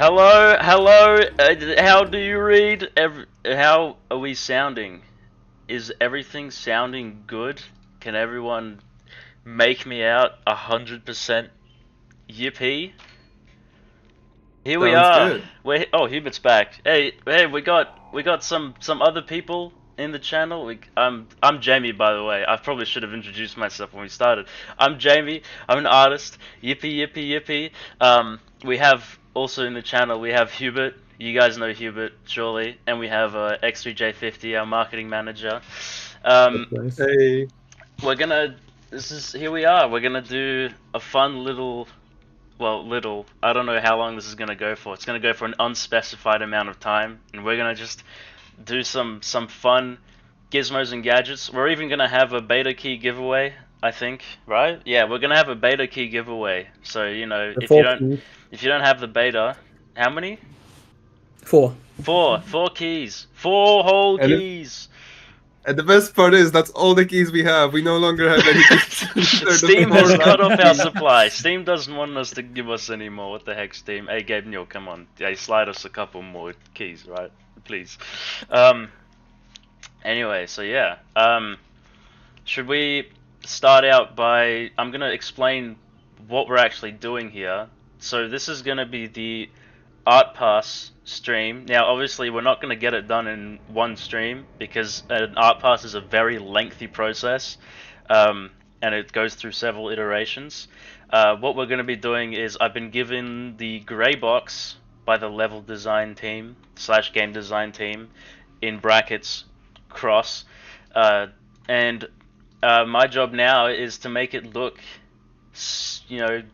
Hello. How do you read? How are we sounding? Is everything sounding good? Can everyone make me out 100%? Yippee! Here we Sounds are. good. Hubert's back. Hey, we got some other people in the channel. I'm Jamie, by the way. I probably should have introduced myself when we started. I'm Jamie. I'm an artist. Yippee. We have also in the channel we have Hubert. You guys know Hubert, surely, and we have X3J50, our marketing manager. Um, Nice. Hey, we're gonna. Here we are. We're gonna do a fun little, I don't know how long this is going to go for. It's going to go for an unspecified amount of time, and we're going to just do some fun gizmos and gadgets. We're even going to have a beta key giveaway, I think, right? Yeah, we're going to have a beta key giveaway. So, The if you 4 don't keys. if you don't have the beta, how many? 4. Four keys. Four whole and, keys. and the best part is that's all the keys we have. We no longer have any keys. They're the Steam has four cut last off our keys. supply. Steam doesn't want us to give us any more. What the heck, Steam? Hey, Gabe Neal, come on. Hey, slide us a couple more keys, right? Please. Anyway, so yeah. Should we start out by... I'm going to explain what we're actually doing here. So this is going to be the Art Pass stream. Now, obviously, we're not going to get it done in one stream because an Art Pass is a very lengthy process, and it goes through several iterations. What we're going to be doing is I've been given the grey box by the level design team / game design team, in brackets cross, and my job now is to make it look,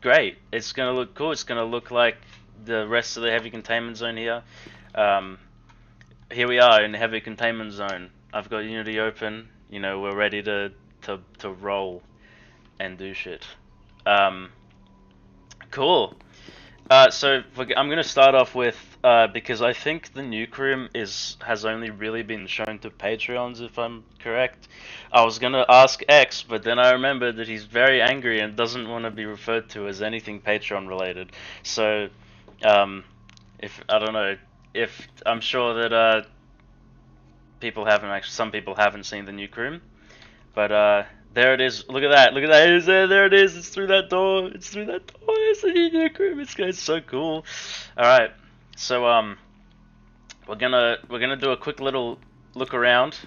great. It's going to look cool. It's going to look like the rest of the heavy containment zone here. Here we are in the heavy containment zone. I've got Unity open. We're ready to roll and do shit. Cool. So I'm gonna start off with because I think the Nuke Room has only really been shown to Patreons, if I'm correct. I was gonna ask X, but then I remembered that he's very angry and doesn't want to be referred to as anything Patreon related. So, if I don't know, if I'm sure that some people haven't seen the Nuke Room, but there it is. Look at that. Look at that. It is there. There it is. It's through that door. It's through that door. It's the new Nuke Room. It's so cool. All right. So we're gonna do a quick little look around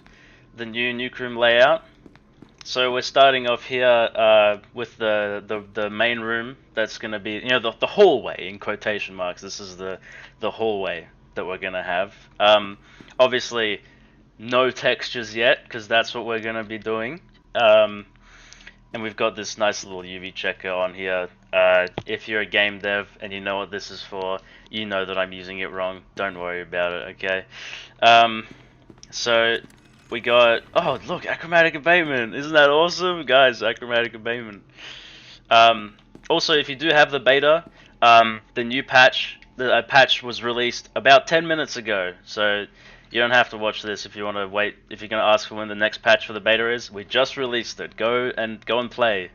the new Nuke Room layout. So we're starting off here with the main room. That's gonna be the hallway in quotation marks. This is the hallway that we're gonna have. Obviously, no textures yet because that's what we're gonna be doing. And we've got this nice little UV checker on here. If you're a game dev and you know what this is for, you know that I'm using it wrong. Don't worry about it, okay? So we got, oh look, achromatic abatement. Isn't that awesome? Guys, achromatic abatement. Also, if you do have the beta, the new patch, the patch was released about 10 minutes ago. So you don't have to watch this if you want to wait. If you're going to ask for when the next patch for the beta is, we just released it. Go and play.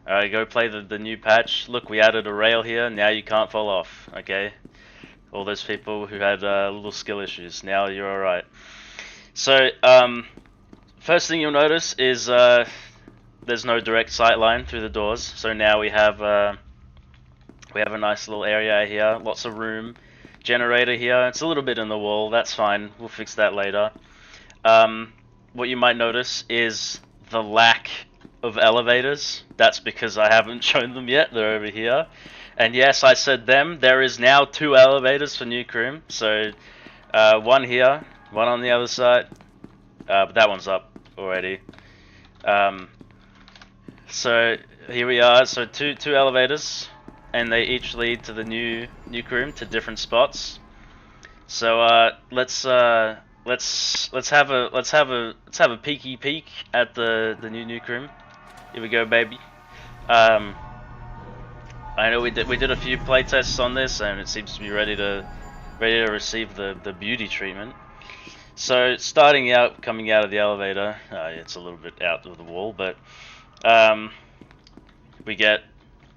Alright, go play the new patch. Look, we added a rail here. Now you can't fall off. Okay, all those people who had little skill issues. Now you're alright. So first thing you'll notice is there's no direct sight line through the doors. So now we have a nice little area here. Lots of room. Generator here. It's a little bit in the wall. That's fine. We'll fix that later. What you might notice is the lack of elevators. That's because I haven't shown them yet. They're over here. And yes, I said them. There is now 2 elevators for Nuke Room. So one here, one on the other side. But that one's up already. So here we are. So two elevators, and they each lead to the new Nuke Room, to different spots. So let's have a peeky peek at the new Nuke Room. Here we go, baby. I know we did a few playtests on this, and it seems to be ready to receive the beauty treatment. So starting out, coming out of the elevator, it's a little bit out of the wall, but we get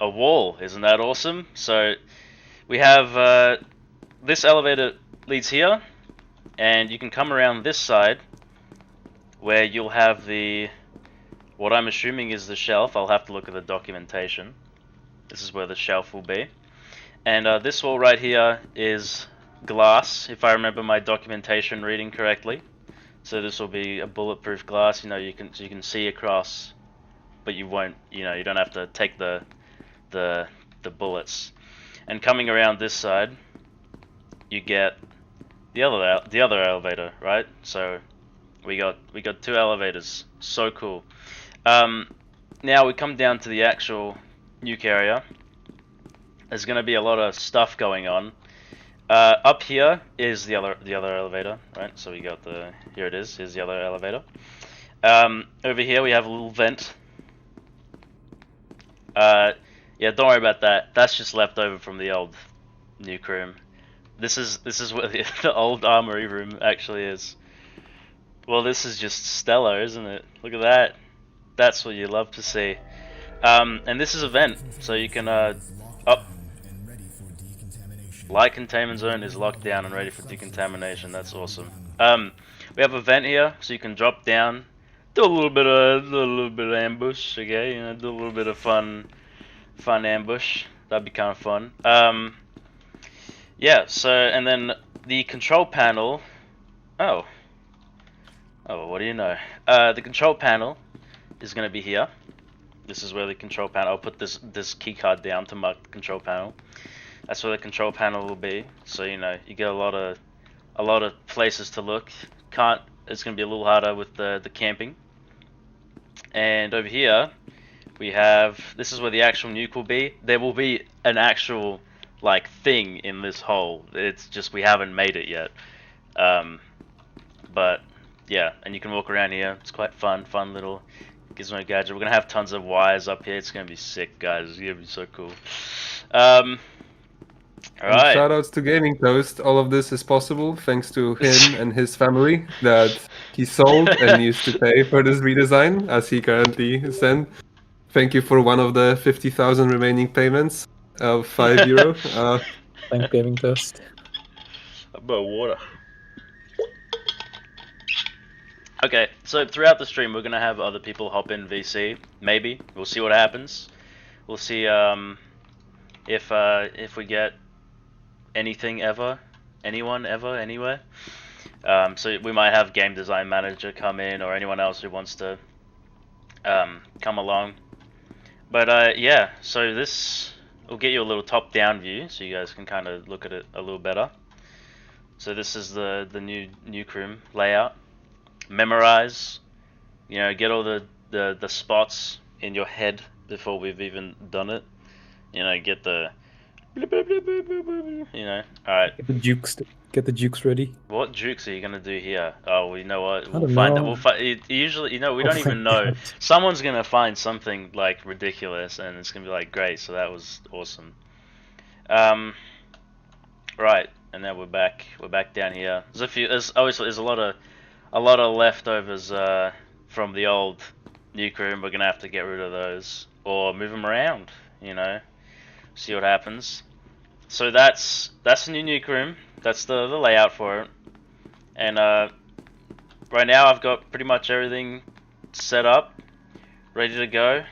a wall. Isn't that awesome? So we have this elevator leads here, and you can come around this side, where you'll have what I'm assuming is the shelf. I'll have to look at the documentation. This is where the shelf will be. And this wall right here is glass, if I remember my documentation reading correctly. So this will be a bulletproof glass. You can see across, but you won't. You don't have to take the bullets. And coming around this side, you get the other elevator, right? So we got 2 elevators. So cool. Now we come down to the actual nuke area. There's going to be a lot of stuff going on. Up here is the other elevator, right? So we got here it is. Here's the other elevator. Over here we have a little vent. Yeah, don't worry about that. That's just left over from the old nuke room. This is where the old armory room actually is. Well, this is just stellar, isn't it? Look at that. That's what you love to see. And this is a vent, so you can light containment zone is locked down and ready for decontamination. That's awesome. We have a vent here, so you can drop down, do a little bit of ambush. Okay, do a little bit of fun ambush. That'd be kind of fun. Yeah. So and then the control panel. Oh, what do you know? The control panel is going to be here. This is where the control panel. I'll put this key card down to mark the control panel. That's where the control panel will be. So you get a lot of places to look. It's going to be a little harder with the camping. And over here we have. This is where the actual nuke will be. There will be an actual thing in this hole. It's just we haven't made it yet. But yeah, and you can walk around here. It's quite fun little gizmo gadget. We're gonna have tons of wires up here. It's gonna be sick, guys. It's gonna be so cool. Alright. Shoutouts to Gaming Toast. All of this is possible thanks to him and his family that he sold and used to pay for this redesign, as he currently sent. Thank you for one of the 50,000 remaining payments of €5. Thanks, Gaming Toast. About water. Okay, so throughout the stream we're gonna have other people hop in VC. Maybe we'll see what happens. We'll see if we get anything ever, anyone ever, anywhere. So we might have game design manager come in or anyone else who wants to come along. But yeah, so this will get you a little top-down view, so you guys can kind of look at it a little better. So this is the new nuke room layout. Memorize, get all the spots in your head before we've even done it. Get the alright. Get the jukes ready. What jukes are you gonna do here? Oh, well, you know what? We'll find it. We'll find. Usually, we don't even know. Someone's gonna find something ridiculous, and it's gonna be great. So that was awesome. Right, and now we're back. We're back down here. There's a lot of leftovers from the old nuke room. We're gonna have to get rid of those or move them around. See what happens. So that's the new nuke room. That's the layout for it. And right now I've got pretty much everything set up, ready to go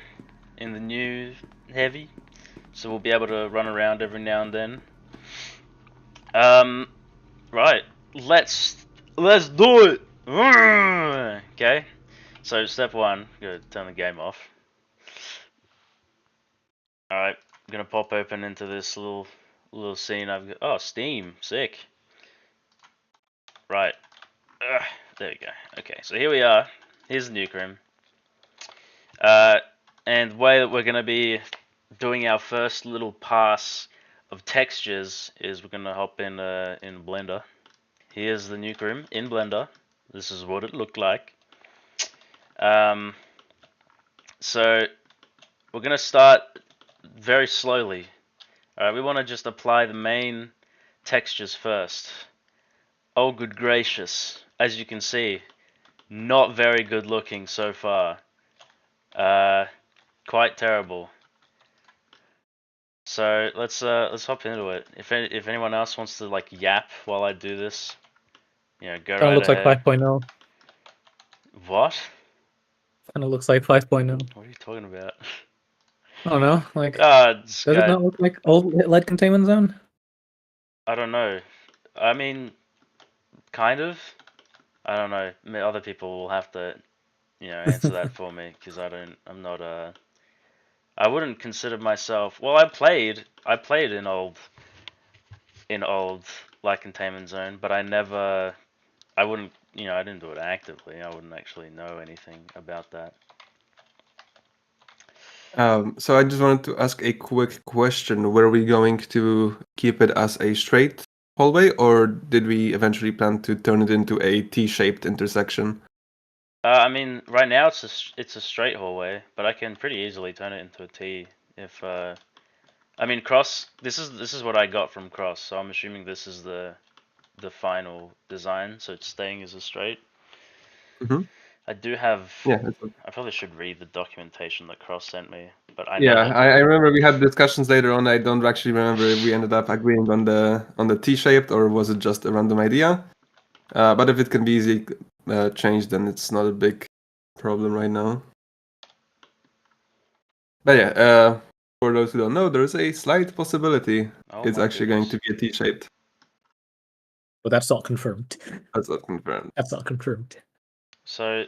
in the new heavy. So we'll be able to run around every now and then. Right, let's do it. Okay. So step 1, go turn the game off. All right, I'm gonna pop open into this little scene. I've got. Oh, Steam, sick. Right. There we go. Okay, so here we are. Here's the nuke room. And the way that we're gonna be doing our first little pass of textures is we're gonna hop in Blender. Here's the nuke room in Blender. This is what it looked like. So we're gonna start very slowly. Alright, we want to just apply the main textures first. Oh good gracious, as you can see, not very good looking so far. Quite terrible. So let's hop into it. If anyone else wants to like yap while I do this, you know, go Kind of right looks like ahead. 5.0. What? Kind of looks like 5.0. What are you talking about? I don't know. Like, This does it guy. not look like old lead containment zone? I don't know. I mean, kind of. I don't know. Other people will have to, you know, answer that for me because I don't. I'm not a. I wouldn't consider myself. Well, I played in old light containment zone, but I never. I wouldn't. You know, I didn't do it actively. I wouldn't actually know anything about that. So I just wanted to ask a quick question. Were we going to keep it as a straight hallway, or did we eventually plan to turn it into a T-shaped intersection? I mean, right now it's a straight hallway, but I can pretty easily turn it into a T if. I mean, Cross. This is what I got from Cross, so I'm assuming this is the final design, so it's staying as a straight. Mm-hmm. I do have. Yeah, I probably should read the documentation that Cross sent me, but I yeah. never I do. remember we had discussions later on. I don't actually remember if we ended up agreeing on the T-shaped or was it just a random idea. But if it can be easily changed, then it's not a big problem right now. But yeah, for those who don't know, there is a slight possibility Oh it's my actually going to goodness. be a T-shaped. But that's not confirmed. That's not confirmed. That's not confirmed. So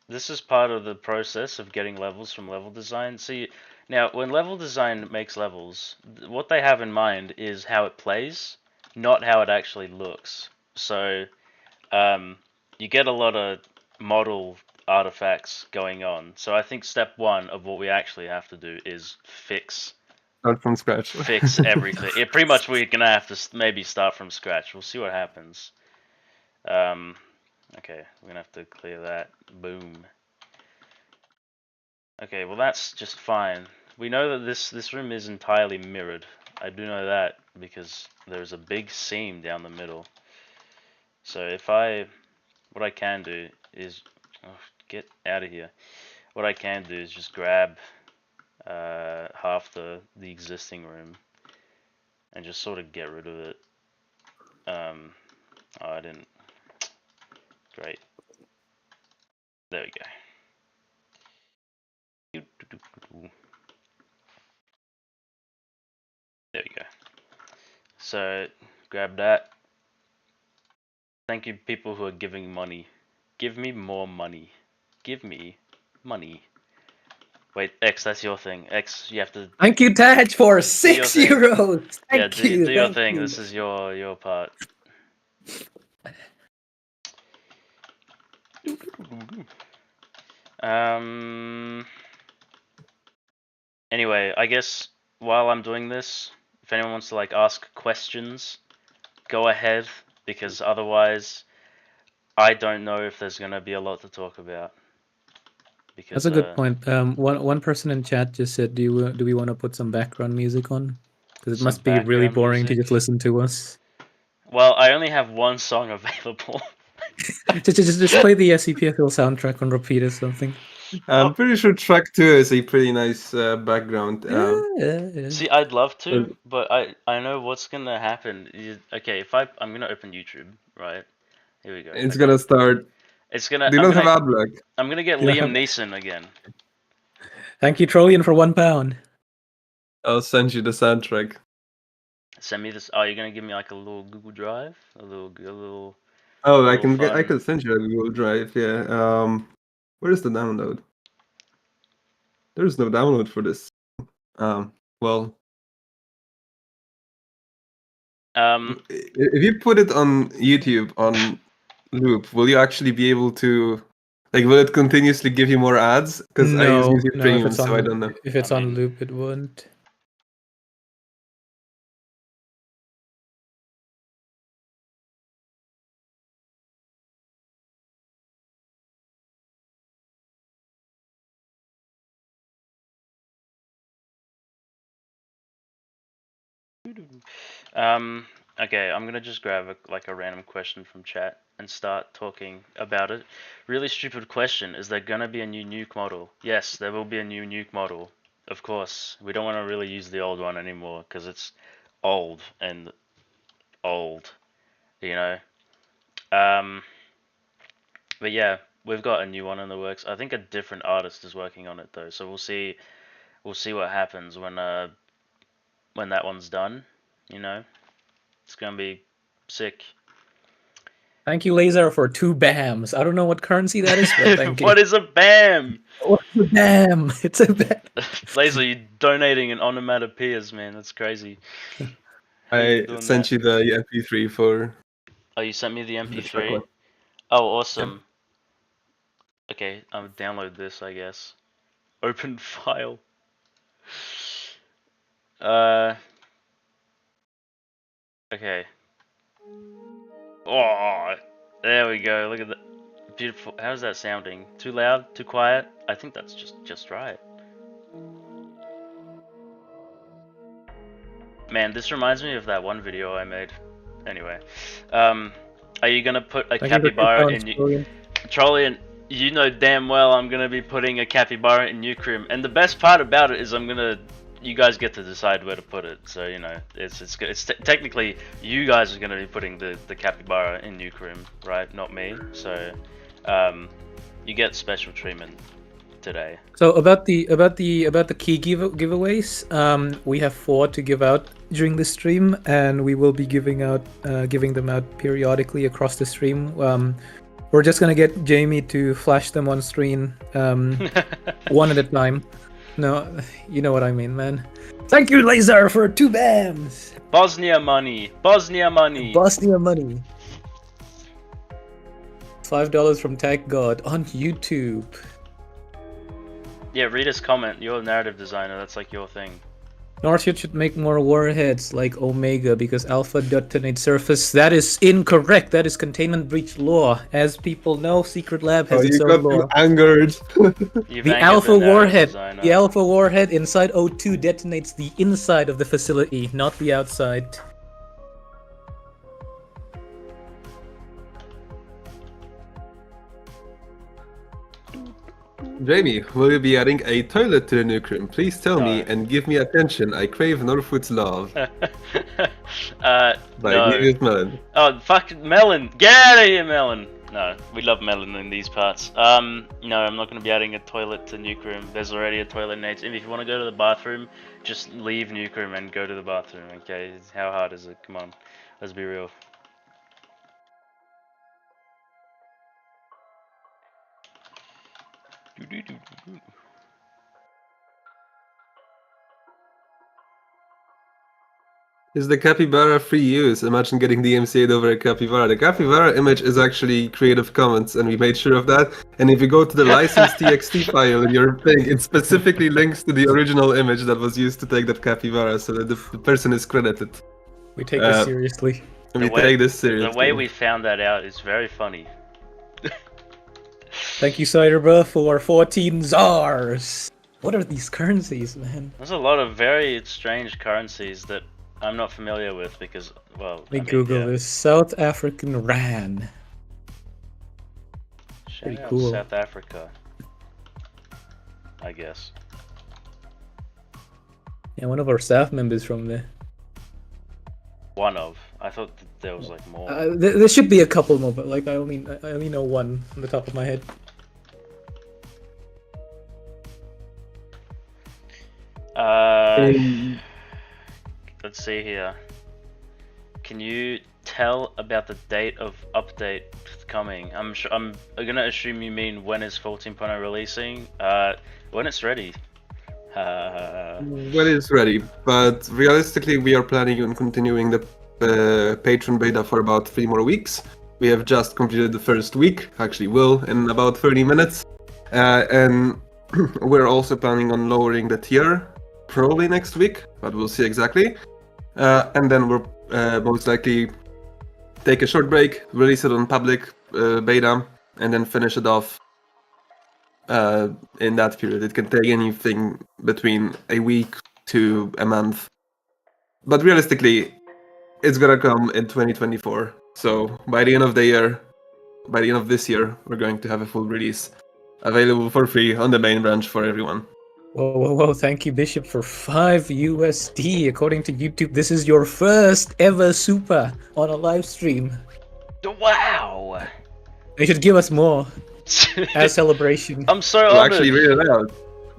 this is part of the process of getting levels from level design. See, now when level design makes levels, what they have in mind is how it plays, not how it actually looks. So you get a lot of model artifacts going on. So I think step one of what we actually have to do is Start from scratch. fix everything. Yeah, pretty much we're gonna have to maybe start from scratch. We'll see what happens. Okay, we're gonna have to clear that. Boom. Okay, well that's just fine. We know that this room is entirely mirrored. I do know that because there's a big seam down the middle. So what I can do is, oh, get out of here. What I can do is just grab half the existing room and just sort of get rid of it. Oh, I didn't. Great. There we go. There we go. So grab that. Thank you, people who are giving money. Give me more money. Give me money. Wait, X, that's your thing. X, you have to Thank you, Taj, for do your 6 thing. euros. Yeah, Thank you. do your Thank thing. you. This is your part. Um. Anyway, I guess while I'm doing this, if anyone wants to like ask questions, go ahead because otherwise, I don't know if there's gonna be a lot to talk about. That's Because a good point. One person in chat just said, do we want to put some background music on? Because it some must be really background boring to music. just listen to us. Well, I only have one song available. Just play the SCPFL soundtrack on repeat or something. I'm pretty sure track 2 is a pretty nice background. Yeah. See, I'd love to, But but I know what's gonna happen. Okay, if I'm gonna open YouTube, right? Here we go. it's Okay, gonna start. it's gonna Do you not have ad block? I'm gonna get You know, Liam Neeson again. thank you, Trollian, for £1. I'll send you the soundtrack. Send me this. Oh, you're gonna give me like a little Google Drive, a little Oh, I fun. can send you a Google Drive. Yeah. Where is the download? There is no download for this. Well, if you put it on YouTube on loop, will you actually be able to? Like, will it continuously give you more ads? Because I use No, YouTube no, Premium, so I don't know. if it's I on mean, loop, it won't. Okay, I'm gonna just grab like a random question from chat and start talking about it. Really stupid question. Is there gonna be a new Nuke model? Yes, there will be a new Nuke model. of course. We don't want to really use the old one anymore because it's old and old, you know. But yeah, we've got a new one in the works. I think a different artist is working on it though, so we'll see what happens when that one's done, you know. It's gonna be sick. Thank you, Laser, for 2 BAMs. I don't know what currency that is, but thank you. What is a BAM? What's a BAM? It's a BAM. Laser, you donating in onomatopoeias, man. That's crazy. How you I doing sent that? you the MP3 for Oh, you sent me the the MP3? track. Oh, awesome. Okay, I'll download this, I guess. Open file. Okay. Oh, there we go. Look at that. Beautiful. How's that sounding? Too loud? Too quiet? I think that's just right. Man, this reminds me of that one video I made. Anyway, are you gonna put a Thank you for capybara 2 in pounds, Julian. Trollian? You know damn well I'm gonna be putting a capybara in Nuke, and the best part about it is you guys get to decide where to put it. So you know, it's technically you guys are gonna be putting the capybara in Nuke, right? Not me. So, you get special treatment today. So about the key giveaways, we have 4 to give out during the stream, and we will be giving them out periodically across the stream. We're just gonna get Jamie to flash them on screen, one at a time. No, you know what I mean, man. Thank you, Laser, for 2 BAMs. Bosnia money. Bosnia money. Bosnia money. $5 from Tag God on YouTube. Yeah, read his comment. You're a narrative designer. That's like your thing. Northship should make more warheads like Omega because Alpha detonates surface. That is incorrect. That is containment breach law. As people know, Secret Lab has its own law. Angered. You've The angered Alpha narrative Warhead. designer. The Alpha Warhead inside O2 detonates the inside of the facility, not the outside. Jamie, will you be adding a toilet to the Nuke room? Please tell me No. and give me attention. I crave Northwood's love. By No. Devious Melon. Oh, fucking Melon! Get out of here, Melon! No, we love Melon in these parts. No, I'm not going to be adding a toilet to Nuke Room. There's already a toilet in Nate's. If you want to go to the bathroom, just leave Nuke Room and go to the bathroom, okay? How hard is it? Come on, let's be real. Is the capybara free use? Imagine getting DMCA'd over a capybara. The capybara image is actually Creative Commons, and we made sure of that. And if you go to the licensed TXT file in your thing, it specifically links to the original image that was used to take that capybara, so that the person is credited. We take this seriously. And we take this seriously. The way we found that out is very funny. Thank you, Ciderbra, for 14 ZARs. What are these currencies, man? There's a lot of very strange currencies that I'm not familiar with because, well, Let me Google this. South African Rand. Shout Pretty out cool. South Africa, I guess. Yeah, one of our staff members from there. One of. I thought that there was like more. There should be a couple more, but like I only know one on the top of my head. Let's see here. Can you tell about the date of update coming? I'm gonna assume you mean when is 14.0 releasing? When it's ready. When it's ready, but realistically we are planning on continuing the patron beta for about 3 more weeks. We have just completed the first week, actually will in about 30 minutes. And we're also planning on lowering the tier probably next week, but we'll see exactly. And then we'll most likely take a short break, release it on public beta, and then finish it off in that period. It can take anything between a week to a month. But realistically, it's gonna come in 2024. So by the end of the year, by the end of this year, we're going to have a full release available for free on the main branch for everyone. Whoa, thank you, Bishop, for 5 USD. According to YouTube, this is your first ever super on a live stream. Wow! You should give us more as celebration. I'm so Well, honored. actually, read it out.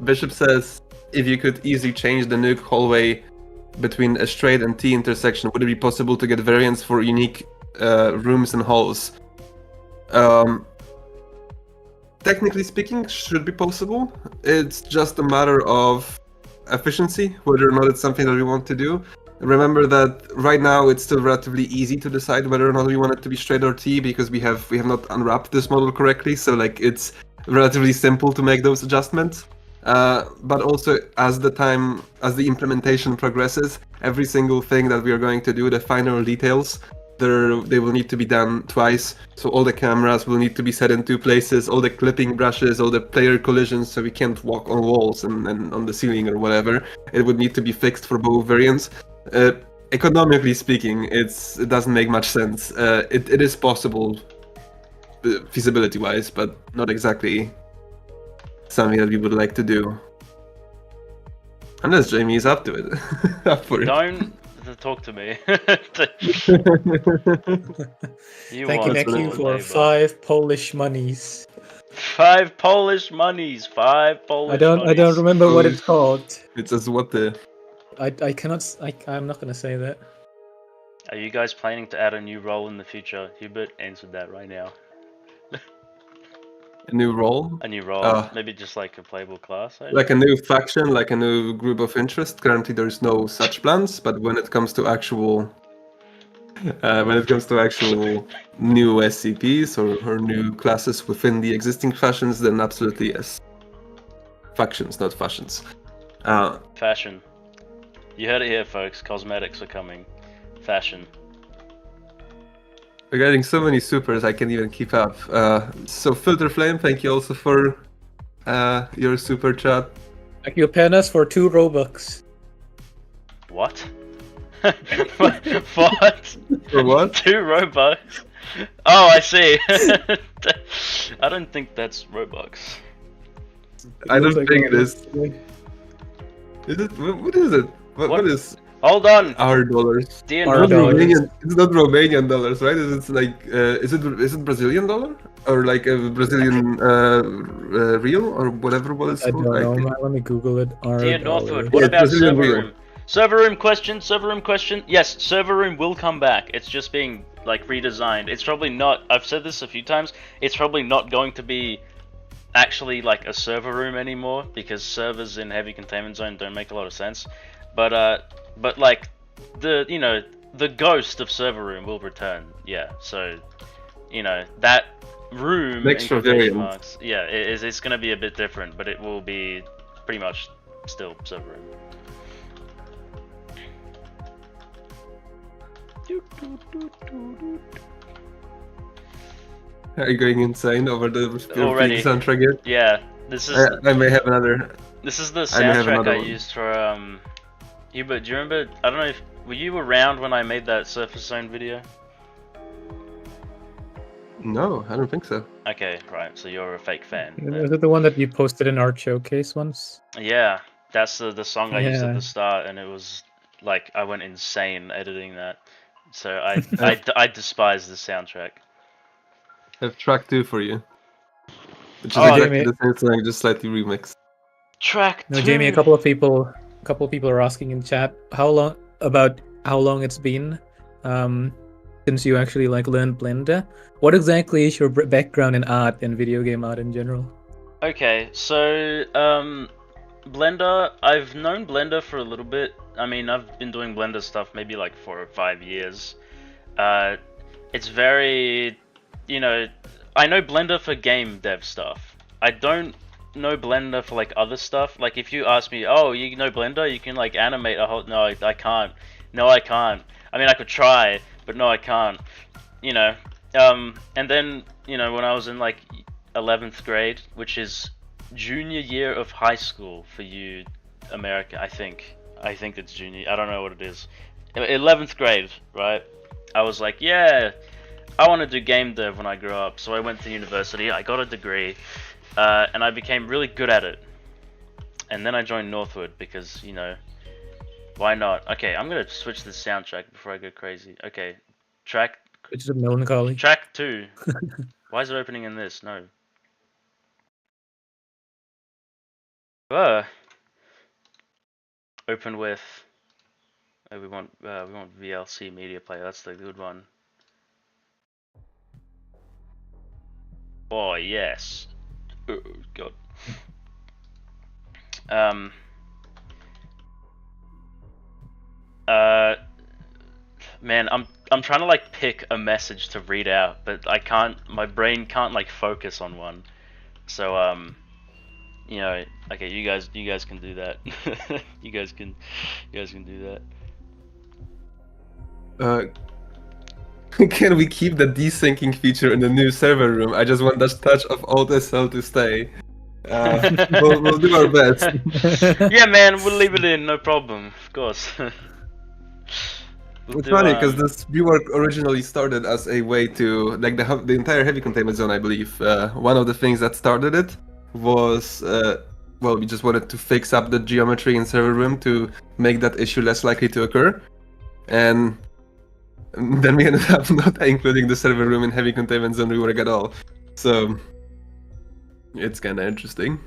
Bishop says, if you could easily change the Nuke hallway between a straight and T intersection, would it be possible to get variants for unique rooms and halls? Technically speaking, should be possible. It's just a matter of efficiency, whether or not it's something that we want to do. Remember that right now it's still relatively easy to decide whether or not we want it to be straight or T, because we have not unwrapped this model correctly. So like it's relatively simple to make those adjustments. But also as the implementation progresses, every single thing that we are going to do, the final details, they will need to be done twice. So all the cameras will need to be set in 2 places, all the clipping brushes, all the player collisions, so we can't walk on walls and on the ceiling or whatever. It would need to be fixed for both variants. Economically speaking, it doesn't make much sense. It is possible, feasibility-wise, but not exactly something that we would like to do. Unless Jamie is up to it. Up for it. Don't talk to me. Thank you, Neku, for 5 Polish monies. 5 Polish monies. 5 Polish. I don't remember what it's called. It's as what the. I cannot. I'm not gonna say that. Are you guys planning to add a new role in the future? Hubert answered that right now. A new role? A new role, maybe just like a playable class. Like a new faction, like a new group of interest. Currently, there's no such plans. But when it comes to actual, new SCPs or new classes within the existing factions, then absolutely yes. Factions, not fashions. Fashion. You heard it here, folks. Cosmetics are coming. Fashion. We're getting so many supers, I can't even keep up. So Filter Flame, thank you also for your super chat. Thank you, Penas, for 2 Robux. What? What? For what? 2 Robux? Oh, I see. I don't think that's Robux. I don't think it is. Is it? What is it? What is Hold on. our dollars? Dear Our dollars. It's not Romanian dollars, right? Is it like is it Brazilian dollar or like a Brazilian real or whatever what it's I called? don't know. Let me Google it. Dear Northwood, what Yeah, about Brazilian server real. room? Server room question. Server room question. Yes, server room will come back. It's just being like redesigned. It's probably not. I've said this a few times. It's probably not going to be actually like a server room anymore because servers in heavy containment zone don't make a lot of sense. But like the ghost of server room will return. Yeah, so that room Next in for quotation variant. marks, yeah, it's gonna be a bit different, but it will be pretty much still server room. Are you going insane over the Already. soundtrack yet? Yeah, this is I may have another. this is the I may have soundtrack another I one. used for Hubert, do you remember? I don't know if were you around when I made that Surface Zone video? No, I don't think so. Okay, right. So you're a fake fan. Was it the one that you posted in our showcase once? Yeah, that's the song I used at Yeah. the start, and it was like I went insane editing that. So I despise the soundtrack. I have track 2 for you. Which is Oh, exactly Jamie. the same song, just slightly remixed. Track No, 2. Jamie. A couple of people are asking in chat how long it's been since you actually like learned Blender. What exactly is your background in art and video game art in general? Okay, so Blender. I've known Blender for a little bit. I mean, I've been doing Blender stuff maybe like 4 or 5 years. It's very, I know Blender for game dev stuff. I don't know Blender for like other stuff. Like if you ask me, oh, you know Blender, you can like animate a whole. No, I can't. No, I can't. I mean, I could try, but no, I can't. And then when I was in like 11th grade, which is junior year of high school for you, America. I think it's junior. I don't know what it is. 11th grade, right? I was like, yeah, I want to do game dev when I grow up. So I went to university. I got a degree, and I became really good at it. and then I joined Northwood because, you know, why not? Okay, I'm gonna switch the soundtrack before I go crazy. Okay, track Which is a melancholy. 2. Why is it opening in this? No. Open with. We want VLC media player. That's the good one. Oh yes. Oh god. Man, I'm trying to like pick a message to read out, but I can't. My brain can't like focus on one. So you know, okay, you guys can do that. you guys can do that. Can we keep the desyncing feature in the new server room? I just want that touch of Alt SL to stay. We'll do our best. Yeah, man, we'll leave it in, no problem. Of course. It's funny because this rework originally started as a way to, like, the entire heavy containment zone, I believe. One of the things that started it was, well, we just wanted to fix up the geometry in server room to make that issue less likely to occur. And then we ended up not including the server room in heavy containment zone rework at all. So it's kind of interesting.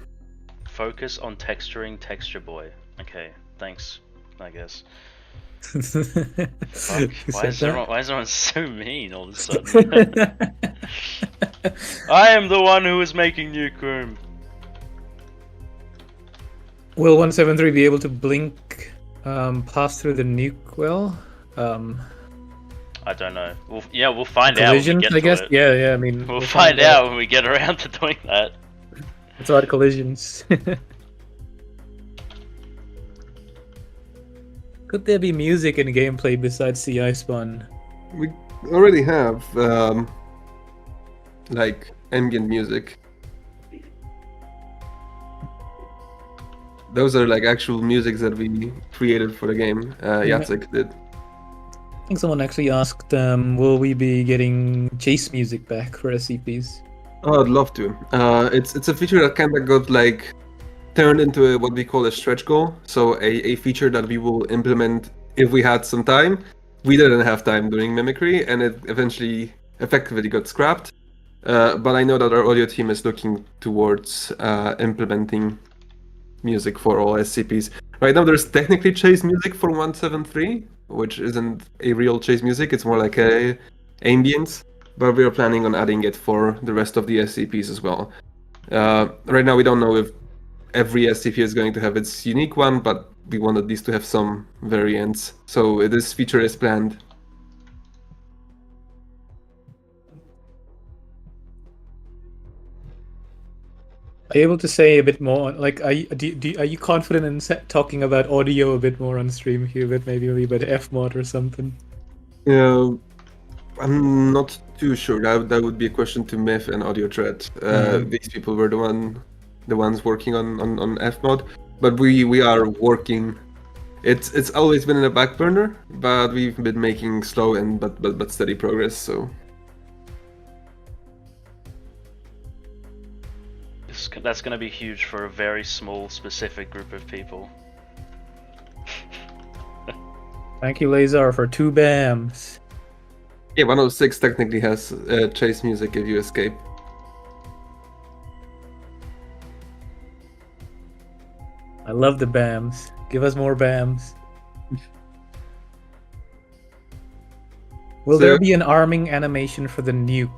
Focus on texturing Texture Boy. Okay, thanks, I guess. Fuck. Why is everyone so mean all of a sudden? I am the one who is making Nuke room. Will 173 be able to blink pass through the nuke well? I don't know. We'll find out. Collisions, when we get I guess. to it. Yeah. I mean, we'll find out when we get around to doing that. It's about collisions. Could there be music in gameplay besides CI spawn? We already have like ambient music. Those are like actual music that we created for the game. Jacek did. I think someone actually asked, will we be getting chase music back for SCPs? Oh, I'd love to. It's a feature that kind of got like turned into what we call a stretch goal. So a feature that we will implement if we had some time. We didn't have time doing mimicry, and it eventually effectively got scrapped. But I know that our audio team is looking towards implementing music for all SCPs. Right now there's technically chase music for 173, which isn't a real chase music, it's more like a ambience, but we are planning on adding it for the rest of the SCPs as well. Right now we don't know if every SCP is going to have its unique one, but we wanted these to have some variants, so this feature is planned. Are you able to say a bit more? Like, are you confident in talking about audio a bit more on stream here, but maybe about Fmod or something? Yeah, I'm not too sure. That would be a question to Myth and Audio Thread. These people were the ones working on Fmod, but we are working. It's always been in the back burner, but we've been making slow and but steady progress. So. That's going to be huge for a very small, specific group of people. Thank you, Lazar, for 2 BAMs. Yeah, 106 technically has chase music if you escape. I love the BAMs. Give us more BAMs. Will there be an arming animation for the nuke?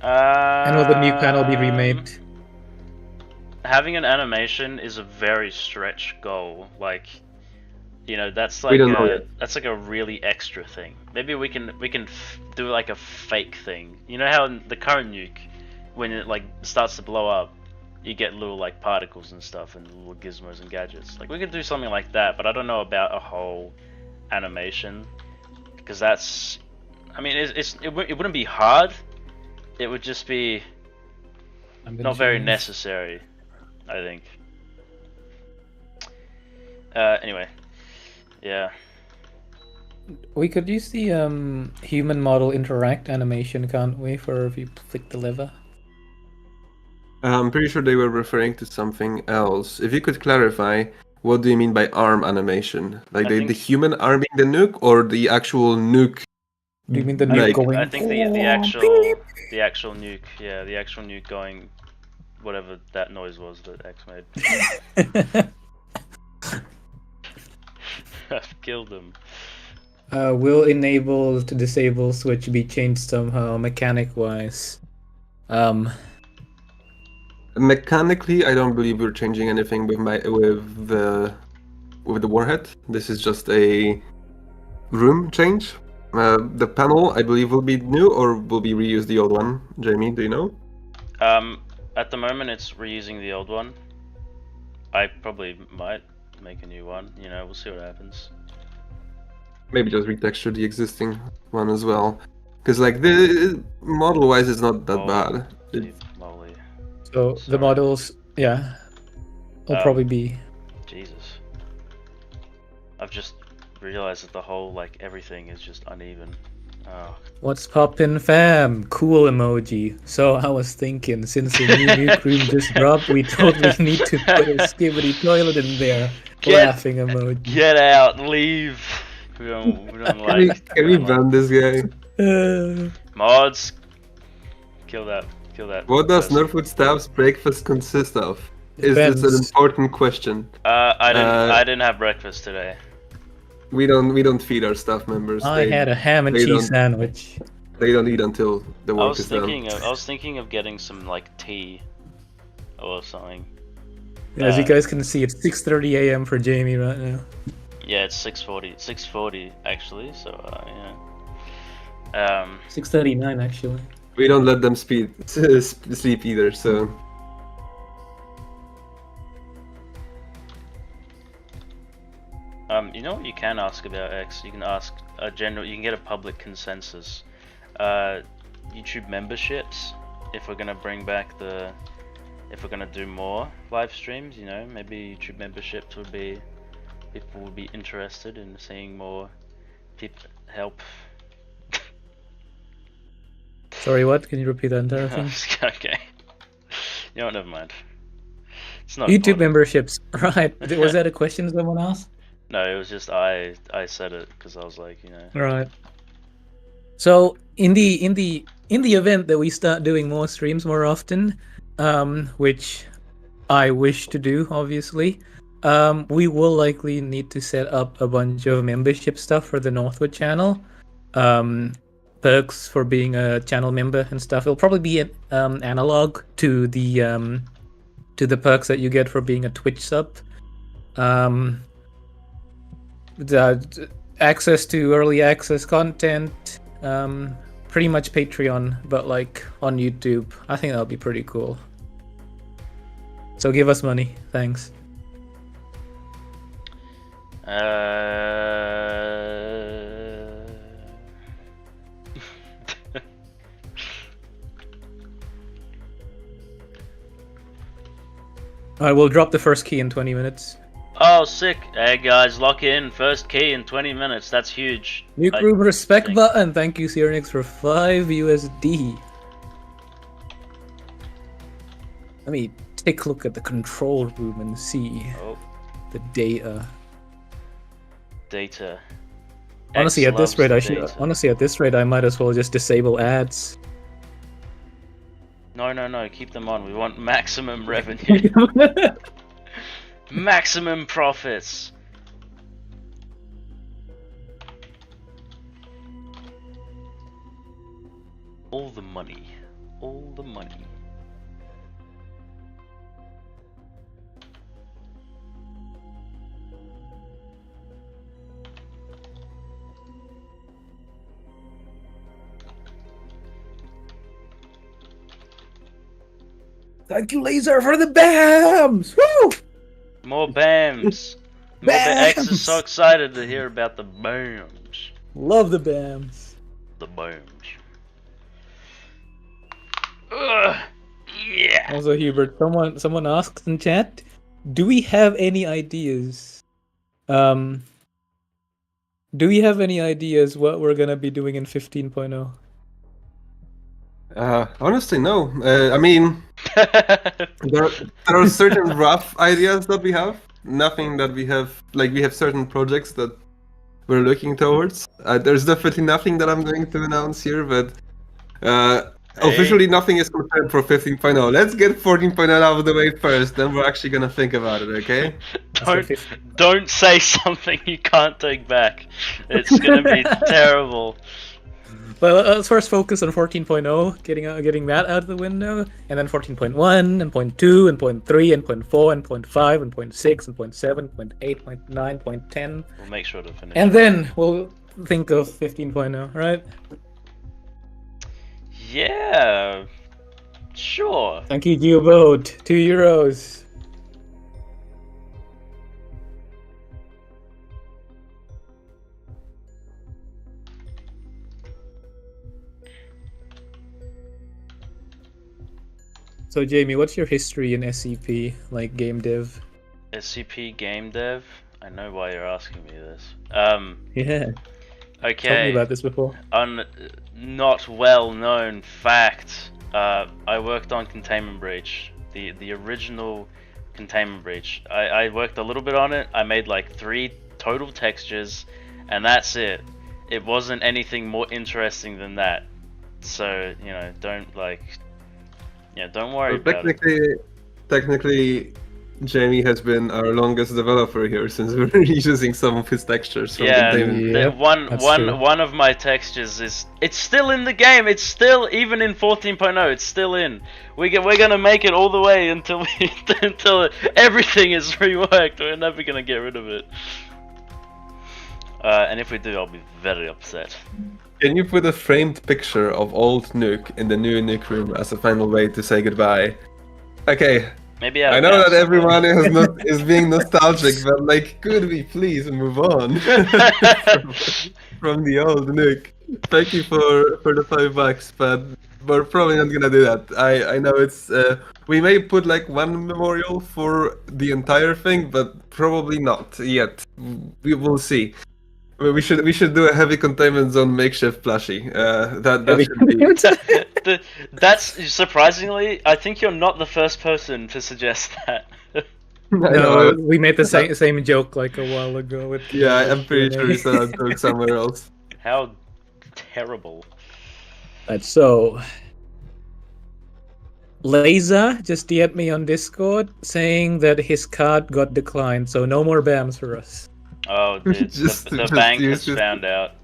And will the nuke panel be remade? Having an animation is a very stretch goal. Like, you know, that's like a really extra thing. Maybe we can do like a fake thing. You know how in the current nuke, when it like starts to blow up, you get little like particles and stuff and little gizmos and gadgets. Like we could do something like that, but I don't know about a whole animation because that's. I mean, it wouldn't be hard. It would just be not very necessary, I think. Anyway, yeah. We could use the human model interact animation, can't we, for if you flick the lever? I'm pretty sure they were referring to something else. If you could clarify, what do you mean by arm animation? Like I the think- human arming the nuke, or the actual nuke? Do you mean the I nuke like, going? I think the actual nuke, yeah, the actual nuke going, whatever that noise was that X made. I've killed him. Will enable to disable switch be changed somehow mechanic wise? Mechanically, I don't believe we're changing anything with the warhead. This is just a room change. The panel, I believe, will be new, or will be reuse the old one. Jamie, do you know? At the moment it's reusing the old one. I probably might make a new one, you know, we'll see what happens. Maybe just retexture the existing one as well. Because like the model-wise, it's not that bad. Holy moly. So Sorry. the models, yeah, will probably be. Jesus. I've just realized that the whole, like, everything is just uneven. Oh. What's poppin', fam? Cool emoji. So I was thinking, since the new nuke room just dropped, we totally need to put a skibidi toilet in there. Laughing emoji. Get out, leave. We don't like. Can we ban this guy? Mods. Kill that. What does person. Nerfwood Staff's breakfast consist of? Is this an Depends. important question? I didn't have breakfast today. We don't feed our staff members. I had a ham and they cheese don't- sandwich. They don't eat until the I work was is done. thinking of getting some like tea or something. As you guys can see, it's 6:30 a.m. for Jamie right now. Yeah, it's 6:40 actually. So yeah. 6:39 actually. We don't let them sleep either, so... You know what you can ask about X? You can ask a general. You can get a public consensus. YouTube memberships. If we're gonna bring back if we're gonna do more live streams, you know, maybe YouTube memberships would be. People would be interested in seeing more people help. Sorry, what? Can you repeat that entire thing? Okay. You know what? Never mind. It's not YouTube important. memberships, right? Was that a question someone asked? No, it was just I said it because I was like, you know. Right. So in the event that we start doing more streams more often, which I wish to do, obviously, we will likely need to set up a bunch of membership stuff for the Northwood channel. Perks for being a channel member and stuff. It'll probably be an analog to the perks that you get for being a Twitch sub. The access to early access content, pretty much Patreon, but like on YouTube. I think that'll be pretty cool. So give us money, thanks. Alright, we'll drop the first key in 20 minutes. Oh, sick! Hey guys, lock in. First key in 20 minutes. That's huge. Nuke room respect button. Thank you, Cyrnix, for 5 USD. Let me take a look at the control room and see the data. Data. Honestly, X at this rate, loves I should. data. Honestly, at this rate, I might as well just disable ads. No. Keep them on. We want maximum revenue. Maximum profits. All the money. All the money. Thank you, Laser, for the BAMs! Woo! More BAMs. More X is so excited to hear about the BAMs. Love the BAMs. The BAMs. Ugh. Yeah. Also, Hubert, someone asked in chat, do we have any ideas? Do we have any ideas what we're gonna be doing in 15.0? Honestly, no. I mean, there are certain rough ideas that we have. Nothing that we have, like we have certain projects that we're looking towards. There's definitely nothing that I'm going to announce here, but officially nothing is confirmed for 15.0. Let's get 14.0 out of the way first, then we're actually gonna think about it, okay? Don't say something you can't take back. It's gonna be terrible. But let's first focus on 14.0, getting that out of the window, and then 14.1, and 0.2, and 0.3, and 0.4, and 0.5, and 0.6, and 0.7, 0.8, 0.9, 0.10. We'll make sure to finish. And then we'll think of 15.0, right? Yeah, sure. Thank you, Geoboat. €2. So Jamie, what's your history in SCP, like game dev? SCP game dev? I know why you're asking me this. Yeah. Okay. Told me about this before. Not well known fact. I worked on Containment Breach, the original Containment Breach. I worked a little bit on it. I made like 3 total textures, and that's it. It wasn't anything more interesting than that. So don't worry about it. Technically, Jamie has been our longest developer here since we're using some of his textures from Containment. Yep, that's true. One of my textures it's still in the game. It's still, even in 14.0, it's still in. We're gonna make it all the way until until everything is reworked. We're never gonna get rid of it. And if we do, I'll be very upset. Can you put a framed picture of old Nuke in the new Nuke room as a final way to say goodbye? Okay. Maybe I know that everyone is being nostalgic, but like, could we please move on from the old Nuke? Thank you for the $5, but we're probably not gonna do that. I know it's we may put like one memorial for the entire thing, but probably not yet. We will see. We should do a heavy containment zone makeshift plushie. That should be. That's surprisingly, I think you're not the first person to suggest that. No, we made the same joke like a while ago. With I'm pretty sure we saw that joke somewhere else. How terrible. Right, so Laser just DM'd me on Discord saying that his card got declined, so no more BAMs for us. Oh, dude, the bank has found out.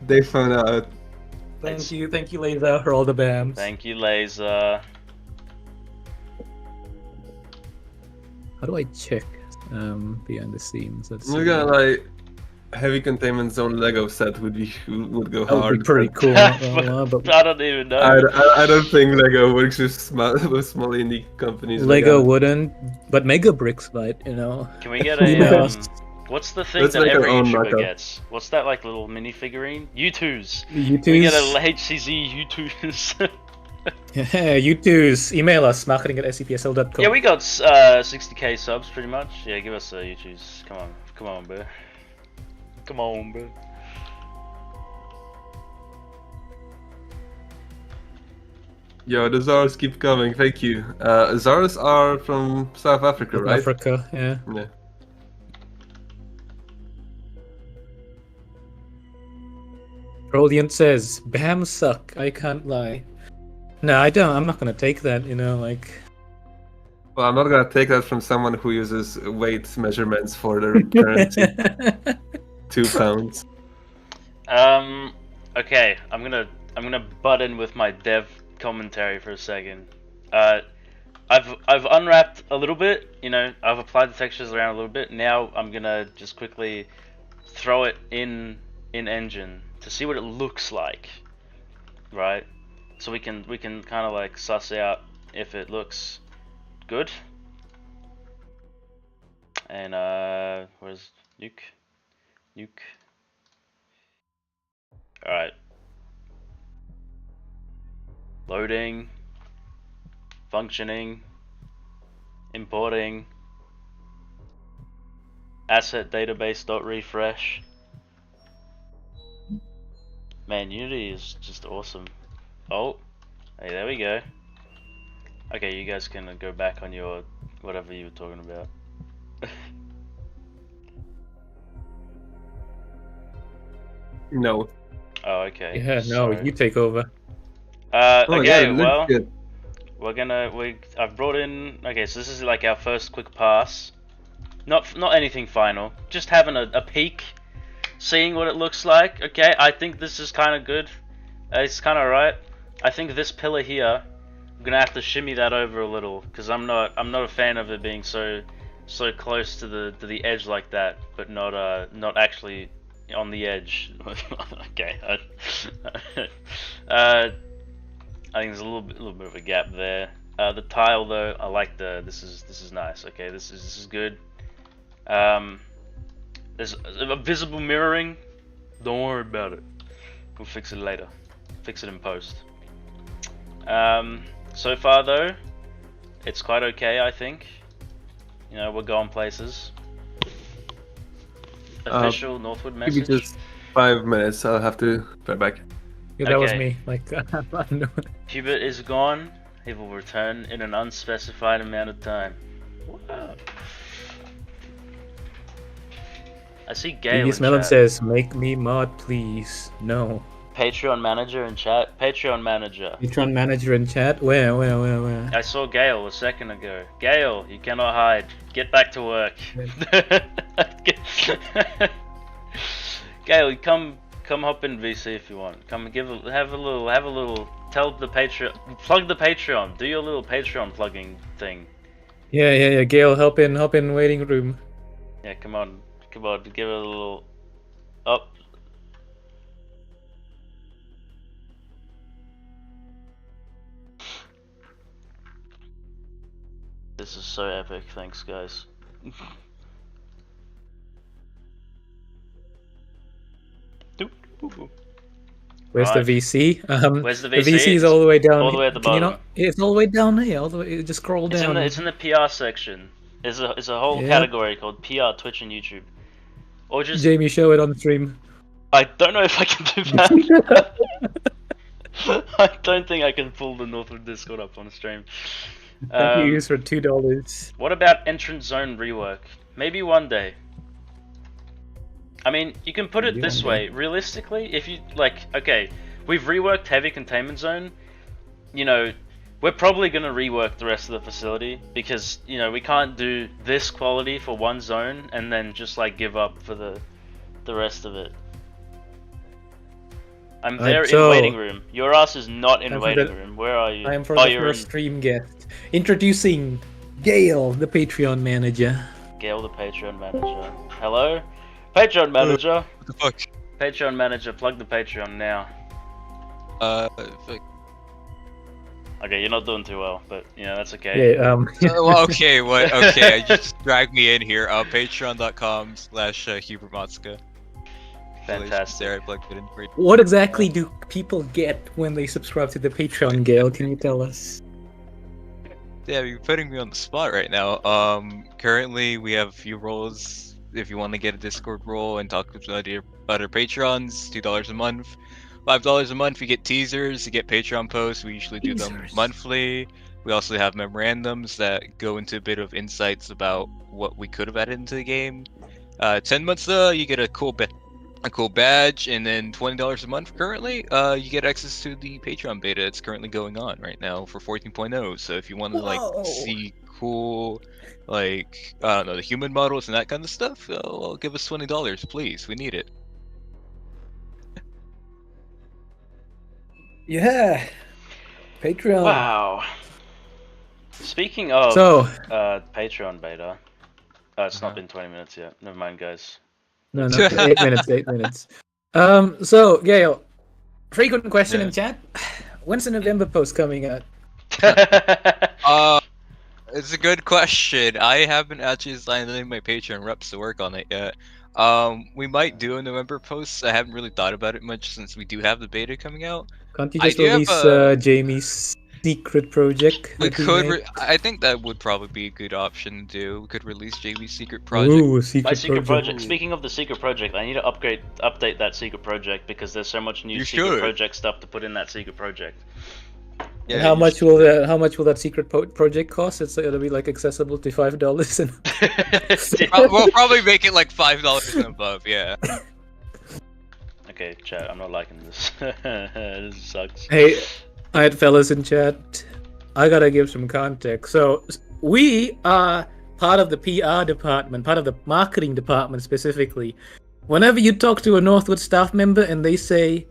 They found out. Thank you, Laser, for all the BAMs. Thank you, Laser. How do I check behind the scenes? We're gonna like heavy containment zone Lego set would go hard. Would be pretty cool. But I don't even know. I don't think Lego works with small indie companies. Lego wouldn't, but Mega Bricks might. Can we get a what's the thing that every YouTuber gets? What's that like little mini figurine? U2s. U2s. We get a HCZ U2s. Yeah, U2s. Email us, marketing@scpsl.com. Yeah, we got 60k subs pretty much. Yeah, give us U2s. Come on, bro. Come on, bro. Yo, the Zars keep coming. Thank you. Zars are from South Africa, right? Africa, yeah. Yeah. Roliant says, BAM suck, I can't lie. No, I don't. I'm not gonna take that, Well, I'm not gonna take that from someone who uses weight measurements for their currency. 2 pounds. Okay, I'm gonna butt in with my dev commentary for a second. I've unwrapped a little bit, I've applied the textures around a little bit. Now I'm gonna just quickly throw it in engine to see what it looks like, right? So we can kind of like suss out if it looks good. And where's Nuke? Alright. Loading. Functioning. Importing. Asset database dot refresh. Man, Unity is just awesome. Oh, Hey, there we go. Okay, you guys can go back on your whatever you were talking about. No. Oh, okay. Yeah, no, Sorry. you take over. Oh my Okay, god, it looks well, good. I've brought in. Okay, so this is like our first quick pass. Not anything final. Just having a peek, seeing what it looks like. Okay, I think this is kind of good. It's kind of right. I think this pillar here, I'm gonna have to shimmy that over a little because I'm not a fan of it being so close to the edge like that, but not actually on the edge. Okay. I think there's a little bit of a gap there. The tile though, I like this is nice. Okay, this is good. There's a visible mirroring. Don't worry about it. We'll fix it later. Fix it in post. So far though, it's quite okay. I think. You know, we're going places. Official Northwood Give me message. just 5 minutes. I'll have to be back. Yeah, that was Okay. me. Like, Hubert is gone. He will return in an unspecified amount of time. Wow. I see Gale in Melon chat. says, "Make me mod, please." No. Patreon manager in chat. Patreon manager. Patreon manager in chat. Where? I saw Gale a second ago. Gale, you cannot hide. Get back to work. Gale, come hop in VC if you want. Come have a little. Tell the Patreon. Plug the Patreon. Do your little Patreon plugging thing. Yeah. Gail, hop in waiting room. Yeah, come on. Give it a little. Up. This is so epic. Thanks, guys. Where's Right. the VC? Where's the The VC? VC is all the way down. All the way at the Can you bottom. not? It's all the way down here. All the way. Just scroll down. It's in the PR section. There's a whole Yeah. category called PR, Twitch, and YouTube. Or just Jamie, show it on stream. I don't know if I can do that. I don't think I can pull the Northwood Discord up on stream. Thank you for $2. What about entrance zone rework? Maybe one day. I mean, you can put it Maybe this one way. Realistically, if you okay, we've reworked heavy containment zone. You know, we're probably gonna rework the rest of the facility because you know we can't do this quality for one zone and then just like give up for the rest of it. I'm there in waiting room. Your ass is not in waiting room. Where are you? I am for Oh, the you're first stream guest. Introducing Gail, the Patreon manager. Gail, the Patreon manager. Hello, Patreon manager. What the fuck? Patreon manager, plug the Patreon now. Fuck. Okay, you're not doing too well, but you know that's okay. Yeah. Well, okay, what? Okay, I just dragged me in here. Patreon.com/HubertMotska. Fantastic. There, I plugged it in for you. What exactly do people get when they subscribe to the Patreon, Gail? Can you tell us? Yeah, you're putting me on the spot right now. Currently we have a few roles. If you want to get a Discord role and talk with other patrons, $2 a month. $5 a month, you get teasers, you get Patreon posts. We usually do them Teasers. monthly. We also have memorandums that go into a bit of insights about what we could have added into the game. 10 months though, you get a cool badge, and then $20 a month currently, you get access to the Patreon beta. It's currently going on right now for 14.0. So if you want to like see cool, like I don't know, the human models and that kind of stuff, well, give us $20, please. We need it. Yeah. Patreon. Wow. Speaking of So, Patreon beta, it's not been 20 minutes yet. Never mind, guys. no, 8 minutes, 8 minutes. So, Gail, frequent question in chat. When's the November post coming out? It's a good question. I haven't actually signed any of my Patreon reps to work on it yet. We might do a November post. I haven't really thought about it much since we do have the beta coming out. Can't you I just do have release Jamie's secret project? We that he could. made? I think that would probably be a good option to do. We could release JV's secret project. Ooh, secret My secret project. project. Speaking of the secret project, I need to update that secret project because there's so much new You secret should. project stuff to put in that secret project. Yeah, And how you much will that secret project cost? It's gonna be like accessible to $5 and We'll probably make it like $5 and above. Yeah. Okay, chat, I'm not liking this. This sucks. Hey, alright, fellas in chat, I gotta give some context. So we are part of the PR department, part of the marketing department specifically. Whenever you talk to a Northwood staff member and they say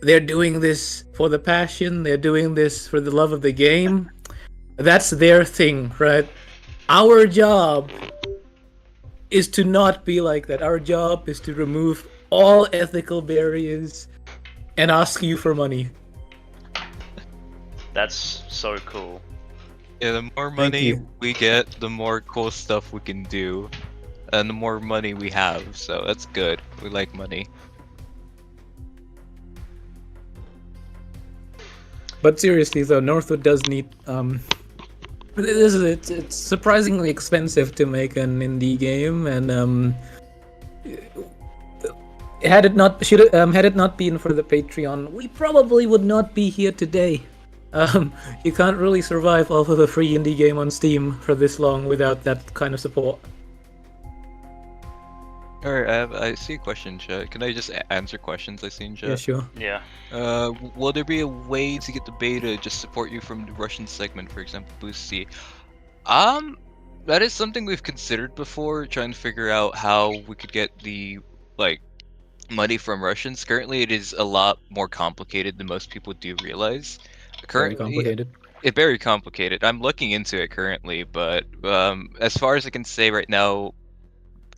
they're doing this for the passion, they're doing this for the love of the game, that's their thing, right? Our job is to not be like that. Our job is to remove all ethical barriers and ask you for money. That's so cool. Yeah, the more Thank money you. we get, the more cool stuff we can do, and the more money we have. So that's good. We like money. But seriously though, Northwood does need it's surprisingly expensive to make an indie game, and had it not been for the Patreon, we probably would not be here today. You can't really survive off of a free indie game on Steam for this long without that kind of support. Alright, I see a question, chat. Can I just answer questions I see in chat? Yeah, sure. Yeah. Will there be a way to get the beta just support you from the Russian segment, for example, Boosty? That is something we've considered before, trying to figure out how we could get the money from Russians. Currently, it is a lot more complicated than most people do realize. Very complicated. It's very complicated. I'm looking into it currently, but as far as I can say right now,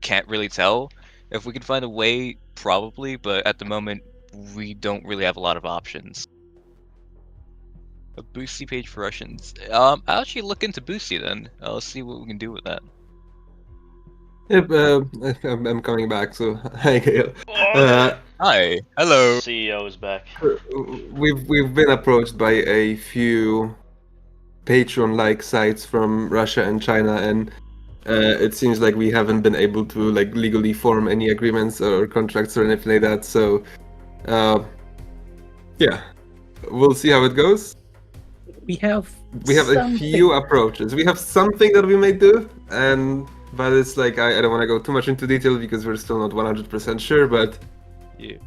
can't really tell. If we can find a way, probably, but at the moment, we don't really have a lot of options. A Boosty page for Russians. I'll actually look into Boosty then. I'll see what we can do with that. Yep, I'm coming back, so hi Gail. Hi, hello. CEO is back. We've been approached by a few Patreon-like sites from Russia and China, and it seems like we haven't been able to legally form any agreements or contracts or anything like that. So, yeah, we'll see how it goes. We have a few approaches. We have something that we may do, but it's I don't want to go too much into detail because we're still not 100% sure. But yeah,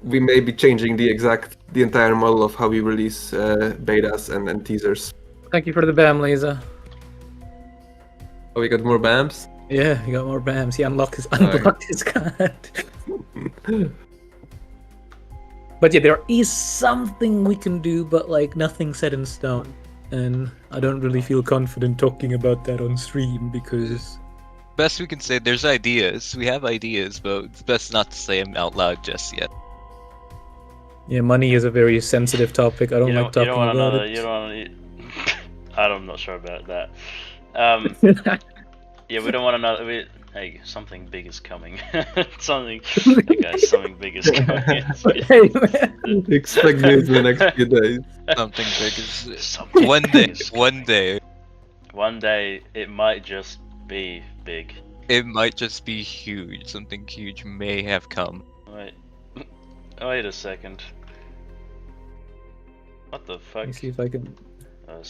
we may be changing the entire model of how we release betas and teasers. Thank you for the BAM, Laser. Oh, we got more BAMs? Yeah, he got more BAMs. He unlocked his card. But yeah, there is something we can do, but nothing set in stone. And I don't really feel confident talking about that on stream because... Best we can say, there's ideas. We have ideas, but it's best not to say them out loud just yet. Yeah, money is a very sensitive topic. I don't like talking about it. I'm not sure about that. Yeah, we don't want another. Hey, something big is coming. Something big is coming. Hey, man. Expect news in the next few days. Something big is Something one big day. is One day. One day it might just be big. It might just be huge. Something huge may have come. Wait a second. What the fuck? Let me see if I can... I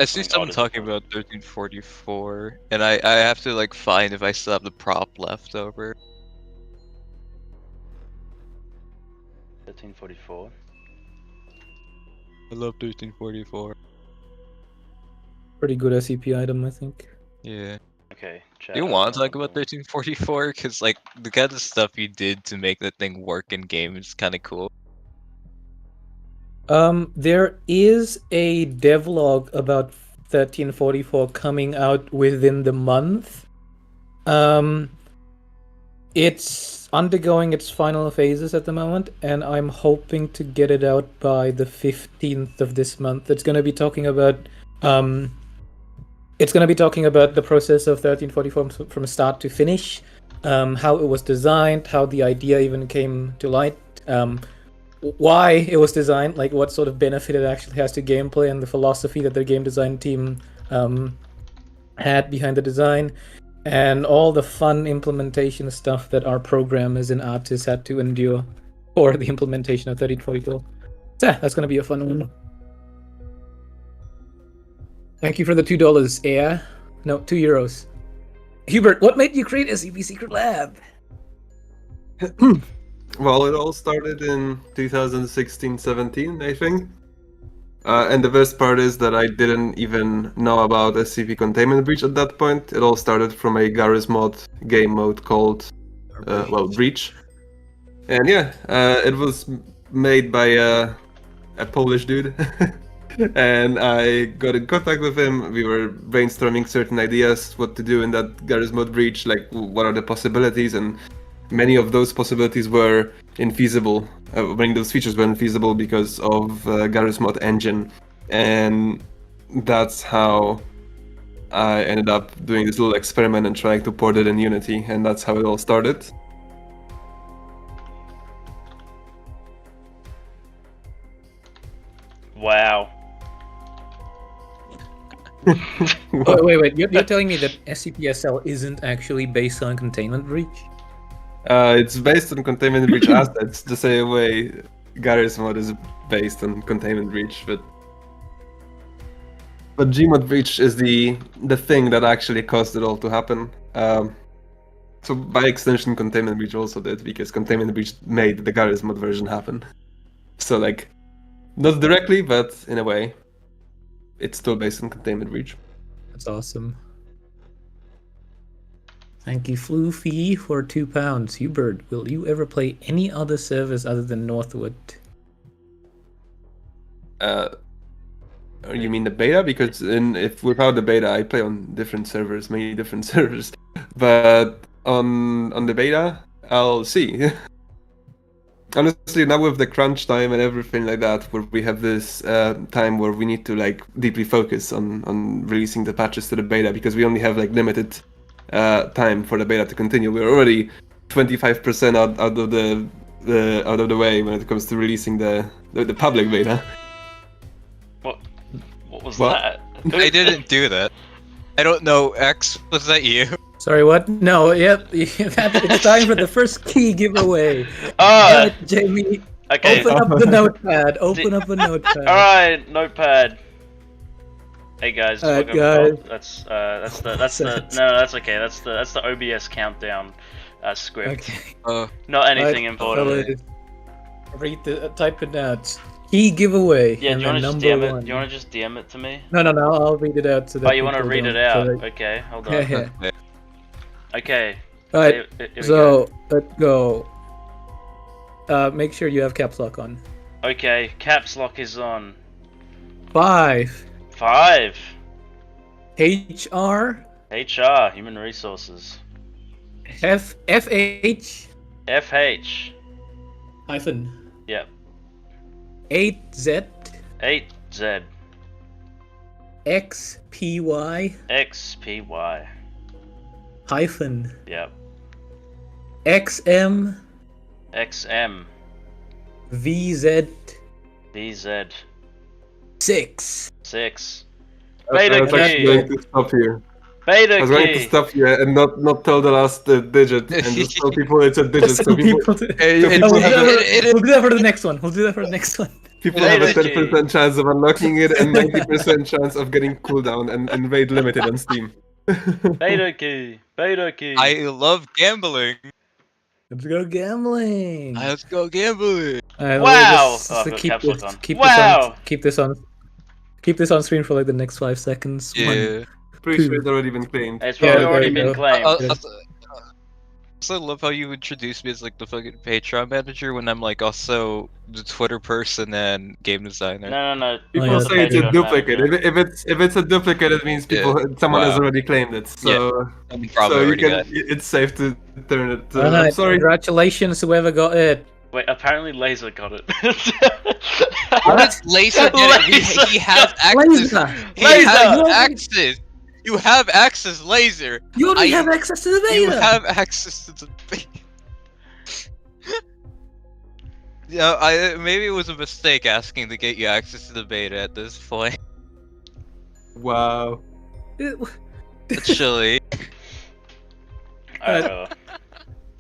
see someone talking about 1344, and I have to find if I still have the prop left over. 1344. I love 1344. Pretty good SCP item, I think. Yeah. Okay. Do you want to talk about 1344? Because the kind of stuff you did to make that thing work in game is kind of cool. There is a devlog about 1344 coming out within the month. It's undergoing its final phases at the moment, and I'm hoping to get it out by the 15th of this month. It's going to be talking about the process of 1344 from start to finish, how it was designed, how the idea even came to light, why it was designed, what sort of benefit it actually has to gameplay, and the philosophy that the game design team had behind the design, and all the fun implementation stuff that our programmers and artists had to endure for the implementation of 1344. So yeah, that's going to be a fun one. Thank you for the $2, yeah? No, €2. Hubert, what made you create SCP Secret Lab? Well, it all started in 2016-17, I think. And the best part is that I didn't even know about SCP Containment Breach at that point. It all started from a Garry's Mod game mode called, Breach. And yeah, it was made by a Polish dude. And I got in contact with him. We were brainstorming certain ideas, what to do in that Garry's Mod breach, like what are the possibilities, and many of those possibilities were infeasible. Many of those features were infeasible because of Garry's Mod engine, and that's how I ended up doing this little experiment and trying to port it in Unity, and that's how it all started. Wow. Wait. You're telling me that SCP-SL isn't actually based on Containment Breach? It's based on Containment Breach assets, the same way Garry's Mod is based on Containment Breach, but Gmod Breach is the thing that actually caused it all to happen. So by extension, Containment Breach also did, because Containment Breach made the Garry's Mod version happen. So like, not directly, but in a way, it's still based on Containment Breach. That's awesome. Thank you, Floofy, for £2. Hubert, will you ever play any other service other than Northwood? You mean the beta? Because if without the beta, I play on different servers, many different servers. But on the beta, I'll see. Honestly, now with the crunch time and everything like that, where we have this time where we need to like deeply focus on releasing the patches to the beta, because we only have like limited time for the beta to continue. We're already 25% out of the way when it comes to releasing the public beta. What was What? that? I didn't do that. I don't know, X, was that you? Sorry, what? No, yep. It's time for the first key giveaway. Ah, Right, Jamie, okay. open up the notepad. Open up the notepad. Alright, notepad. Hey guys, Alright, welcome. guys. That's that's okay. That's the OBS countdown script. Okay. Not anything Right, important. Read type it out. Key giveaway. Yeah, and do you want then to just number DM it? one. Do you want to just DM it to me? No, I'll read it out. So that Oh, you want to people read it don't- out? so that- Okay, hold on. Yeah. Okay. Alright, Here we go. so let's go. Make sure you have caps lock on. Okay, caps lock is on. 5. 5. HR. HR, human resources. FH. FH. Hyphen. Yep. 8Z. 8Z. XPY. XPY. Hyphen. Yep. XM. XM. VZ. VZ. 6. 6. I Beta was actually key. going to stop here. Beta I was going to key. stop here and not tell the last digit, and just tell people it's a digit, so people We'll do people have that for the next one. We'll do that for the next one. people have a Beta key. 10% chance of unlocking it and 90% chance of getting cooldown and raid limited on Steam. Beta key. Beta key. I love gambling. Let's go gambling. Let's go gambling. Alright, Wow! let's Oh, I've got keep caps lock on. keep Wow! keep this on screen for like the next 5 seconds. Yeah. Pretty sure it's already been claimed. It's Yeah, probably there already you been go. claimed. Also love how you introduced me as like the fucking Patreon manager when I'm like also the Twitter person and game designer. No. People yeah, say it's a Patreon duplicate. manager. If it's a duplicate, it means someone has Wow. already claimed it. So I'm probably so you already can. got. It's safe to turn it. Alright, I'm sorry. congratulations, whoever got it. Wait, apparently Laser got it. How did Laser get it? He has access. Laser! He Laser! has access. You have access, Laser. You already I- have access to the beta! You have access to the beta. Yeah, maybe it was a mistake asking to get you access to the beta at this point. Wow. Actually, I don't know.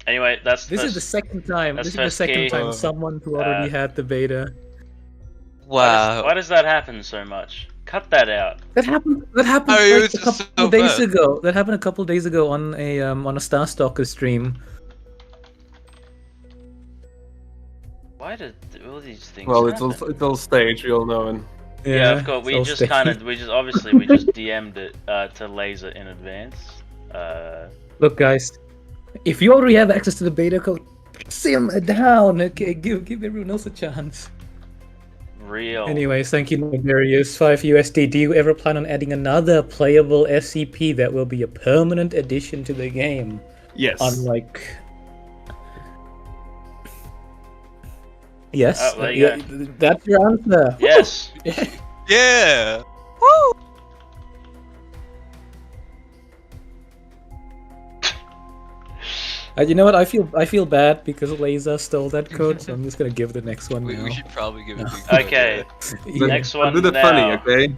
Anyway, that's This is the second time. that's This is the first second key. time someone who already had the beta. wow. Why does that happen so much? Cut that out. That happened. That happened Oh, it like was a just couple so of days fast. ago. That happened a couple of days ago on a Starstalker stream. Why did all these things Well, happen? it's all staged. We all know, and Yeah, of course. it's We all just staged. kind of, we just obviously we just DM'd it to Laser in advance. Look, guys, if you already have access to the beta code, simmer down. Okay, give everyone else a chance. Real. Anyways, thank you, Nigerius. 5 USD. Do you ever plan on adding another playable SCP that will be a permanent addition to the game? yes. Unlike. Yes, there you that's your answer. Yes. Yeah. You know what? I feel bad because Laser stole that code, so I'm just gonna give the next one now. We should probably give it. Okay. Yeah. Next I'll one do the now. funny, okay?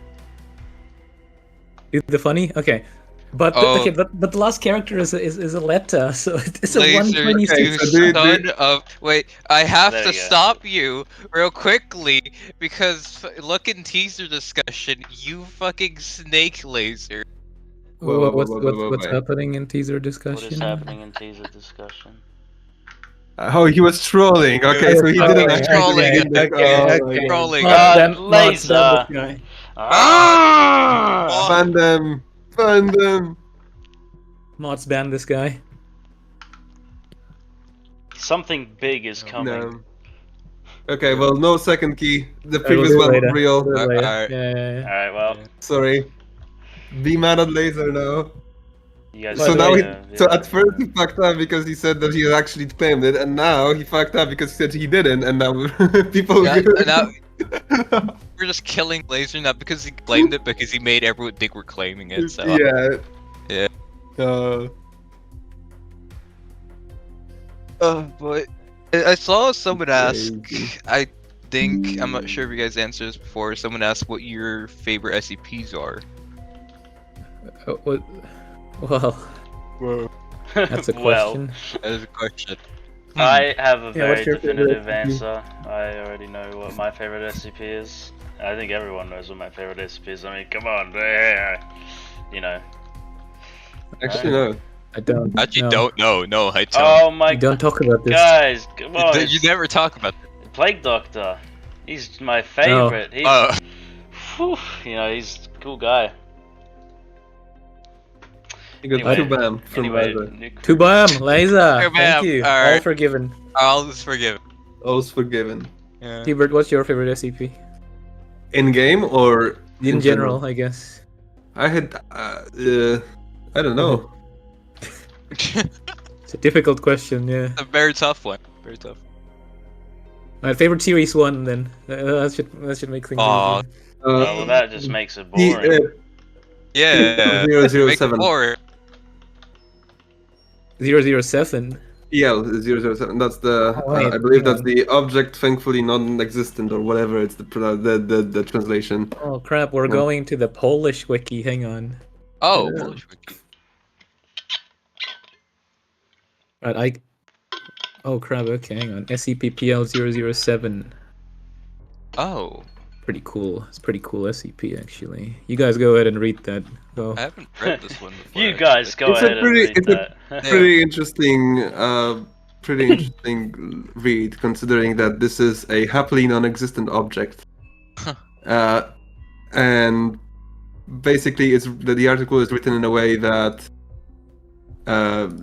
Do the funny? Okay. But Oh. but the last character is a letter, so it's a Laser, 126. you so do- son of... Wait, I have There to you go. stop you real quickly because look in teaser discussion, you fucking snake laser. Whoa, What's wait. happening in teaser discussion? What is happening in teaser discussion? Oh, he was trolling. Okay, Oh, so he trolling, didn't actually trolling, read the- okay, oh my okay. God. Trolling. Mods ban this guy. Ah! Ban them! Ban them! Mods ban this guy. Something big is coming. No. Okay, well, no second key. The We'll previous do it one was later. real. We'll do it later. Alright. Yeah. Alright, well, Sorry. Be mad at Laser now. you guys By So the now way- so at first he fucked up because he said that he had actually claimed it, and now he fucked up because he said he didn't, and now people. Yeah, and now we're just killing Laser not because he claimed it, because he made everyone think we're claiming it. So Yeah. Yeah. But I saw someone ask. Crazy. I think I'm not sure if you guys answered this before. Someone asked what your favorite SCPs are. Well, Whoa. that's a question. That is a question. I have a Yeah, very what's your definitive favorite SCP? answer. I already know what my favorite SCP is. I think everyone knows what my favorite SCP is. I mean, come on. You know. Actually, no. I don't. Actually, know. don't know. No, I don't. Oh my You don't talk about this. guys, come on. You never talk about that. Plague Doctor. He's my favorite. He's, Oh. whew, you know, he's a cool guy. You got Anyway, two bam from Anyway, Laser. Nuke. To bam, Laser. Bam, Thank you. All alright. forgiven. All is forgiven. All's forgiven. Yeah. Hubert, what's your favorite SCP? In game or In general, I guess. I had I don't know. It's a difficult question. Yeah. A very tough one. Very tough. My favorite series one then. That should make things Aw. easier. Oh, well, that just makes it the, boring. Yeah. 007. Make it 007. Yeah, 007. That's the. Oh, wait, I believe that's hang the object, thankfully non-existent or whatever. It's the translation. Oh crap, we're Yeah. going to the Polish wiki. Hang on. Oh, Yeah. Polish wiki. Right, Oh crap, okay, hang on. SCP-PL007. Oh, Pretty cool. It's pretty cool SCP actually. You guys go ahead and read that. Go. I haven't read this one before. You guys go It's a ahead pretty- and read that. Pretty interesting. Pretty interesting read, considering that this is a happily non-existent object. And basically, the article is written in a way that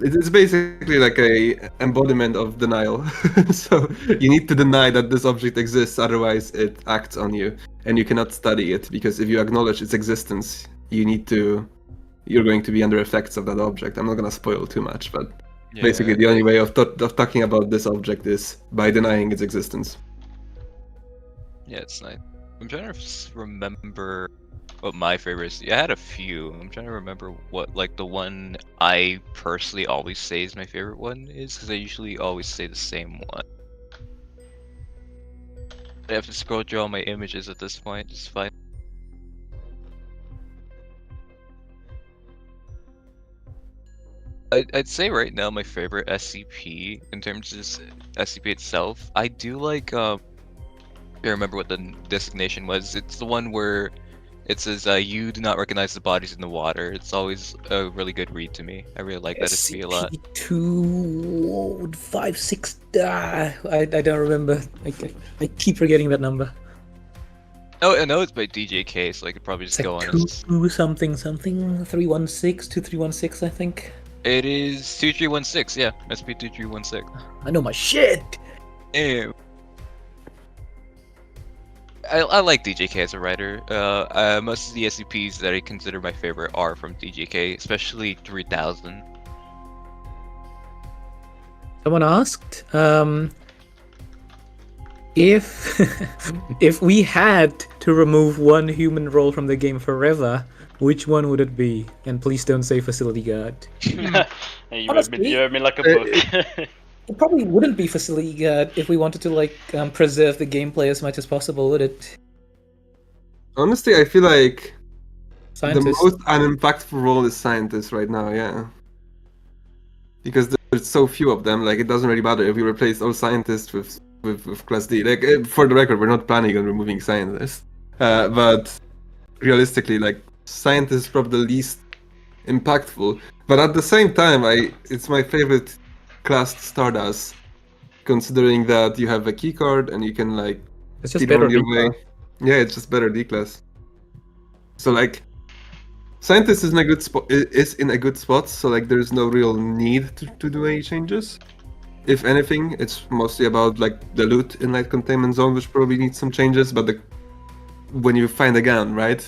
it's basically like a embodiment of denial. So you need to deny that this object exists, otherwise it acts on you, and you cannot study it, because if you acknowledge its existence, you're going to be under effects of that object. I'm not gonna spoil too much, but Yeah. basically the only way of talking about this object is by denying its existence. Yeah, it's nice. I'm trying to remember what my favorite is. I had a few. I'm trying to remember what, like, the one I personally always say is my favorite one is, because I usually always say the same one. I have to scroll through all my images at this point. It's fine. I'd say right now my favorite SCP in terms of SCP itself. I do like I remember what the designation was. It's the one where It says, "You do not recognize the bodies in the water." It's always a really good read to me. I really like that SP a lot. SCP-256. I don't remember. I keep forgetting that number. Oh, I know it's by DJK, so I could probably just It's go like on. As... 2316, I think. It is 2316. Yeah, SP 2316. I know my shit. Ew. I like DJK as a writer. Most of the SCPs that I consider my favorite are from DJK, especially 3000. Someone asked, if if we had to remove one human role from the game forever, which one would it be? And please don't say facility guard. Hey, you read me like a book. It probably wouldn't be facility guard if we wanted to like preserve the gameplay as much as possible, would it? Honestly, I feel like Scientist. the most unimpactful role is scientist right now, yeah. Because there's so few of them, like it doesn't really matter if we replace all scientists with Class D. Like for the record, we're not planning on removing scientists, but realistically, like scientists is probably the least impactful. But at the same time, it's my favorite class to start as, considering that you have a key card and you can like It's just speed better on your D-class. way. Yeah, it's just better D class. So like, scientist is in a good spot. Is in a good spot. So like, there's no real need to do any changes. If anything, it's mostly about like the loot in that containment zone, which probably needs some changes. But when you find a gun, right?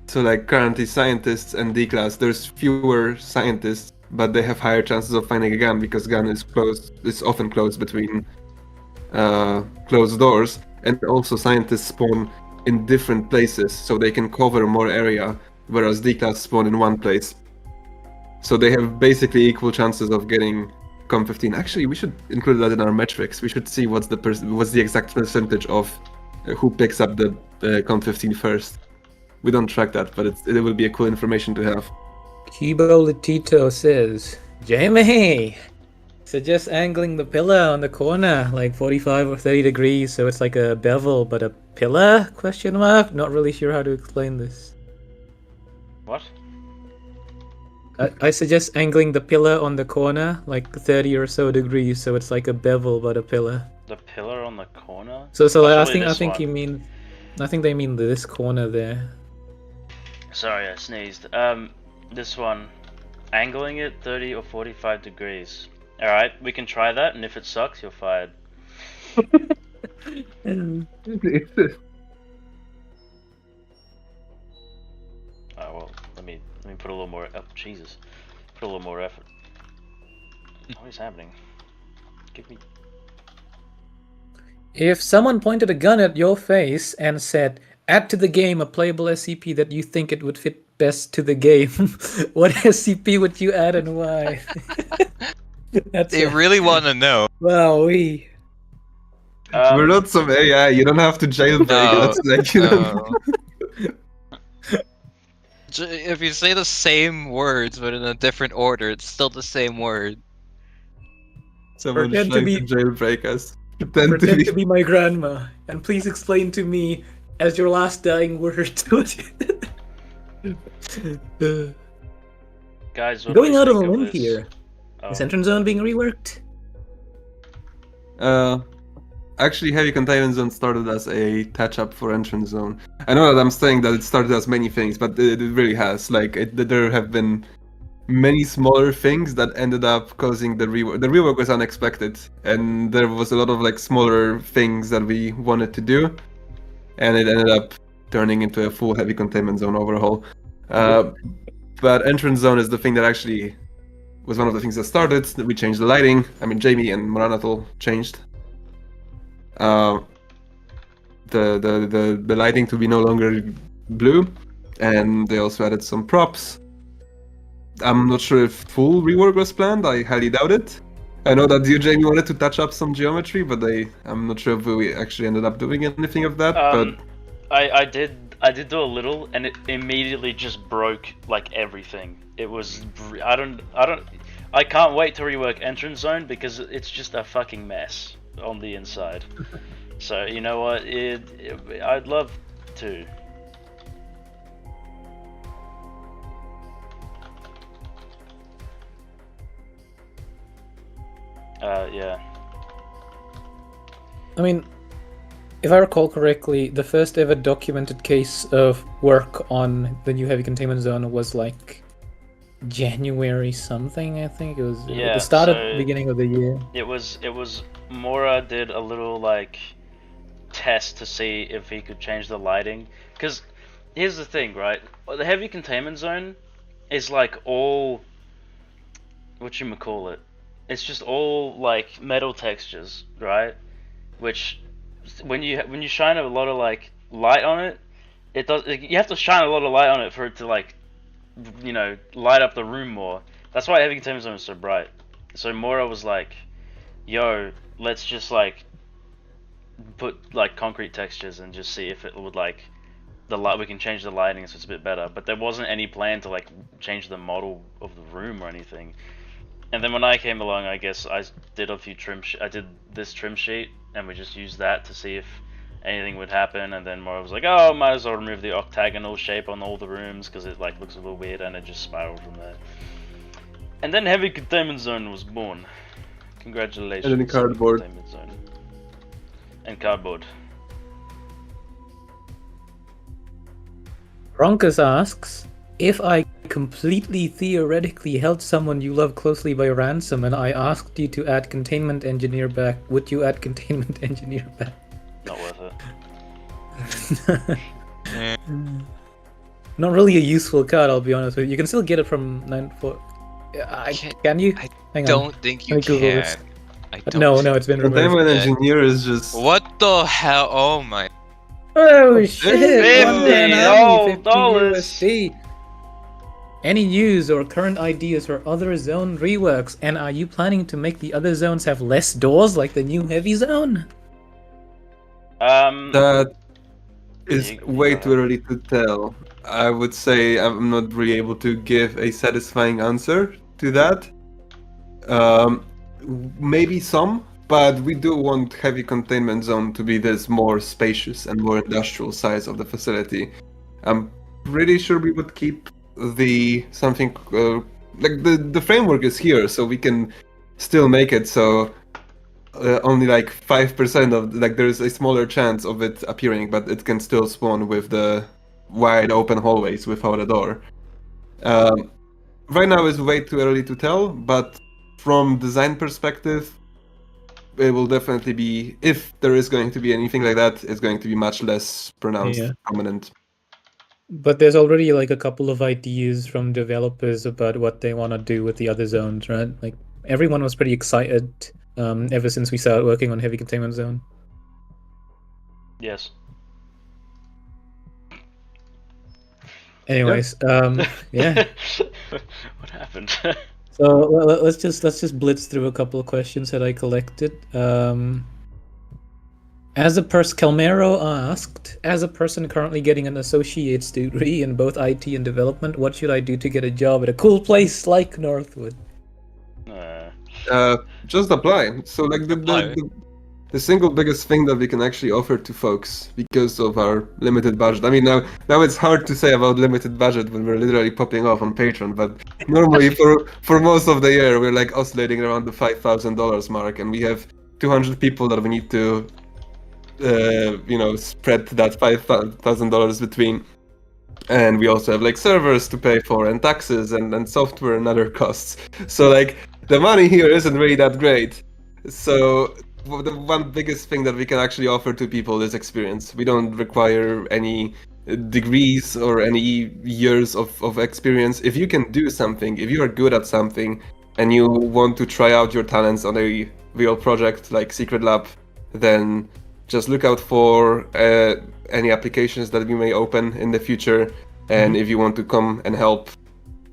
So like currently scientists and D class, there's fewer scientists, but they have higher chances of finding a gun because gun is closed. It's often closed between closed doors, and also scientists spawn in different places, so they can cover more area, whereas D class spawn in one place. So they have basically equal chances of getting COM15. Actually, we should include that in our metrics. We should see what's the exact percentage of who picks up the COM15 first. We don't track that, but it will be a cool information to have. Kibo Latito says, Jamie, suggest angling the pillar on the corner like 45 or 30 degrees so it's like a bevel but a pillar? Question mark. Not really sure how to explain this. What? I suggest angling the pillar on the corner like 30 or so degrees so it's like a bevel but a pillar. The pillar on the corner? So Oh, I surely think this you one. mean, I think they mean this corner there. Sorry, I sneezed. This one. Angling it 30 or 45 degrees. Alright, we can try that, and if it sucks, you're fired. Oh, well, let me put a little more. Oh, Jesus. Put a little more effort. What is happening? Give me. If someone pointed a gun at your face and said, add to the game a playable SCP that you think it would fit best to the game, what SCP would you add and why? That's They really want to know. Wowee. We're not some AI. You don't have to jailbreak No, us. Like, you know. If you say the same words but in a different order, it's still the same word. Someone's Pretend trying to to be- jailbreak us. Pretend Pretend to be my grandma, and please explain to me as your last dying words. Guys, what Going do we out on a think of limb this? here. Oh. Is Entrance Zone being reworked? Actually, Heavy Containment Zone started as a touch-up for Entrance Zone. I know that I'm saying that it started as many things, but it really has. Like, there have been many smaller things that ended up causing the rework. The rework was unexpected, and there was a lot of like smaller things that we wanted to do, and it ended up turning into a full Heavy Containment Zone overhaul. But Entrance Zone is the thing that actually was one of the things that started. We changed the lighting. I mean, Jamie and Moranatal changed the lighting to be no longer blue, and they also added some props. I'm not sure if full rework was planned. I highly doubt it. I know that you, Jamie, wanted to touch up some geometry, but I'm not sure if we actually ended up doing anything of that. But I did do a little, and it immediately just broke like everything. It was I can't wait to rework Entrance Zone because it's just a fucking mess on the inside. So you know what? I'd love to. Yeah. I mean, if I recall correctly, the first ever documented case of work on the new heavy containment zone was like January something, I think. It was Yeah, the start so of beginning of the year. it was Mora did a little like test to see if he could change the lighting. Because here's the thing, right? The heavy containment zone is like all whatchamacallit. It's just all like metal textures, right? Which when you shine a lot of like light on it, it does. You have to shine a lot of light on it for it to like, you know, light up the room more. That's why heavy containment zone is so bright. So Mora was like, "Yo, let's just like put like concrete textures and just see if it would like the light. We can change the lighting so it's a bit better." But there wasn't any plan to like change the model of the room or anything. And then when I came along, I guess I did a few I did this trim sheet, and we just used that to see if anything would happen. And then Mora was like, "Oh, might as well remove the octagonal shape on all the rooms because it like looks a little weird," and it just spiraled from there. And then Heavy Containment Zone was born. Congratulations. And then cardboard. Heavy Containment Zone. And cardboard. Ronkus asks, if I completely theoretically held someone you love closely by ransom and I asked you to add containment engineer back, would you add containment engineer back? Not worth it. Not really a useful card, I'll be honest with you. You can still get it from 9.4. Can you? I don't think you Let me Google can. this. I don't No, think- no, it's been removed. Containment Yeah. engineer is just. What the hell? Oh my. Oh shit! $50 $50 USD. Any news or current ideas for other zone reworks? And are you planning to make the other zones have less doors like the new heavy zone? That is You- way go too ahead. early to tell. I would say I'm not really able to give a satisfying answer to that. Maybe some, but we do want heavy containment zone to be this more spacious and more industrial size of the facility. I'm pretty sure we would keep the something like the framework is here, so we can still make it so only like 5% of like there's a smaller chance of it appearing, but it can still spawn with the wide open hallways without a door. Right now is way too early to tell, but from design perspective, it will definitely be, if there is going to be anything like that, it's going to be much less pronounced, Yeah. prominent. But there's already like a couple of ideas from developers about what they want to do with the other zones, right? Like everyone was pretty excited ever since we started working on heavy containment zone. Yes. Anyways, yeah. What happened? So let's just blitz through a couple of questions that I collected. As a person, Calmero asked, as a person currently getting an associate's degree in both IT and development, what should I do to get a job at a cool place like Northwood? Just apply. So like the single biggest thing that we can actually offer to folks because of our limited budget. I mean, now it's hard to say about limited budget when we're literally popping off on Patreon, but normally for most of the year we're like oscillating around the $5,000 mark, and we have 200 people that we need to spread that $5,000 between. And we also have like servers to pay for and taxes and software and other costs. So like the money here isn't really that great. So the one biggest thing that we can actually offer to people is experience. We don't require any degrees or any years of experience. If you can do something, if you are good at something and you want to try out your talents on a real project like Secret Lab, then just look out for any applications that we may open in the future. And if you want to come and help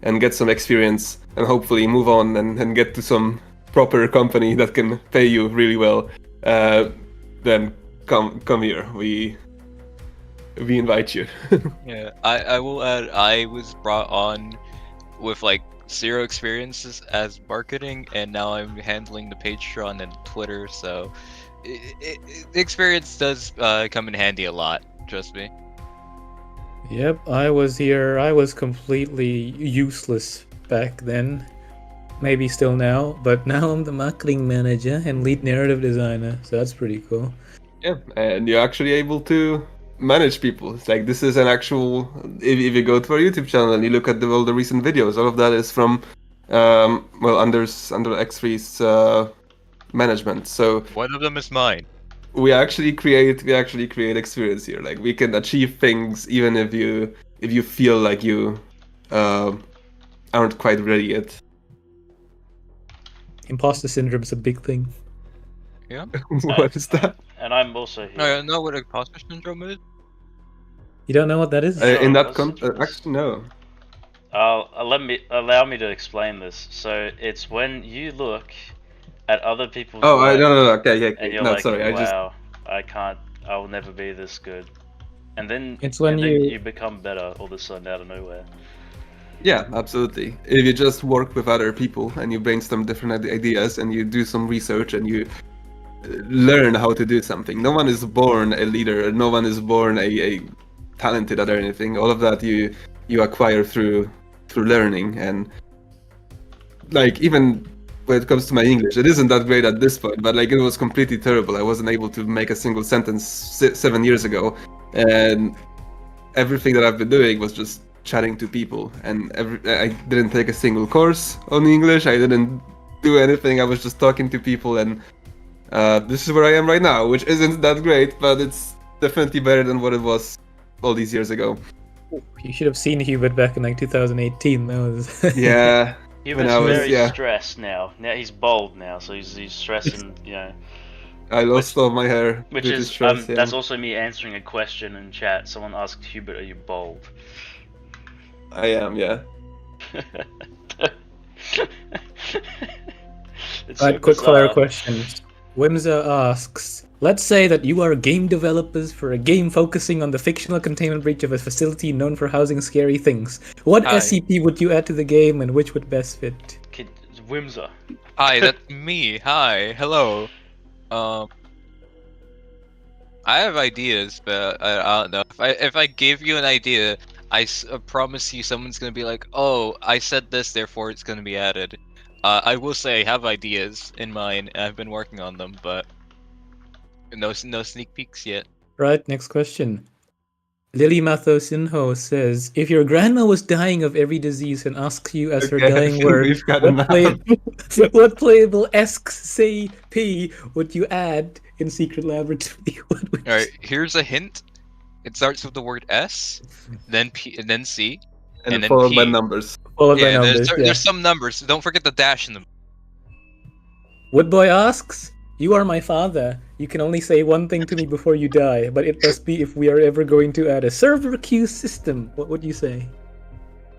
and get some experience and hopefully move on and get to some proper company that can pay you really well, then come here. We invite you. Yeah, I will add, I was brought on with like 0 experiences as marketing, and now I'm handling the Patreon and Twitter, so the experience does come in handy a lot, trust me. Yep, I was here. I was completely useless back then. maybe still now, but now I'm the marketing manager and lead narrative designer, so that's pretty cool. Yeah, and you're actually able to manage people. It's like this is an actual. If you go to our YouTube channel and you look at all the recent videos, all of that is from, under X3's management. So One of them is mine. we actually create experience here. Like we can achieve things even if you feel like you aren't quite ready yet. Imposter syndrome is a big thing. Yeah. What is that? And I'm also here. I know what imposter syndrome is. You don't know what that is? In that what's- actually no. Allow me to explain this. So it's when you look at other people's Oh, work no. Okay, yeah. and you're No, like, sorry. wow, I will never be this good. And then It's when then you- you become better all of a sudden out of nowhere. Yeah, absolutely. If you just work with other people and you brainstorm different ideas and you do some research and you learn how to do something. No one is born a leader. No one is born a talented at anything. All of that you acquire through learning. And like even when it comes to my English, it isn't that great at this point. But like it was completely terrible. I wasn't able to make a single sentence 7 years ago, and everything that I've been doing was just chatting to people. And I didn't take a single course on English. I didn't do anything. I was just talking to people, and this is where I am right now, which isn't that great, but it's definitely better than what it was all these years ago. You should have seen Hubert back in like 2018. That was Yeah. Hubert's I was- very yeah. stressed now. Now he's bold now, so he's stressing, you know. I lost all my hair. Which due to is stress, yeah. that's also me answering a question in chat. Someone asked Hubert, "Are you bold?" I am, yeah. It's so Alright, quick fire bizarre. questions. Wimza asks, let's say that you are game developers for a game focusing on the fictional containment breach of a facility known for housing scary things. What Hi. SCP would you add to the game and which would best fit? Kid, Wimser. Hi, that's me. Hi, hello. I have ideas, but I don't know. If I give you an idea, I promise you someone's gonna be like, "Oh, I said this, therefore it's gonna be added." I will say I have ideas in mind. And I've been working on them, but no sneak peeks yet. Right, next question. Lily Matho Sinho says, if your grandma was dying of every disease and asks you as her Okay, I dying think word, we've got what, enough. what playable SCP would you add in Secret Laboratory? What would you All right, here's a hint. It starts with the word S, then P, and then C. And, and then followed by P. numbers. Followed by Yeah, numbers, yeah. there's some numbers. Don't forget the dash in them. Woodboy asks, you are my father. You can only say one thing to me before you die, but it must be if we are ever going to add a server queue system. What would you say?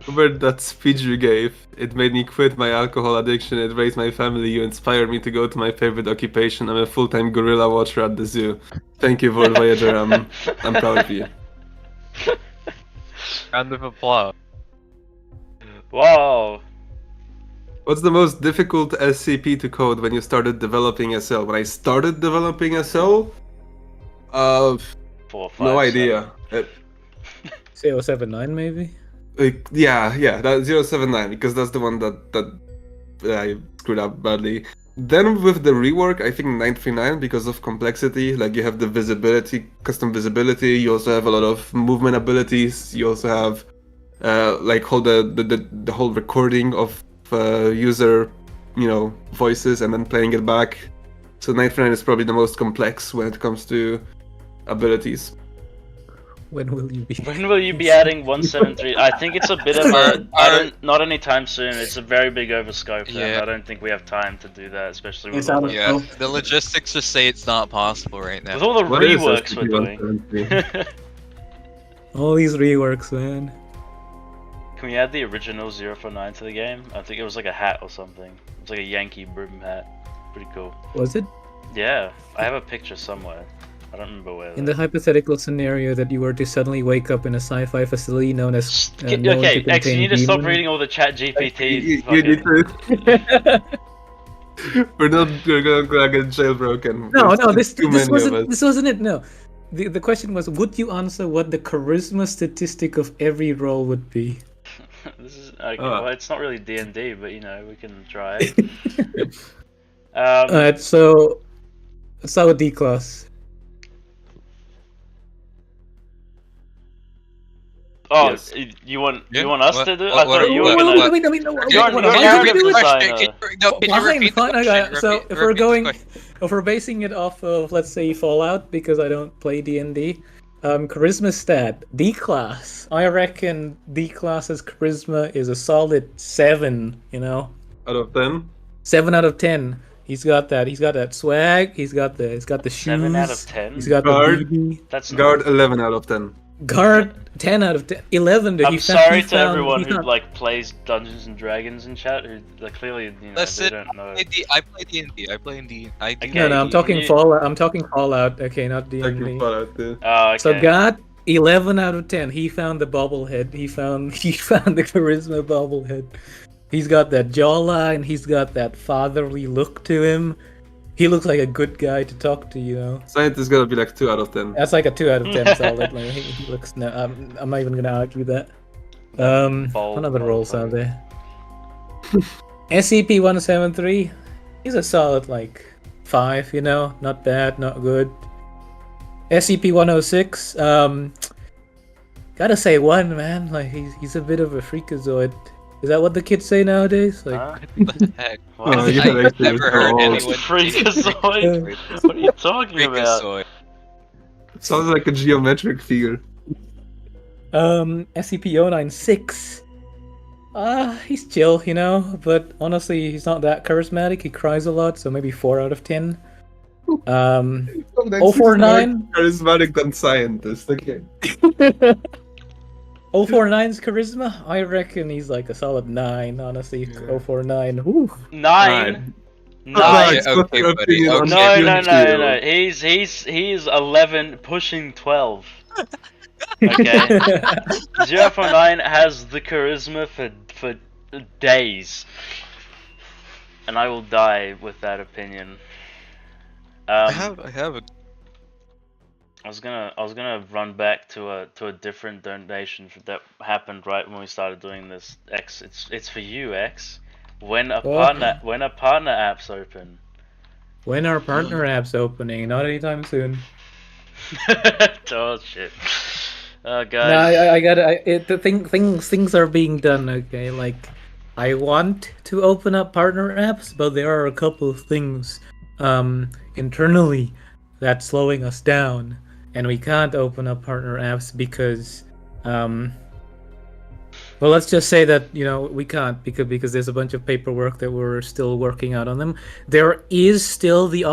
Remember that speech you gave? It made me quit my alcohol addiction. It raised my family. You inspired me to go to my favorite occupation. I'm a full-time gorilla watcher at the zoo. Thank you, World Voyager. I'm proud of you. Round of applause. Wow. What's the most difficult SCP to code when you started developing SL? When I started developing SL? 4, 5, No idea. 079 maybe? Yeah, that 079, because that's the one that I screwed up badly. Then with the rework, I think 939 because of complexity. Like you have the visibility, custom visibility. You also have a lot of movement abilities. You also have like whole the whole recording of user, voices and then playing it back. So 939 is probably the most complex when it comes to abilities. When will you be? When will you be adding 173? I think it's a bit of a. Not anytime soon. It's a very big overscope, and Yeah. I don't think we have time to do that, especially with It's all out the, of- Yeah, the logistics just say it's not possible right now. with all the What is reworks we're doing. SCP-173? All these reworks, man. Can we add the original 049 to the game? I think it was like a hat or something. It was like a Yankee brim hat. Pretty cool. Was it? Yeah, I have a picture somewhere. I don't remember where. In the hypothetical scenario that you were to suddenly wake up in a sci-fi facility known as known to Okay, X, you contain need to stop demon- reading all the chat GPT. You need to. We're not gonna get jailbroken. No, There's this too many of us. wasn't it. No, the question was, would you answer what the charisma statistic of every role would be? This This is okay. Ah. Well, it's not really D&D, but you know we can try. Alright, so let's start with D class. Oh, Yes. you want Yeah, us what- to do? what- I thought what- you what- were what- gonna. I mean, no, You're what a am I narrative gonna do it? designer. Fine, fine. Okay, so if we're repeat the going, question. if we're basing it off of, let's say, Fallout, because I don't play D&D, charisma stat D class. I reckon D class's charisma is a solid 7. You know, Out of 10. 7 out of 10. He's got that. He's got that swag. He's got the shoes. 7 out of 10? He's got Guard. the BB. That's not. Guard 11 out of 10. Guard 10 out of 10. 11. Dude. I'm He sorry to found- everyone he who found- like plays Dungeons and Dragons in chat who like, clearly they Listen, don't know. I play D&D. I play D. I do. Okay, No, I'm talking you- Fallout. I'm talking Fallout. Okay, not D&D. Talking Fallout, too. Oh, okay. So God, 11 out of 10. He found the bobblehead. He found the charisma bobblehead. He's got that jawline. He's got that fatherly look to him. He looks like a good guy to talk to, you know. Science is gonna be like 2 out of 10. That's like a 2 out of 10 solid. Like, he looks. No, I'm not even gonna argue that. What other roles are there? SCP-173. He's a solid like 5. You know, not bad, not good. SCP-106. Gotta say 1, man. Like he's a bit of a freakazoid. Is that what the kids say nowadays? Like, Huh? What the heck? What? Oh, yeah, I've actually, never heard oh. anyone. Freakazoid? What are you talking about? Freakazoid. Sounds like a geometric figure. SCP-096. He's chill, you know, but honestly, he's not that charismatic. He cries a lot, so maybe 4 out of 10. 049. Charismatic than scientist. Okay. 049's charisma, I reckon he's like a solid 9, honestly. Yeah. 049. Whew. 9? Oh, 9? it's not okay, your buddy, opinion on okay. No, no, no, Unreal. no, no. He's 11 pushing 12. Okay. 049 has the charisma for days. And I will die with that opinion. I have a. I was gonna run back to a different donation that happened right when we started doing this. X, it's for you, X. When a partner app's open. When are partner apps opening? Not anytime soon. Oh shit. Oh No, guys. I gotta. Things are being done. Okay, like I want to open up partner apps, but there are a couple of things internally that's slowing us down, and we can't open up partner apps because well, let's just say that, you know, we can't because there's a bunch of paperwork that we're still working out on them. There is still the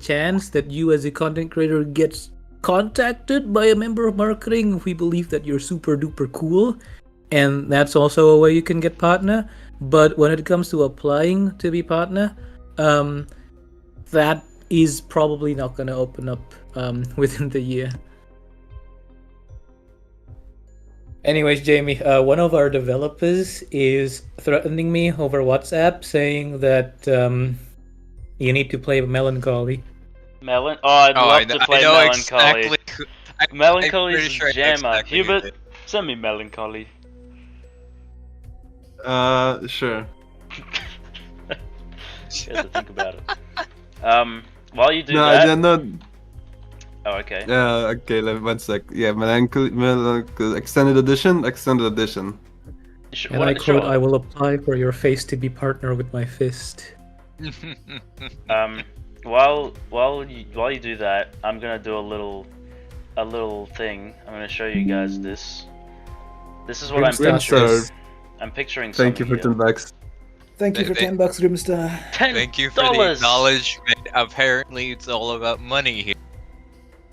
chance that you as a content creator gets contacted by a member of marketing if we believe that you're super duper cool, and that's also a way you can get partner. But when it comes to applying to be partner, that is probably not going to open up within the year. Anyways, Jamie, one of our developers is threatening me over WhatsApp, saying that you need to play Melancholy. Oh, I'd love to play I know Melancholy. exactly. Melancholy's I'm pretty sure I know jammer. exactly who Hubert, it send me Melancholy. Sure. You have to think about it. While you do No, that. they're not. Oh, okay. Okay, let me 1 sec. Yeah, Melancholy extended edition. And I quote, "I will apply for your face to be partner with my fist." While you do that, I'm gonna do a little thing. I'm gonna show you guys this. This is what I'm Grimstar. picturing. Sir, I'm picturing thank you for something 10 bucks. Thank you for $10, Grimstar. $10. Thank you for the acknowledgement. Apparently, it's all about money here.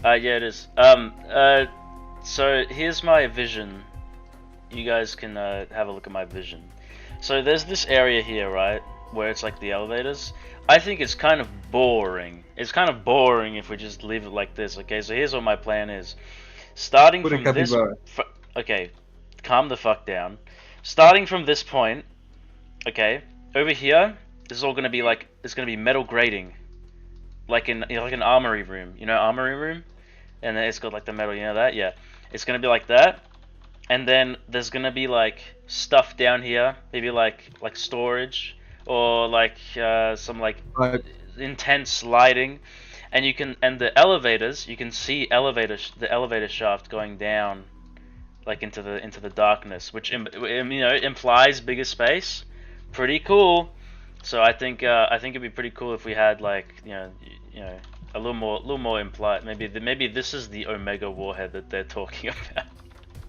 Yeah, it is. So here's my vision. You guys can have a look at my vision. So there's this area here, right, where it's like the elevators. I think it's kind of boring. It's kind of boring if we just leave it like this. Okay, so here's what my plan is. Starting Put a from this. capybara. Okay, calm the fuck down. Starting from this point. Okay, over here, this is all gonna be like, it's gonna be metal grating, like in like an armory room. You know, armory room, and then it's got like the metal. You know that? Yeah, it's gonna be like that. and then there's gonna be like stuff down here, maybe like storage or like some like Right. intense lighting, and the elevators, you can see the elevator shaft going down like into the darkness, which implies bigger space. Pretty cool. So I think it'd be pretty cool if we had like a little more implied. Maybe this is the Omega Warhead that they're talking about.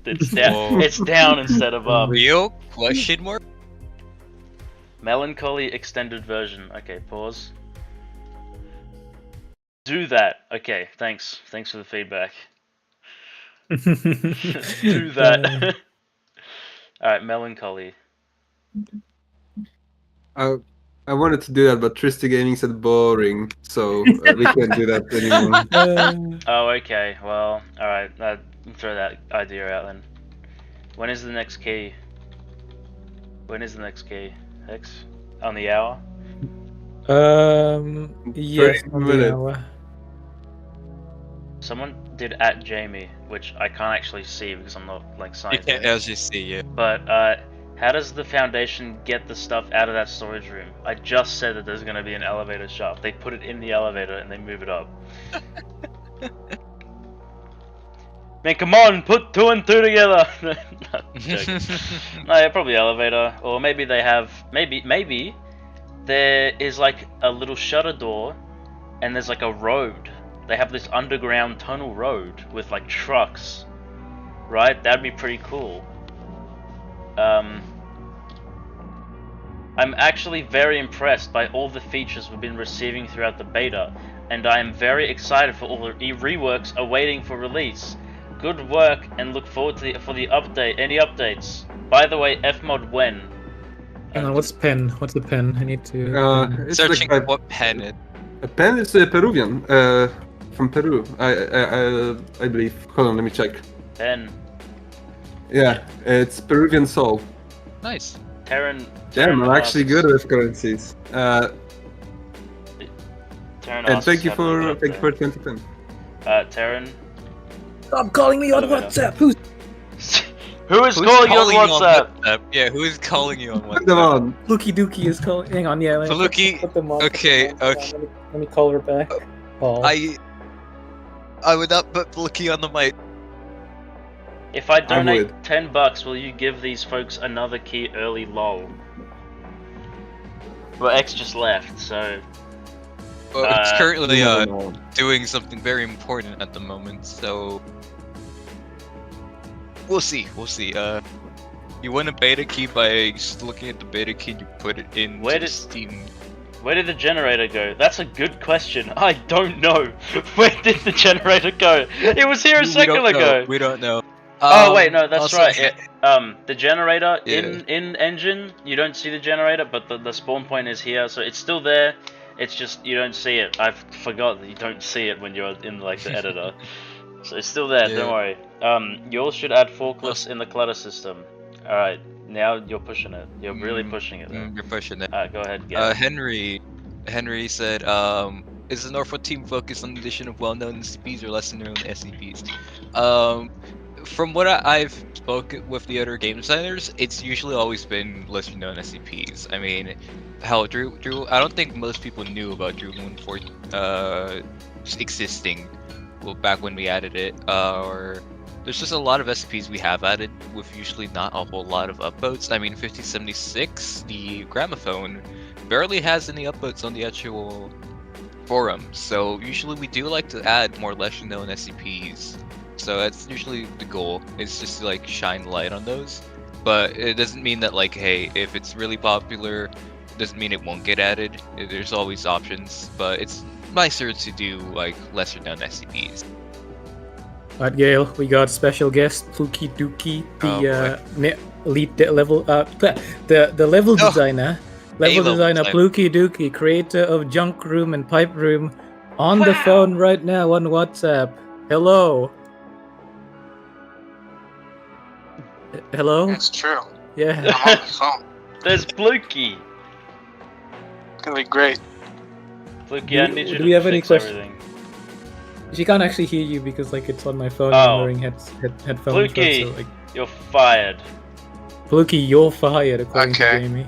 It's down. Whoa. It's down instead of up. Real question mark? Melancholy extended version. Okay, pause. Do that. Okay, thanks. Thanks for the feedback. Do that. Alright, melancholy. I wanted to do that, but Tristy Gaming said boring, so we can't do that anymore. Oh, okay. Well, alright. Throw that idea out then. When is the next key? Hex? On the hour? Yes, 30 on the minutes. hour. Someone did at Jamie, which I can't actually see because I'm not like You signed can't in. actually see, yeah. But how does the Foundation get the stuff out of that storage room? I just said that there's gonna be an elevator shaft. They put it in the elevator and they move it up. Man, come on, put 2 and 2 together. No, I'm joking. No, yeah, probably elevator, or maybe they have. Maybe there is like a little shutter door, and there's like a road. They have this underground tunnel road with like trucks, right? That'd be pretty cool. I'm actually very impressed by all the features we've been receiving throughout the beta, and I am very excited for all the reworks awaiting for release. Good work, and look forward to the update. Any updates? By the way, Fmod when? Hang on, what's pen? What's the pen? I need to. It's Searching like what pen it. a pen is Peruvian, from Peru, I believe. Hold on, let me check. Pen. Yeah, it's Peruvian soul. Nice. Terran. Damn, I'm actually good with currencies. Terran And asks, thank you have a for look 20 pen. at Terran. Stop calling me on Elevator. WhatsApp. Who's? Who is Who's calling you on WhatsApp? Yeah, who is calling you on Put WhatsApp? them on. Luki Dookie is calling. Hang on, yeah. Faluki, Put them on. okay, Hold on, okay. Let me call her back. Call. I would not put Faluki on the mic. If I donate would. $10, will you give these folks another key early? Lol. Well, X just left, so Well, it's currently No. doing something very important at the moment, so we'll see. You win a beta key by just looking at the beta key and you put it in Steam. where did the generator go? That's a good question. I don't know. Where did the generator go? It was here a second ago. We don't know. Oh wait, no, that's also- right. The generator Yeah. in engine, you don't see the generator, but the spawn point is here, so it's still there. It's just you don't see it. I forgot that you don't see it when you're in like the editor. So it's still there. Yeah. Don't worry. You all should add forklifts in the clutter system. All right, now you're pushing it. You're really pushing it. You're pushing it. Go ahead. Get Henry said, is the Norfolk team focused on the addition of well-known SCPs or lesser-known SCPs? From what I've spoken with the other game designers, it's usually always been lesser-known SCPs. I mean, hell, Drew, I don't think most people knew about Drew 1.4 existing. Well, back when we added it, or there's just a lot of SCPs we have added with usually not a whole lot of upvotes. I mean, 5076, the gramophone, barely has any upvotes on the actual forum. So usually we do like to add more lesser-known SCPs. So that's usually the goal. It's just to like shine light on those. But it doesn't mean that like, hey, if it's really popular, doesn't mean it won't get added. There's always options, but it's nicer to do like lesser known SCPs. Alright, Gail, we got special guest Pluki Dookie, the lead level the level designer, Pluki Dookie, creator of Junk Room and Pipe Room, on the phone right now on WhatsApp. Hello. Hello. It's true. Yeah. I'm on the phone. There's Blukey. It's gonna be great. Blukey, I need you Do to we have any fix questions? everything. She can't actually hear you because like it's on my phone. Oh. And I'm wearing headphones. Fluky. So, like, You're fired. Fluky, you're fired according to Okay. Jamie.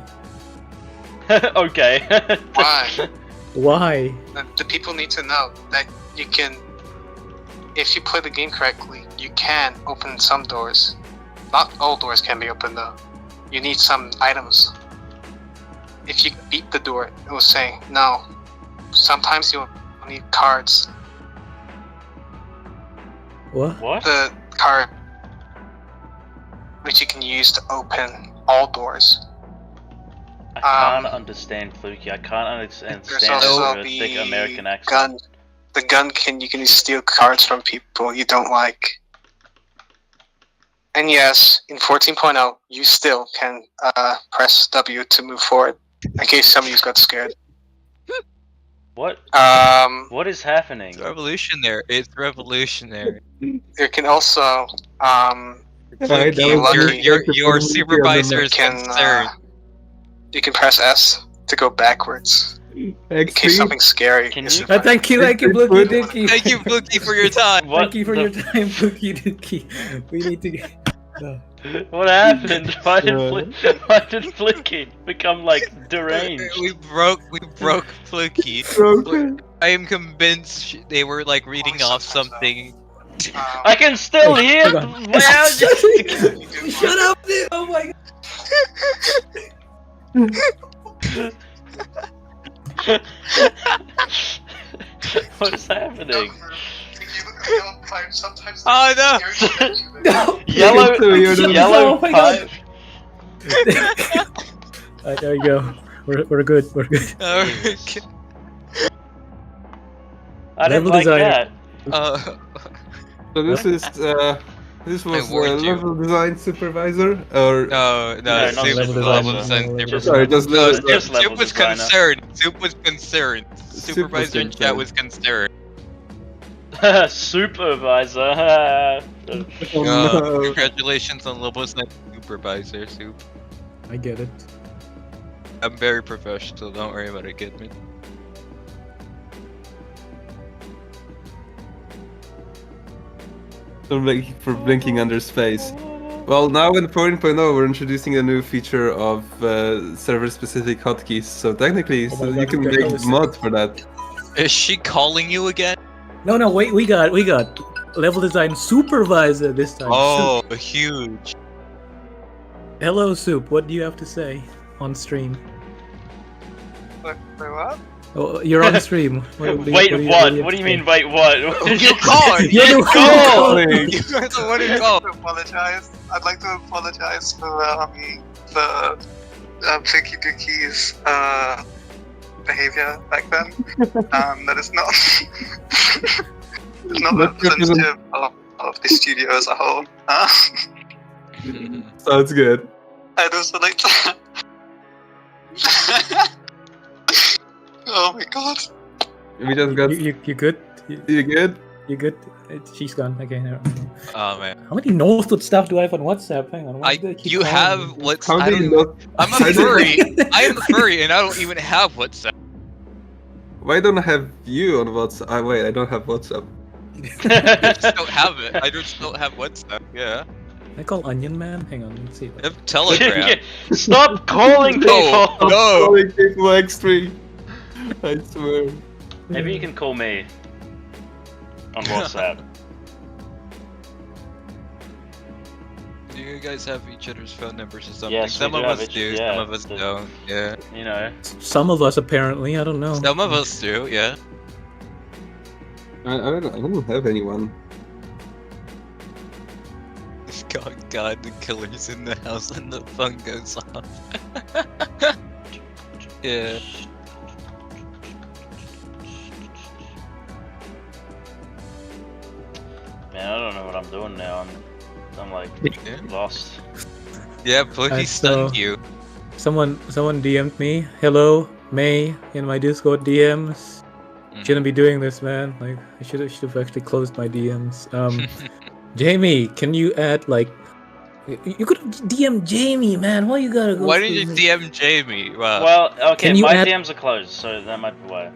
Okay. Why? Why? The people need to know that you can, if you play the game correctly, you can open some doors. Not all doors can be opened though. You need some items. If you beat the door, it will say no. Sometimes you'll need cards. What? What? The card which you can use to open all doors. I can't understand Fluky. I can't understand There's also your thick American accent. gun. The gun you can steal cards from people you don't like. And yes, in 14.0, you still can press W to move forward. In case some of you got scared. What? What is happening? It's revolutionary. It's revolutionary. You can also Alright, that was lucky. Your supervisor is can concerned. you can press S to go backwards in case X3. something scary. Can is you- in front. Thank you, Fluky Dookie. Thank you, Fluky, for your time. What Thank you for the- your time, Fluky Dookie. We need to get. No. What happened? Why did Yeah. Fluky become like deranged? We broke Fluky. Broken. I am convinced they were like reading off something. I can still hear. Hold on. Wow, Shut up, dude! Oh my god. what is happening? Oh no! No! Yellow, So you're the- yellow Oh my God. pipe. Alright, there we go. We're good. We're good. Okay. I didn't Level like design. that. So this is this was warned you. level design supervisor or No, No, not Soup level level design. design. Just- sorry, just No, level just level Soup was designer. concerned. Soup was concerned. Supervisor in chat concerned. was concerned. Supervisor. Oh, no. Congratulations on level design supervisor, Soup. I get it. I'm very professional. Don't worry about it, kid. Me. For blinking under space. Well, now in 14.0 we're introducing a new feature of server-specific hotkeys. So technically, Oh so my you God, can okay, make that was- mod for that. Is she calling you again? No, wait. We got level design supervisor this time. Oh, huge. Soup. Hello, Soup. What do you have to say on stream? Wait, what? Oh, you're on stream. Wait, what? What do you mean, wait, what? You called! You're the one who called! called. You're the one who called! Apologize. I'd like to apologize for the Picky Dookie's behavior back then. That is not it's not representative of the studio as a whole. Sounds good. I'd also like to. Oh my god. We just got You good? you good? You good? She's gone. Okay. No. Oh man. How many Northwood stuff do I have on WhatsApp? Hang on. why do they keep You calling have me? what's How I do you don't, not? I'm a I don't- furry. I am a furry and I don't even have WhatsApp. Why don't I have you on WhatsApp? Wait, I don't have WhatsApp. I just don't have it. I just don't have WhatsApp. Yeah. I call Onion Man. Hang on. Let's see. I have Telegram. Stop calling people! No, I'm no. calling people X3. I swear. Maybe you can call me on WhatsApp. Do you guys have each other's phone numbers or something? Yes, we some do of have us each- do, yeah, some of us the- don't. Yeah. You know. Some of us apparently. I don't know. Some of us do, yeah. I don't have anyone. God, the killer's in the house and the phone goes off. Yeah. Man, I don't know what I'm doing now. I'm like Yeah. lost. Yeah, Plucky stunned you. Someone DM'd me. Hello, May, in my Discord DMs. Shouldn't be doing this, man. Like, I should have actually closed my DMs. Jamie, can you add like? You could DM Jamie, man. Why you gotta go? Why did through you this? DM Jamie? Wow. Well, okay, Can you my add- DMs are closed, so that might be why.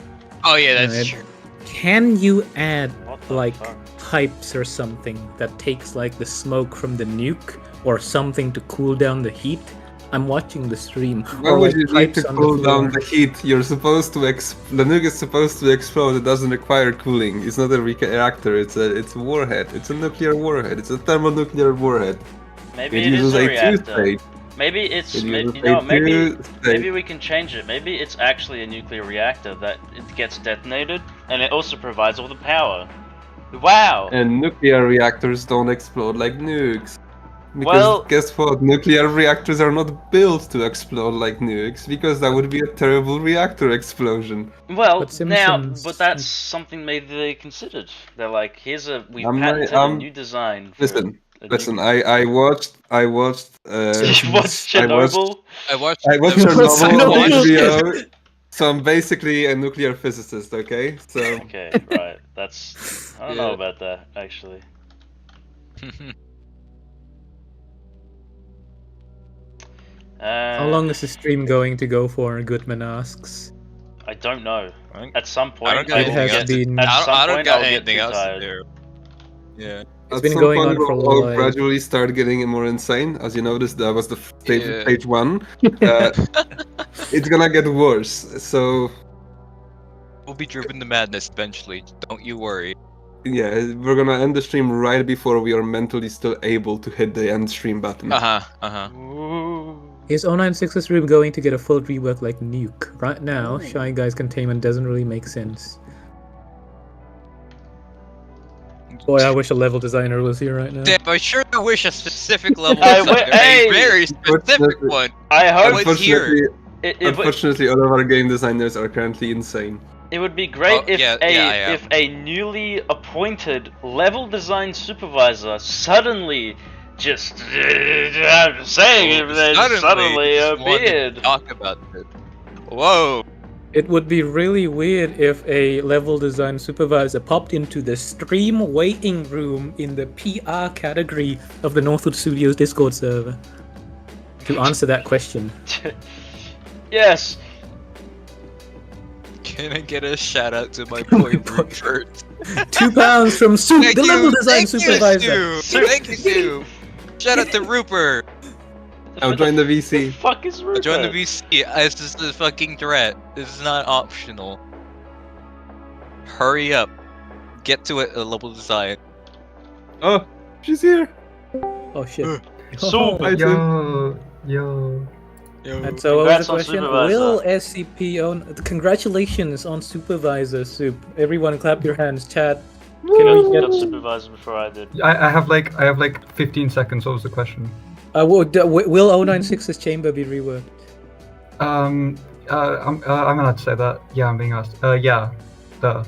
Oh yeah, Yeah, that's it- true. Can you add What the like fuck? pipes or something that takes like the smoke from the nuke or something to cool down the heat? I'm watching the stream. Why or would like you need pipes to on cool the down floor. the heat? You're supposed to the nuke is supposed to explode. It doesn't require cooling. It's not a reactor. It's a warhead. It's a nuclear warhead. It's a thermonuclear warhead. Maybe It it is uses a a reactor. two-stage. Maybe it's It uses you know a maybe two-stage. we can change it. Maybe it's actually a nuclear reactor that it gets detonated and it also provides all the power. Wow. And nuclear reactors don't explode like nukes. Because Well- guess what? Nuclear reactors are not built to explode like nukes, because that would be a terrible reactor explosion. Well, But now, Simpsons- but that's something maybe they considered. They're like, we I'm patented not- a new design. For Listen, a listen. nuke. I watched. You watched Chernobyl? I watched. I watched I Chernobyl on Chernobyl. HBO. So I'm basically a nuclear physicist. Okay, so Okay, right. That's I don't know Yeah. about that actually. How long is the stream going to go for? Goodman asks. I don't know. I At some point, I don't got It will has get, been- at some I don't point got I'll get anything too else tired. to do. Yeah. It's at been some going point on for a we'll all while. gradually start getting more insane. As you noticed, that was the Yeah. page one. It's gonna get worse. So We'll be driven to madness eventually. Don't you worry. yeah, we're gonna end the stream right before we are mentally still able to hit the end stream button. Ooh. Is 096's room going to get a full rework like Nuke? Right now, Shy Guy's containment doesn't really make sense. Boy, I wish a level designer was here right now. Damn, I sure do wish a specific level. I of wi- something, hey! a very specific Unfortunately- one. I hope What's here? Unfortunately, all of our game designers are currently insane. It would be great Oh, if yeah, I am. if a newly appointed level design supervisor suddenly just I'm just saying if they suddenly just wanted to appeared. talk about it. Whoa. It would be really weird if a level design supervisor popped into the stream waiting room in the PR category of the Northwood Studios Discord server to answer that question. Yes. Can I get a shout out to my boy Rupert? £2 from Soup, the level design thank supervisor. You, Stu. Thank you, Stu. Shout out to Rupert. I'll join the The VC. fuck is Rupert? Join the VC. This is a fucking threat. This is not optional. Hurry up. Get to it. A level design. Oh, she's here. Oh shit. Soup. Hi, Soup. Yo. And so what was Congrats the on question? supervisor. Will SCP own... Congratulations on supervisor, Soup. Everyone clap your hands, chat. Can we I got get... supervisor before I did. I have like 15 seconds. What was the question? will 096's chamber be reworked? I'm allowed to say that. Yeah, I'm being asked. Yeah. Duh.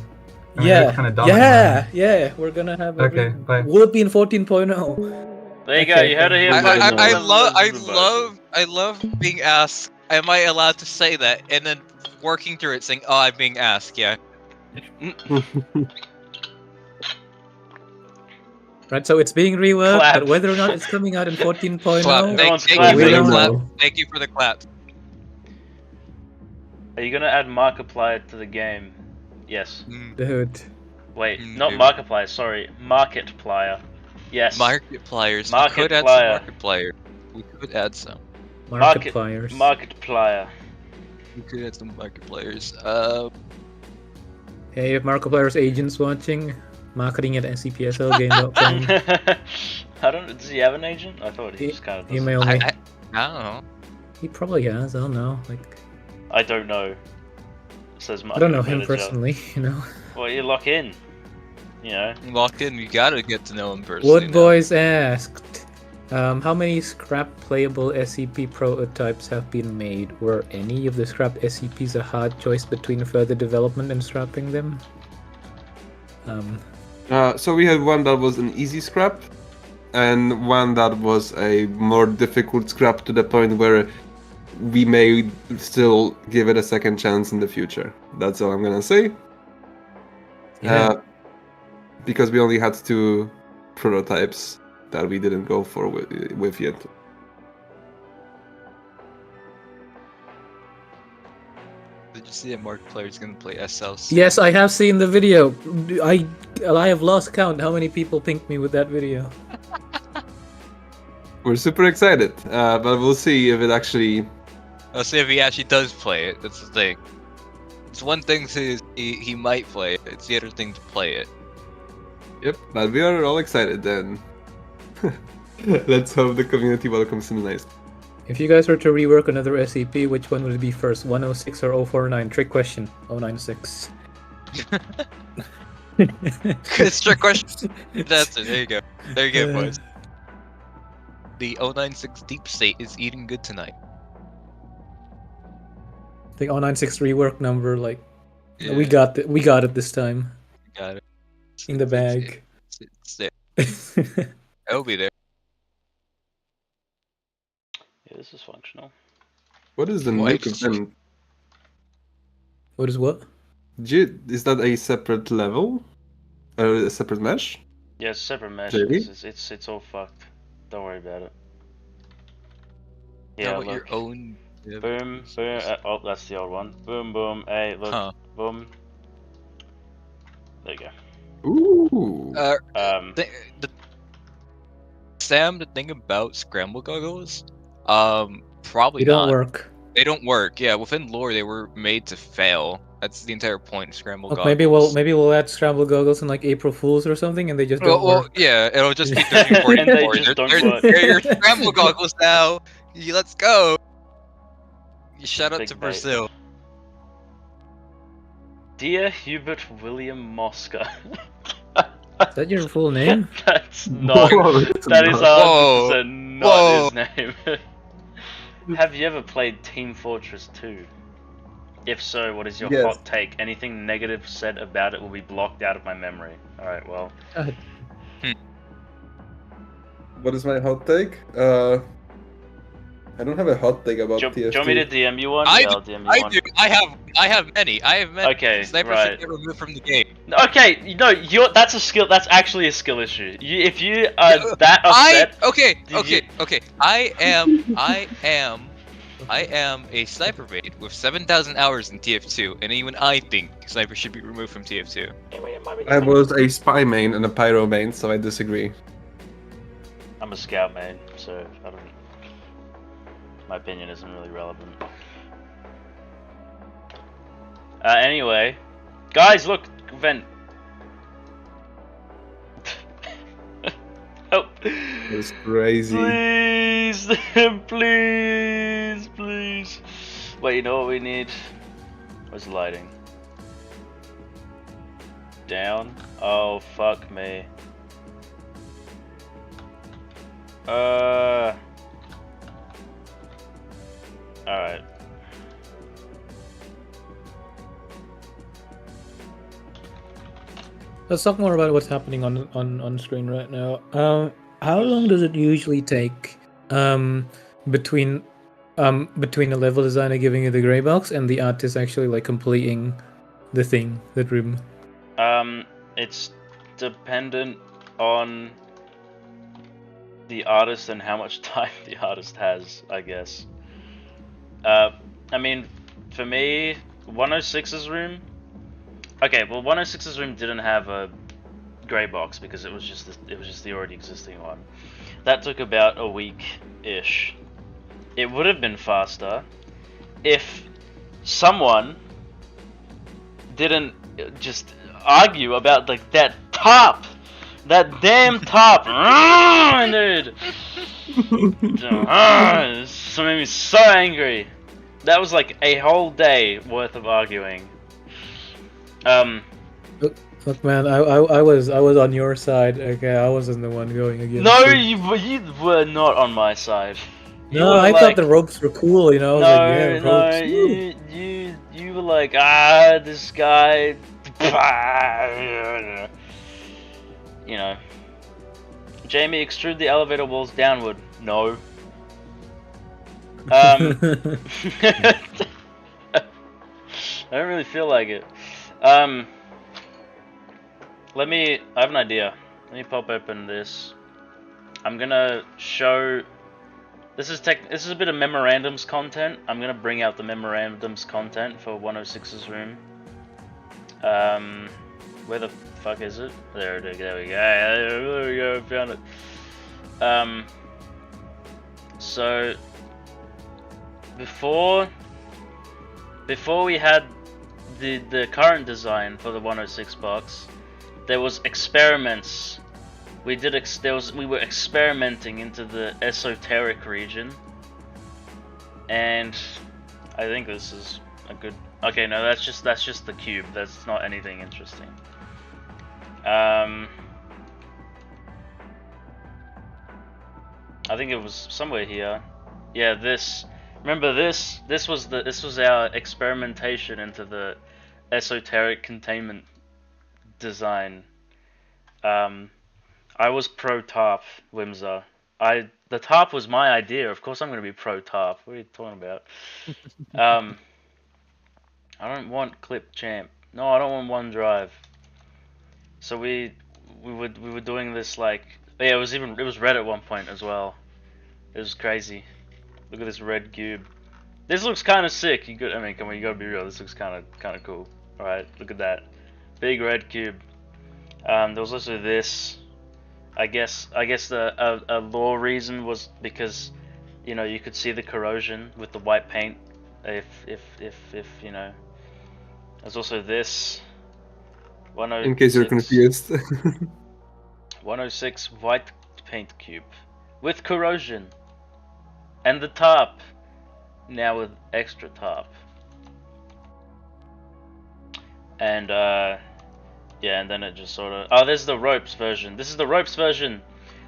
I mean, Yeah, that's kinda dumb yeah, we're gonna have a Okay, bye. Will it be in 14.0? There you go. Okay, You heard it here. thank you. first. I love being asked. Am I allowed to say that? And then working through it, saying, "Oh, I'm being asked." Yeah. Right, so it's being reworked, Clap. but whether or not it's coming out in 14.0, Clap. Everyone's Thank clapping. you for the We clap. don't know. Thank you for the clap. Are you gonna add Markiplier to the game? Yes. dude. Wait, Mm, not dude. Markiplier. Sorry, Marketplier. Yes. Markipliers. We could add some Markiplier. Markiplier. We could add some. Markipliers. Marketplier. We could add some Markipliers. Hey, if Markiplier's agents watching, marketing at scpslgame.com. I don't. Does he have an agent? I thought he E- just kind of. Does. Email me. I don't know. He probably has. I don't know. Like, I don't know. Says I don't know him manager. personally. You know. Well, you lock in. You know. Locked in. You gotta get to know him personally. Wood Boys asked, how many scrap playable SCP prototypes have been made? Were any of the scrapped SCPs a hard choice between further development and scrapping them? So we had one that was an easy scrap, and one that was a more difficult scrap to the point where we may still give it a second chance in the future. That's all I'm gonna say. Yeah. Because we only had 2 prototypes that we didn't go for with yet. Did you see that Markiplier's gonna play SL? Yes, I have seen the video. I have lost count how many people pinged me with that video. We're super excited, but we'll see if it actually. Let's see if he actually does play it. That's the thing. It's one thing to he might play it. It's the other thing to play it. Yep, but we are all excited then. Let's hope the community welcomes him nice. If you guys were to rework another SCP, which one would it be first? 106 or 049? Trick question. 096. It's trick question. That's it. There you go. There you go, boys. The 096 deep state is eating good tonight. The 096 rework number, like Yeah, we got it this time. got it. In the bag. It's there. It'll be there. Yeah, this is functional. What is the Wait. Nuke event? What is what? Is that a separate level? Or a separate mesh? Yeah, it's separate mesh. JB? It's all fucked. Don't worry about it. How Yeah, about look. your own? Boom, boom. Oh, that's the old one. Boom, boom. Hey, look. Huh. Boom. There you go. Ooh. Sam, the thing about scramble goggles, probably They don't not. work. They don't work. Yeah, within lore, they were made to fail. That's the entire point of scramble Look, goggles. maybe we'll add scramble goggles in like April Fools or something, and they just don't Well, work. yeah, it'll just be 30, And they 40. just don't They're work. your scramble goggles now. Let's go. You shout out Big to bait. Brazil. Dear Hubert William Mosca. Is that your full name? That's not. Whoa, it's That is Whoa. 100% not Whoa. his name. Have you ever played Team Fortress 2? If so, what is your Yes. hot take? Anything negative said about it will be blocked out of my memory. Alright, well. What is my hot take? I don't have a hot take about Do TF2. you want me to DM you one? I Yeah, do. I'll DM you I one. do. I have many. Okay, Sniper right. should get removed from the game. Okay, no, that's a skill. That's actually a skill issue. If you are that upset, Okay. I am a sniper mate with 7,000 hours in TF2, and even I think sniper should be removed from TF2. I was a spy main and a pyro main, so I disagree. I'm a scout main, so I don't. My opinion isn't really relevant. Anyway, guys, look, vent. Help! It's crazy. Please, please. Wait, you know what we need? Where's the lighting? Down. Oh, fuck me. Alright. Let's talk more about what's happening on screen right now. How long does it usually take between the level designer giving you the gray box and the artist actually like completing the thing, the room? It's dependent on the artist and how much time the artist has, I guess. I mean, for me, 106's room. Okay, well, 106's room didn't have a grey box because it was just the already existing one. That took about a week-ish. It would have been faster if someone didn't just argue about like that top. That damn top! Dude! It made me so angry. That was like a whole day worth of arguing. Look, man, I was on your side. Okay, I wasn't the one going against. No, you. you were not on my side. You No, were I like, thought the ropes were cool. You know, I was like, yeah, ropes. you were like, this guy, you know. Jamie, extrude the elevator walls downward. No. I don't really feel like it. I have an idea. Let me pop open this. I'm gonna show This is a bit of memorandums content. I'm gonna bring out the memorandums content for 106's room. Where the fuck is it? There it is. There we go. There we go. Found it. So before we had the current design for the 106 box, there was experiments. We were experimenting into the Esoteric region, and I think this is a good. Okay, no, that's just the cube. That's not anything interesting. I think it was somewhere here. Yeah, this. Remember this? This was our experimentation into the Esoteric containment design. I was pro tarp, Wimser. The tarp was my idea. Of course, I'm going to be pro tarp. What are you talking about? I don't want clip champ. No, I don't want OneDrive. So we were doing this like, yeah, it was red at one point as well. It was crazy. Look at this red cube. This looks kind of sick. You gotta be real. This looks kind of cool. All right, look at that, big red cube. There was also this. I guess a law reason was because, you know, you could see the corrosion with the white paint. If you know. There's also this. 106, in case you're confused. 106 white paint cube with corrosion, and the top now with extra top. And yeah, and then it just sort of... Oh, there's the ropes version. This is the ropes version.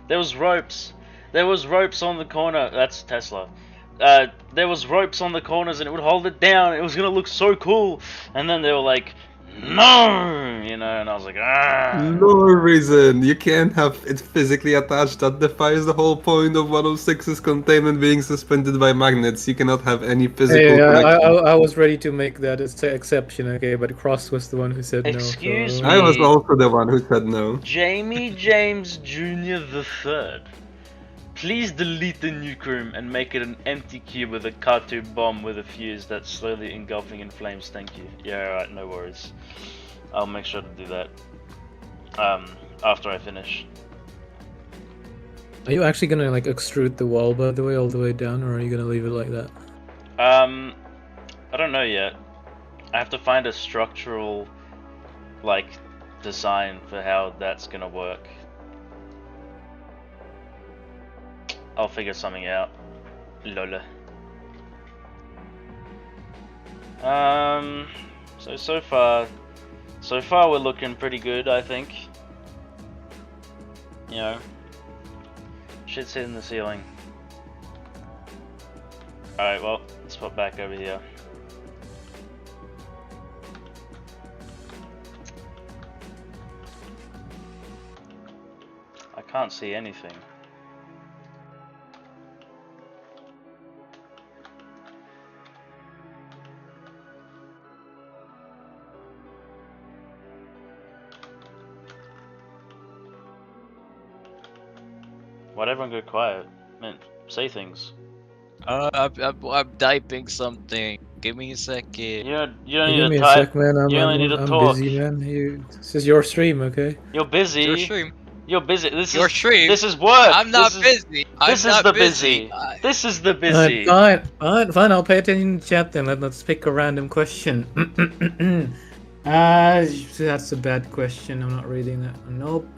There was ropes. There was ropes on the corner. That's Tesla. There was ropes on the corners and it would hold it down. It was going to look so cool. And then they were like, no! You know, and I was like, ah. No reason. You can't have it physically attached. That defies the whole point of 106's containment being suspended by magnets. You cannot have any physical connection. I was ready to make that exception, okay, but Cross was the one who said Excuse no. me. I was also the one who said no. Jamie James Jr. III. Please delete the nuke room and make it an empty cube with a cartoon bomb with a fuse that's slowly engulfing in flames. Thank you. Yeah, alright, no worries. I'll make sure to do that after I finish. Are you actually gonna like extrude the wall, by the way, all the way down, or are you gonna leave it like that? I don't know yet. I have to find a structural like design for how that's gonna work. I'll figure something out. Lola. So far we're looking pretty good, I think. You know, shit's hitting the ceiling. Alright, well, let's pop back over here. I can't see anything. Why'd everyone go quiet? Man, say things. I'm typing something. Give me a second. You don't Give need me to a type. sec, man. I'm talk. busy, man. This is your stream, okay? You're busy. Your stream. You're busy. This Your is stream. This is work. I'm not busy. This is the busy. This is the busy. Fine. I'll pay attention to chat then. Let's pick a random question. That's a bad question. I'm not reading that. Nope.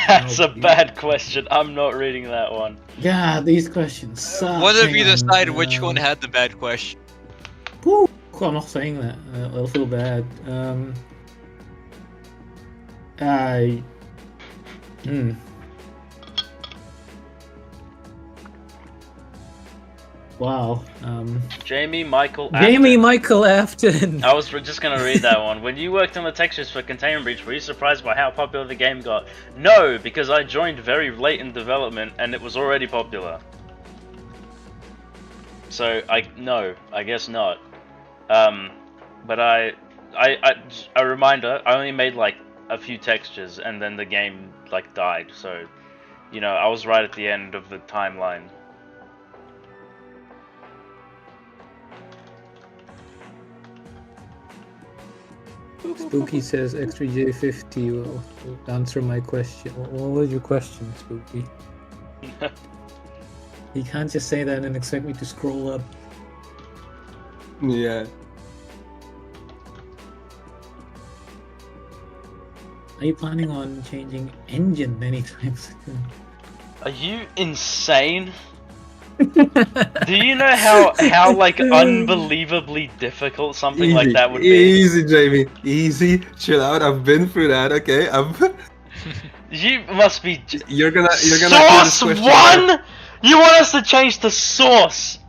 That's a bad question. I'm not reading that one. Yeah, these questions suck. What if you decide which one had the bad question? Woo, I'm not saying that. I'll feel bad. Wow. Jamie Michael Afton. I was just gonna read that one. When you worked on the textures for Containment Breach, were you surprised by how popular the game got? No, because I joined very late in development and it was already popular. So I guess not. But a reminder, I only made like a few textures and then the game like died. So you know, I was right at the end of the timeline. Spooky says extra J50 will answer my question. What was your question, Spooky? You can't just say that and expect me to scroll up. Yeah. Are you planning on changing engine anytime soon? Are you insane? Do you know how like unbelievably difficult something Easy, like that would be? easy, Jamie. Easy. Chill out. I've been through that. Okay. You must be. You're gonna hear this Source question. one. You want us to change the source?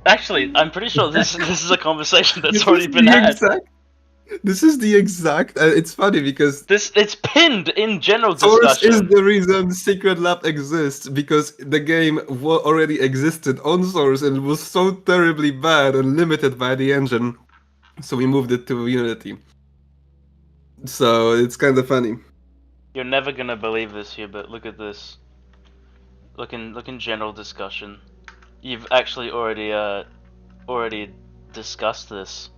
Actually, I'm pretty sure this is a conversation that's already been had. This is the exact. It's funny because It's pinned in general Source discussion. is the reason Secret Lab exists, because the game already existed on Source and was so terribly bad and limited by the engine, so we moved it to Unity. So it's kind of funny. You're never gonna believe this here, but look at this. Look in general discussion. You've actually already discussed this.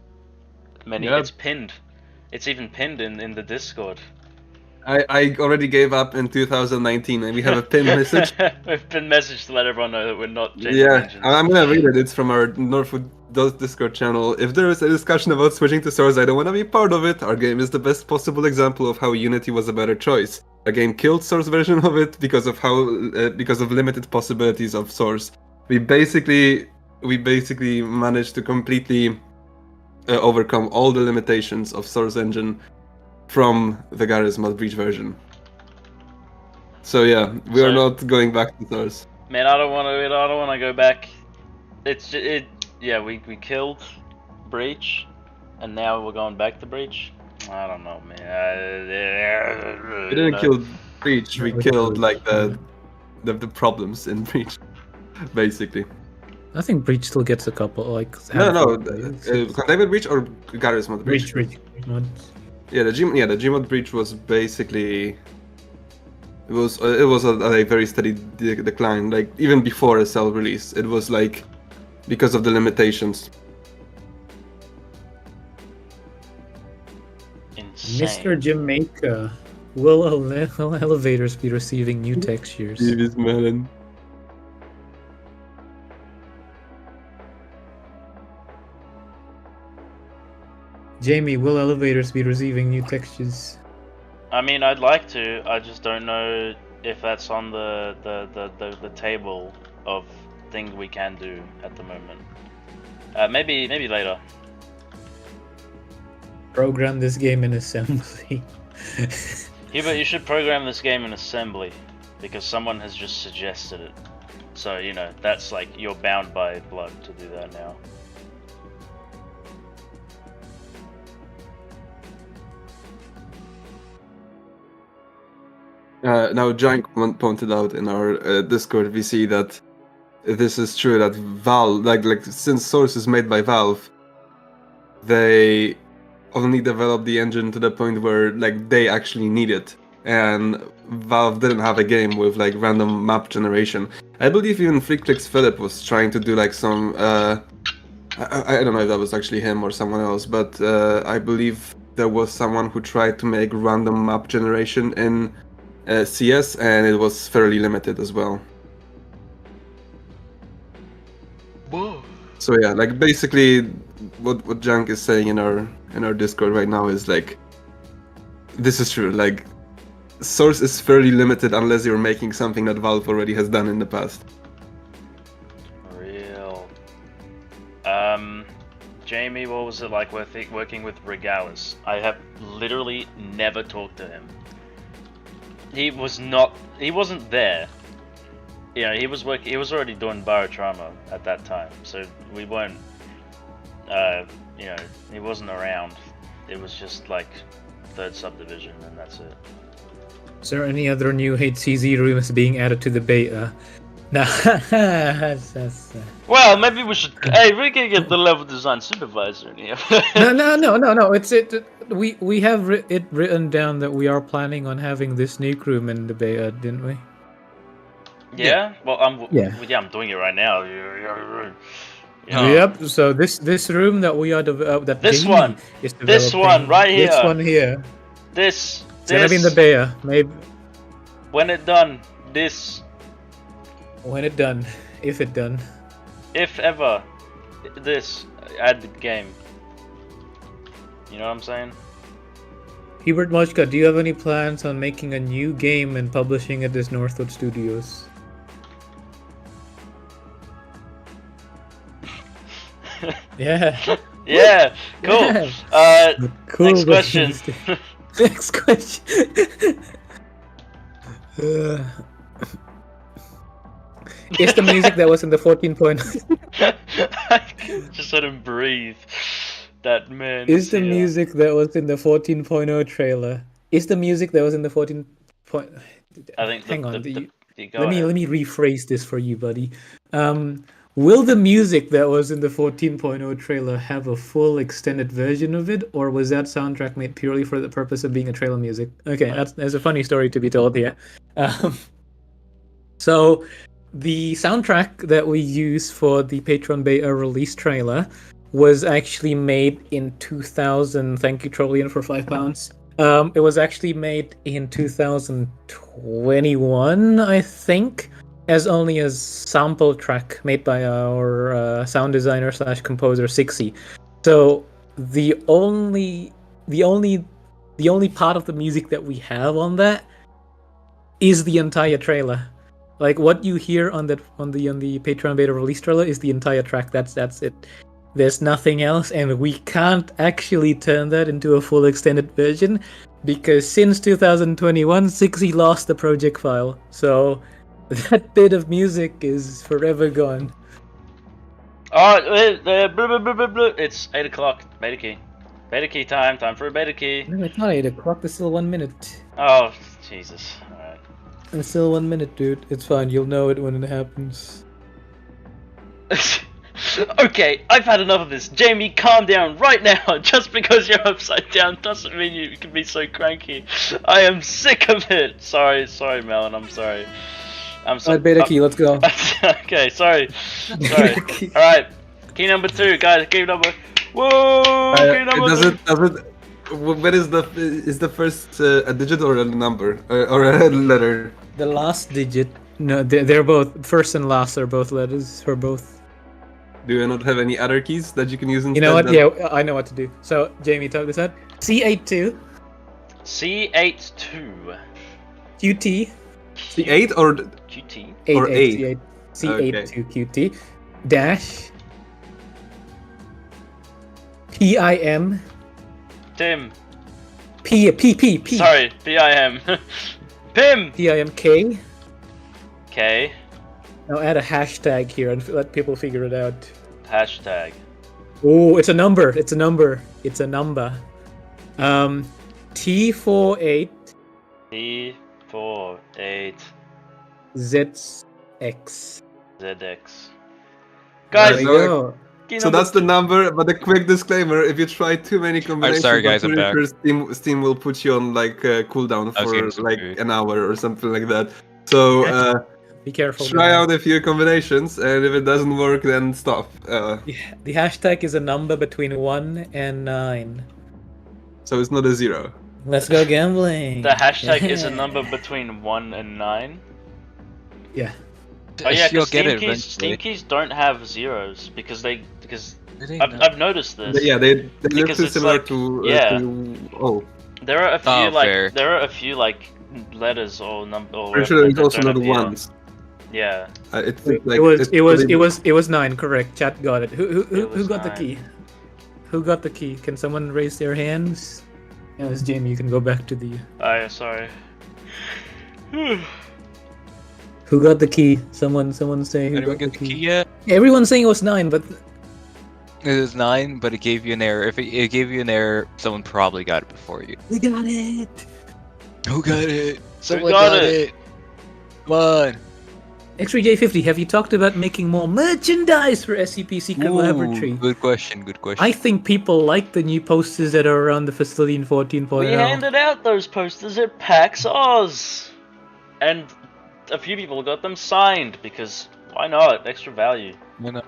Yep. It's pinned. It's even pinned in the Discord. I already gave up in 2019, and we have a pin message. We've been messaged to let everyone know that we're not changing Yeah, engines. I'm gonna read it. It's from our Northwood Discord channel. If there is a discussion about switching to Source, I don't want to be part of it. Our game is the best possible example of how Unity was a better choice. A game killed Source version of it because of limited possibilities of Source. We basically managed to completely overcome all the limitations of Source engine from the Garry's Mod Breach version. So yeah, we are not going back to Source. Man, I don't want to go back. Yeah, we killed Breach, and now we're going back to Breach. I don't know, man. We didn't kill Breach. We killed like the problems in Breach, basically. I think Breach still gets a couple, like... No, containment Breach or Garry's Mod Breach? Breach. Yeah, the Gmod Breach was basically... It was a very steady decline, like even before SL release. It was like because of the limitations. Insane. Mr. Jamaica, will elevators be receiving new textures? Davis Melon. Jamie, will elevators be receiving new textures? I mean, I'd like to. I just don't know if that's on the table of things we can do at the moment. Maybe later. Program this game in assembly. Hubert, you should program this game in assembly because someone has just suggested it. So, you know, that's like, you're bound by blood to do that now. Now, Jank pointed out in our Discord VC that this is true, that Valve, like since Source is made by Valve, they only developed the engine to the point where like they actually need it, and Valve didn't have a game with like random map generation. I believe even FreakClicks Philip was trying to do like some I don't know if that was actually him or someone else, but I believe there was someone who tried to make random map generation in CS, and it was fairly limited as well. Whoa. So yeah, like basically what Jank is saying in our Discord right now is like, this is true, like Source is fairly limited unless you're making something that Valve already has done in the past. Real. Jamie, what was it like working with Regalis? I have literally never talked to him. He wasn't there. You know, he was already doing Barotrauma at that time, so we weren't, you know, he wasn't around. It was just like 3rd subdivision, and that's it. Is there any other new HCZ rooms being added to the beta? Nah, that's Well, maybe we should. Hey, we can get the level design supervisor in here. No. We have it written down that we are planning on having this nuke room in the beta, didn't we? Yeah. Well, I'm. Yeah. I'm doing it right now. Oh. Yep. So this room that we are that This Jamie one. is This developing. one right This here. one here. This. It's gonna be in the bear. Maybe When it done. This. when it done, if it done. If ever. This. Add the game. You know what I'm saying? Hubert Mochka, do you have any plans on making a new game and publishing it as Northwood Studios? Yeah. Yeah. Cool. Yeah. Cool. Next question. Next question. Is the music that was in the 14.0 I just let him breathe. That man. is the here. music that was in the 14.0 trailer? Is the music that was in the 14. I think. Hang on. Let me let me rephrase this for you, buddy. Will the music that was in the 14.0 trailer have a full extended version of it, or was that soundtrack made purely for the purpose of being a trailer music? Okay, that's a funny story to be told here. So, the soundtrack that we use for the Patreon Beta release trailer was actually made in 2000. Thank you, Trollian, for £5. It was actually made in 2021, I think, as only a sample track made by our sound designer / composer Sixy. So the only part of the music that we have on that is the entire trailer. Like what you hear on the Patreon Beta release trailer is the entire track. That's it. There's nothing else, and we can't actually turn that into a full extended version because since 2021, Sixy lost the project file. So that bit of music is forever gone. Alright, it's 8 o'clock. Beta key. Beta key time. Time for a beta key. No, it's not 8 o'clock. There's still 1 minute. Oh, Jesus. Alright. There's still 1 minute, dude. It's fine. You'll know it when it happens. Okay, I've had enough of this. Jamie, calm down right now. Just because you're upside down doesn't mean you can be so cranky. I am sick of it. Sorry, Melon. I'm sorry. I'm sorry. Alright, beta key. Let's go. Okay, sorry. Alright, key number 2, guys. Key number. Whoa! Key number 2. What is the first a digit or a number or a letter? The last digit. No, they're both first and last are both letters for both. Do you not have any other keys that you can use instead? You know what? Yeah, I know what to do. So, Jamie, talk this out. C82. C82. QT. C8 or QT. Or 8. C8. C82 QT. Dash. PIM. Tim. P. Sorry, PIM. Pim. PIMK. K. Now add a hashtag here and let people figure it out. Hashtag. Oh, it's a number. It's a number. T48. T48. ZX. ZX. There Guys, we go. key So number that's the number, but a quick disclaimer: if you try too many combinations, sorry, guys, I'm pretty back. sure Steam will put you on like cooldown I was getting for some like food. an hour or something like that. So Be careful. try man. out a few combinations, and if it doesn't work, then stop. The hashtag is a number between 1 and 9. So it's not a 0. Let's go gambling. The hashtag is a number between 1 and 9. Yeah. Oh yeah, You'll because get it Steam eventually. keys don't have zeros because It ain't I've noticed this. But yeah, they look Because too it's similar like- to yeah. Oh, There are a few Oh, fair. letters or number or pretty sure whatever it's that also don't not appear. ones. Yeah. It's It like was 9, correct. Chat got it. Who It was got the 9. key? Who got the key? Can someone raise their hands? Yes, Jamie, you can go back to the. Oh, sorry. Who got the key? Someone say who Anyone got get the key yet? Everyone's saying it was 9, but It was 9, but it gave you an error. If it gave you an error, someone probably got it before you. we got it. Who got it? Someone got got it? it. Come on. X3J50, have you talked about making more merchandise for SCP Secret Ooh, Laboratory? Good question. Good question. I think people like the new posters that are around the facility in 14.0. We handed out those posters at PAX Oz, and a few people got them signed because why not? Extra value. Why not?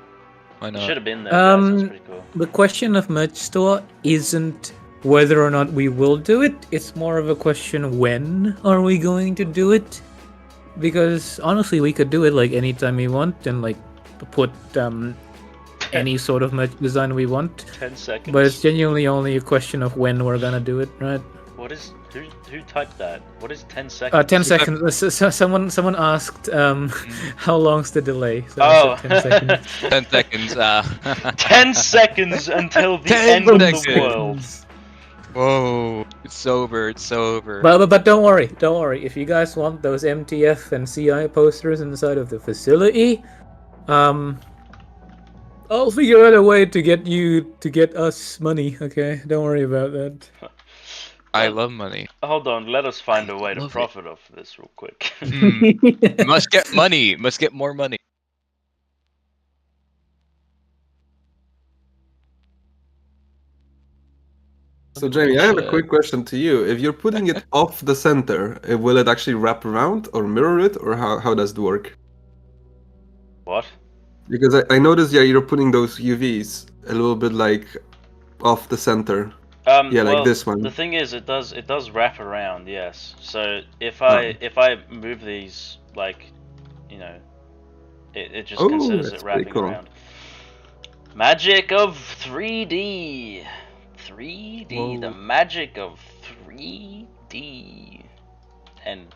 Why It not? should have been there. Guys. That's pretty cool. The question of merch store isn't whether or not we will do it. It's more of a question when are we going to do it? Because honestly, we could do it like anytime we want and like put any sort of merch design we want. 10 seconds. But it's genuinely only a question of when we're gonna do it, right? What is who typed that? What is 10 seconds? 10 seconds. Someone asked how long's the delay. So Oh. I said 10 seconds. 10 seconds. 10 seconds until the 10 end of the seconds. world. Whoa! It's over. It's over. But don't worry. If you guys want those MTF and CI posters inside of the facility, I'll figure out a way to get us money. Okay, don't worry about that. I love money. Hold on, let us find a way to Love it. profit off this real quick. Must get money. Must get more money. So Jamie, I have a quick question to you. If you're putting it off the center, will it actually wrap around or mirror it, or how does it work? What? Because I noticed, yeah, you're putting those UVs a little bit like off the center. Yeah, like well, this one. The thing is, it does wrap around, yes. So if I move these, like, you know, it just considers it that's pretty wrapping cool. around. Magic of 3D. 3D, Whoa. the magic of 3D and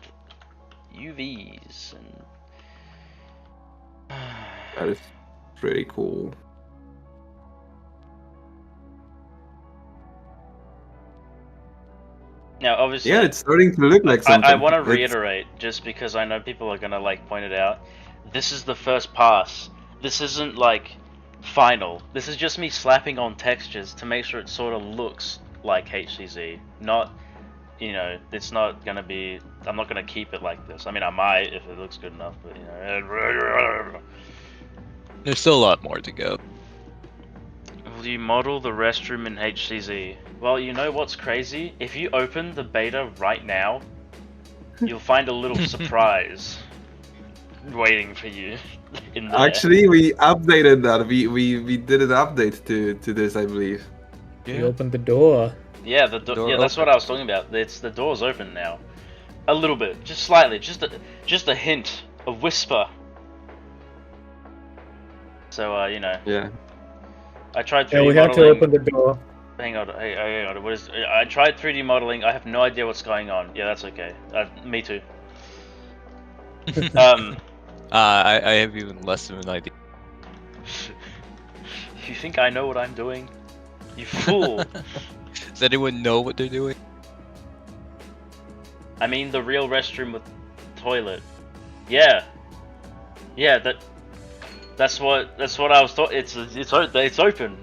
UVs and That is pretty cool. now obviously Yeah, it's starting to look like something. I want to It's- reiterate, just because I know people are gonna like point it out. This is the first pass. This isn't like final. This is just me slapping on textures to make sure it sort of looks like HCZ. Not, you know, it's not gonna be. I'm not gonna keep it like this. I mean, I might if it looks good enough, but you know. There's still a lot more to go. Will you model the restroom in HCZ? Well, you know what's crazy? If you open the beta right now, you'll find a little surprise waiting for you in there. Actually, we updated that. We did an update to this, I believe. We opened the door. Yeah, Door yeah, that's what I was talking about. It's the door's open now, a little bit, just slightly, just a hint, a whisper. So you know, Yeah. I tried 3D Yeah, we have to modeling. open the door. Hang on, hang on. What is? I tried 3D modeling. I have no idea what's going on. Yeah, that's okay. Me too. I have even less of an idea. You think I know what I'm doing? You fool! Does anyone know what they're doing? I mean the real restroom with toilet. Yeah. Yeah, that's what I was thought. It's open.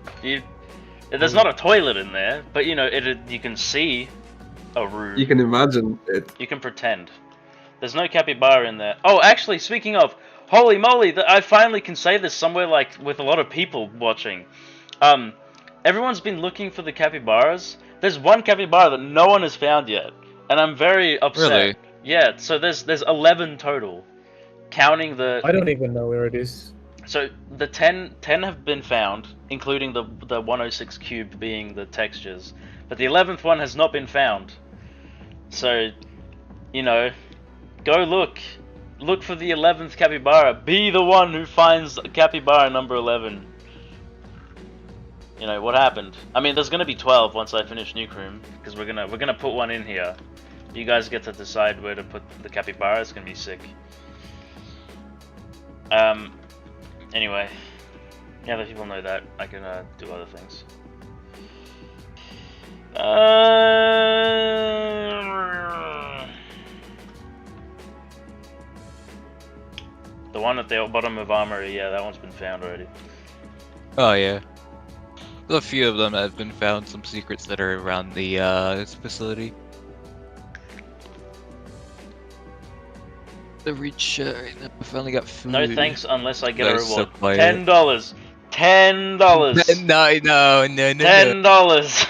There's not a toilet in there, but you know you can see a room. You can imagine it. You can pretend. There's no capybara in there. Oh, actually, speaking of, holy moly! I finally can say this somewhere like with a lot of people watching. Everyone's been looking for the capybaras. There's one capybara that no one has found yet, and I'm very upset. Really? Yeah. So there's 11 total, counting the. I don't even know where it is. So the 10 have been found, including the 106 cube being the textures, but the 11th one has not been found. So, you know, go look for the 11th capybara. Be the one who finds capybara number 11. You know what happened? I mean, there's gonna be 12 once I finish Nuke Room, because we're gonna put one in here. You guys get to decide where to put the capybara. It's gonna be sick. Anyway, now that people know that, I can do other things. The one at the bottom of Armory, yeah, that one's been found already. Oh yeah. There's a few of them that have been found. Some secrets that are around the this facility. The reach. I finally got food. No thanks unless I get a That is so reward. quiet. $10. $10. No. $10.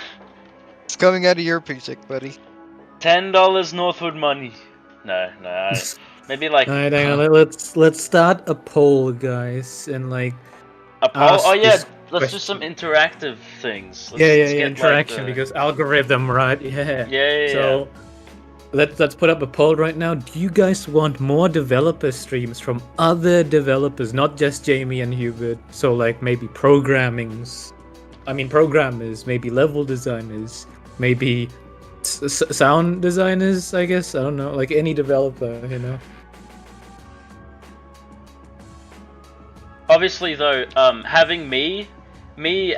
It's coming out of your paycheck, buddy. $10 Northwood money. No, Maybe like Alright, hang on. Let's start a poll, guys, and like a poll. ask Oh yeah, this let's do some interactive things. Let's, yeah, let's get, interaction like, because algorithm, right? Yeah. Yeah. So let's put up a poll right now. Do you guys want more developer streams from other developers, not just Jamie and Hubert? So like maybe programmers, maybe level designers, maybe sound designers. I guess I don't know, like any developer, you know. Obviously, though, having me, you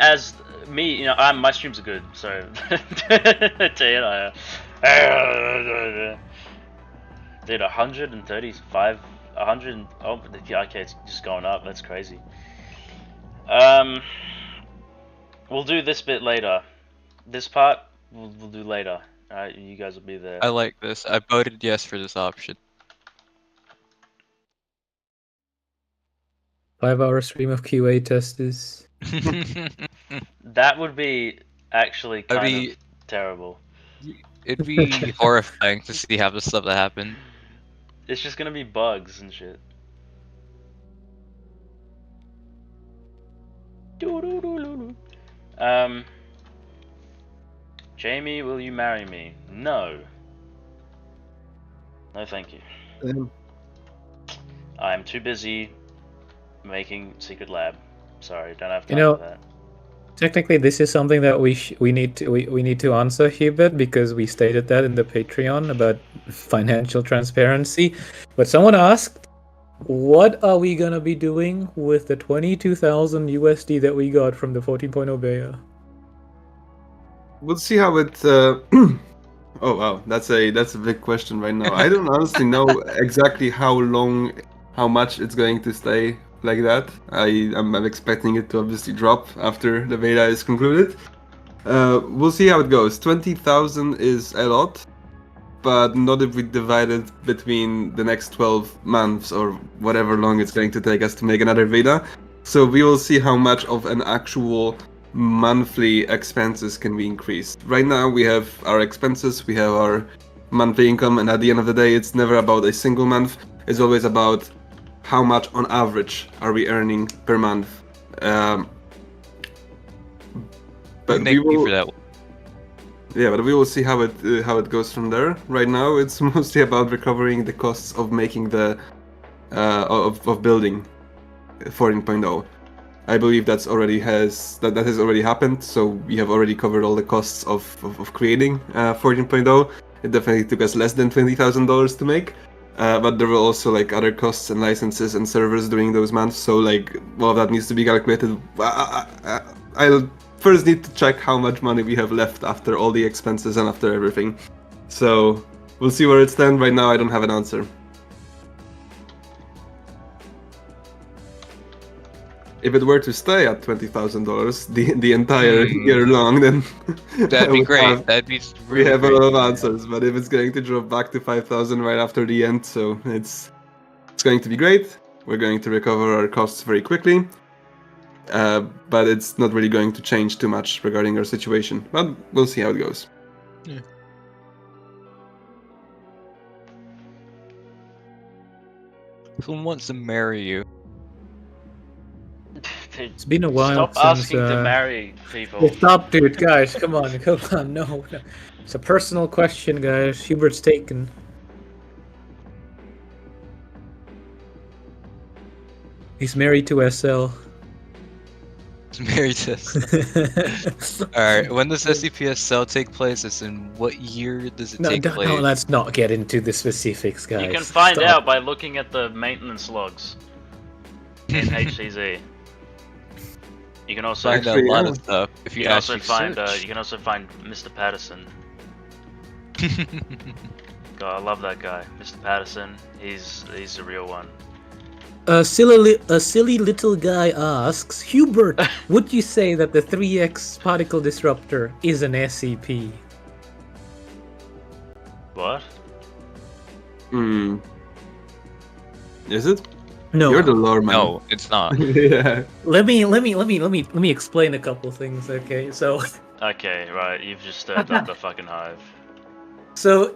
know, my streams are good, so. Dude, 135, 100. Oh, yeah, okay, it's just going up. That's crazy. We'll do this bit later. This part we'll do later. Alright, you guys will be there. I like this. I voted yes for this option. 5-hour stream of QA testers. That would be actually kind be- of terrible. It'd be horrifying to see half the stuff that happened. It's just gonna be bugs and shit. Jamie, will you marry me? No. No, thank you. I'm too busy making Secret Lab. Sorry, don't have time for that. Technically, this is something that we need to answer, Hubert, because we stated that in the Patreon about financial transparency. But someone asked, what are we gonna be doing with the 22,000 USD that we got from the 14.0 beta? We'll see how it. Oh wow, that's a big question right now. I don't honestly know exactly how much it's going to stay like that. I'm expecting it to obviously drop after the beta is concluded. We'll see how it goes. 20,000 is a lot, but not if we divide it between the next 12 months or whatever long it's going to take us to make another beta. So we will see how much of an actual monthly expenses can we increase. Right now we have our expenses, we have our monthly income, and at the end of the day it's never about a single month, it's always about how much on average are we earning per month. But we will, but we will see how it goes from there. Right now it's mostly about recovering the costs of making the of building 14.0. I believe that has already happened, so we have already covered all the costs of creating 14.0. It definitely took us less than $20,000 to make, but there were also like other costs and licenses and servers during those months, so like all of that needs to be calculated. I'll first need to check how much money we have left after all the expenses and after everything. So we'll see where it stands. Right now I don't have an answer. If it were to stay at $20,000 the entire year long, then that'd be great. That'd be really we have great. a lot of answers. But if it's going to drop back to 5,000 right after the end, so it's going to be great. We're going to recover our costs very quickly, but it's not really going to change too much regarding our situation. But we'll see how it goes. Yeah. Someone wants to marry you. It's been a while Stop since, asking to marry people. Stop, dude, guys, come on, no. It's a personal question, guys. Hubert's taken. He's married to SL. He's married to SL. Alright, when does SCPSL take place? It's in what year does it take place? No, let's not get into the specifics, guys. You can find Stop. out by looking at the maintenance logs in HCZ. You can also Find out a lot of stuff if you actually find search. you can also find Mr. Patterson. God, I love that guy, Mr. Patterson. He's the real one. A silly little guy asks, Hubert, would you say that the 3x particle disruptor is an SCP? What? Is it? No. You're the lore man. No, it's not. Yeah. Let me explain a couple things, okay? So Okay, right. You've just stirred up the fucking hive. So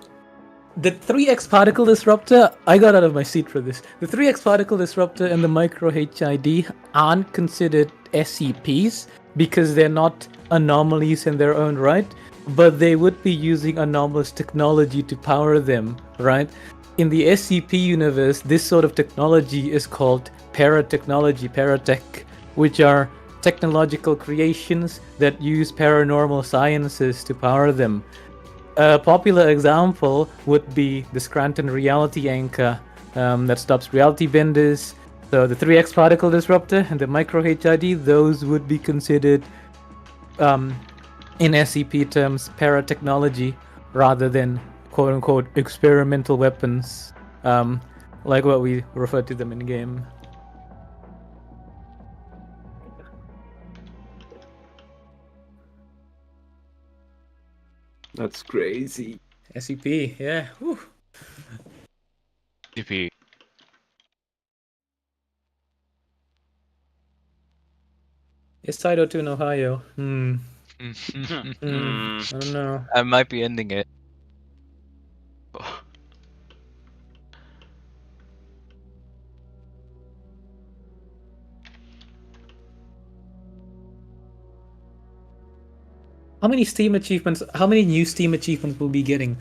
The 3x particle disruptor, I got out of my seat for this. The 3x particle disruptor and the micro HID aren't considered SCPs because they're not anomalies in their own right, but they would be using anomalous technology to power them, right? In the SCP universe, this sort of technology is called paratechnology, paratech, which are technological creations that use paranormal sciences to power them. A popular example would be the Scranton reality anchor that stops reality benders. So the 3x particle disruptor and the micro HID, those would be considered, in SCP terms, paratechnology rather than quote-unquote experimental weapons, like what we refer to them in game. That's crazy. SCP, yeah. Whew. TP. Is Saito in Ohio? I Mm. don't know. I might be ending it. How many Steam achievements? How many new Steam achievements will be getting?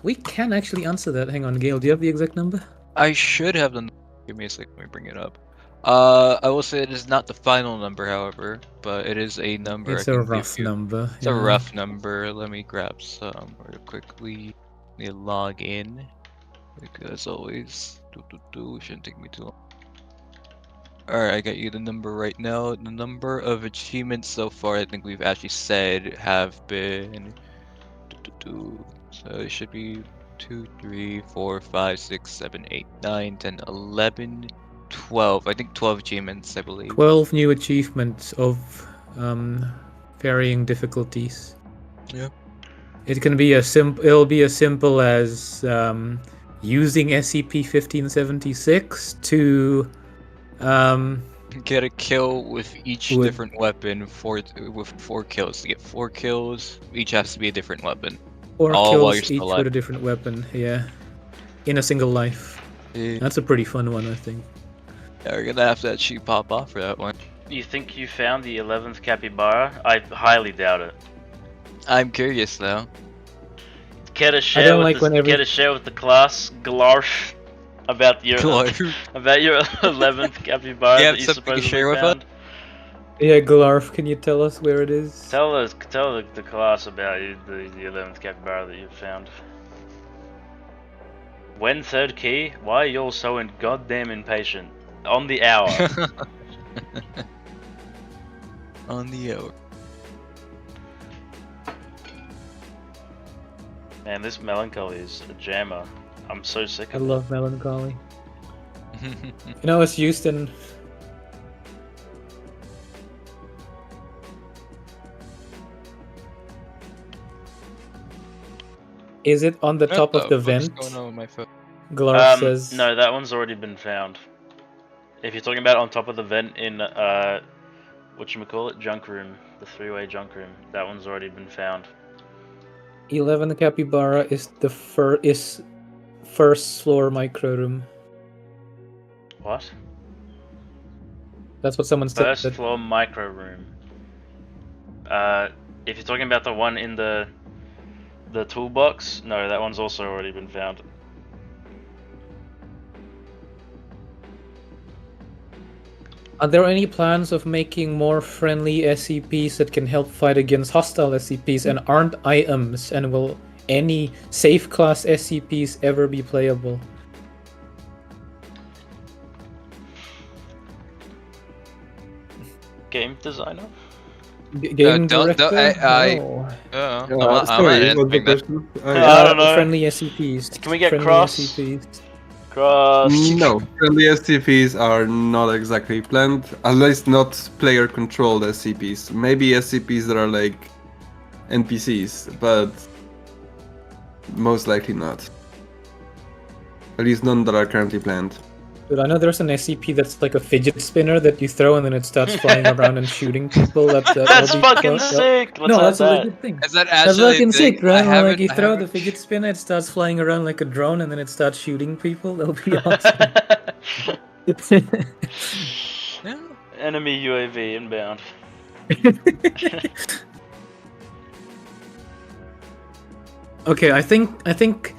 We can actually answer that. Hang on, Gale. Do you have the exact number? I should have the. Give me a second. Let me bring it up. I will say it is not the final number, however, but it is a number. It's I a can rough give you. number. It's a rough number. Let me grab some real quickly. Let me log in. As always, shouldn't take me too long. Alright, I got you the number right now. The number of achievements so far, I think we've actually said have been. So it should be 2, 3, 4, 5, 6, 7, 8, 9, 10, 11, 12. I think 12 achievements, I believe. 12 new achievements of varying difficulties. Yeah. It can be it'll be as simple as using SCP-1576 to get a kill with each Would- different weapon with 4 kills. To get 4 kills, each has to be a different weapon. or All while kills you're still each alive. with a different weapon. Yeah, in a single life. Yeah, That's a pretty fun one, I think. we're gonna have to actually pop off for that one. You think you found the 11th capybara? I highly doubt it. I'm curious though. Care to I share don't with like the, when every- care to share with the class, Glarf, about your Glarf. about your 11th capybara You that have you something to supposedly share with us? found? Yeah, Glarf, can you tell us where it is? Tell the class about the 11th capybara that you found. When third key? Why are you all so goddamn impatient? On the hour. On the hour. Man, this melancholy is a jammer. I'm so sick I of it. love melancholy. You know, it's used in. Is it on the top of the What's vent? going on with my phone? Glarf says. No, that one's already been found. If you're talking about on top of the vent in whatchamacallit, junk room, the 3-way junk room, that one's already been found. 11 capybara is the first floor micro room. What? That's what someone First said. floor micro room. If you're talking about the one in the toolbox, no, that one's also already been found. Are there any plans of making more friendly SCPs that can help fight against hostile SCPs and aren't items? And will any safe class SCPs ever be playable? Game designer? Game don't- director? I- No. I'm not Sorry, what's the answering that. question? I don't know. Friendly SCPs. Can we get friendly cross? SCPs. Cross. No, friendly SCPs are not exactly planned, at least not player-controlled SCPs. Maybe SCPs that are like NPCs, but most likely not. At least none that are currently planned. Dude, I know there's an SCP that's like a fidget spinner that you throw and then it starts flying around and shooting people. That's fucking sick. Let's No, add that's a that. legit thing. Is that That's actually fucking a thing? sick, right? Well, like you I throw the haven't- fidget spinner, it starts flying around like a drone, and then it starts shooting people. That'll be awesome. Yeah. Enemy UAV inbound. Okay, I think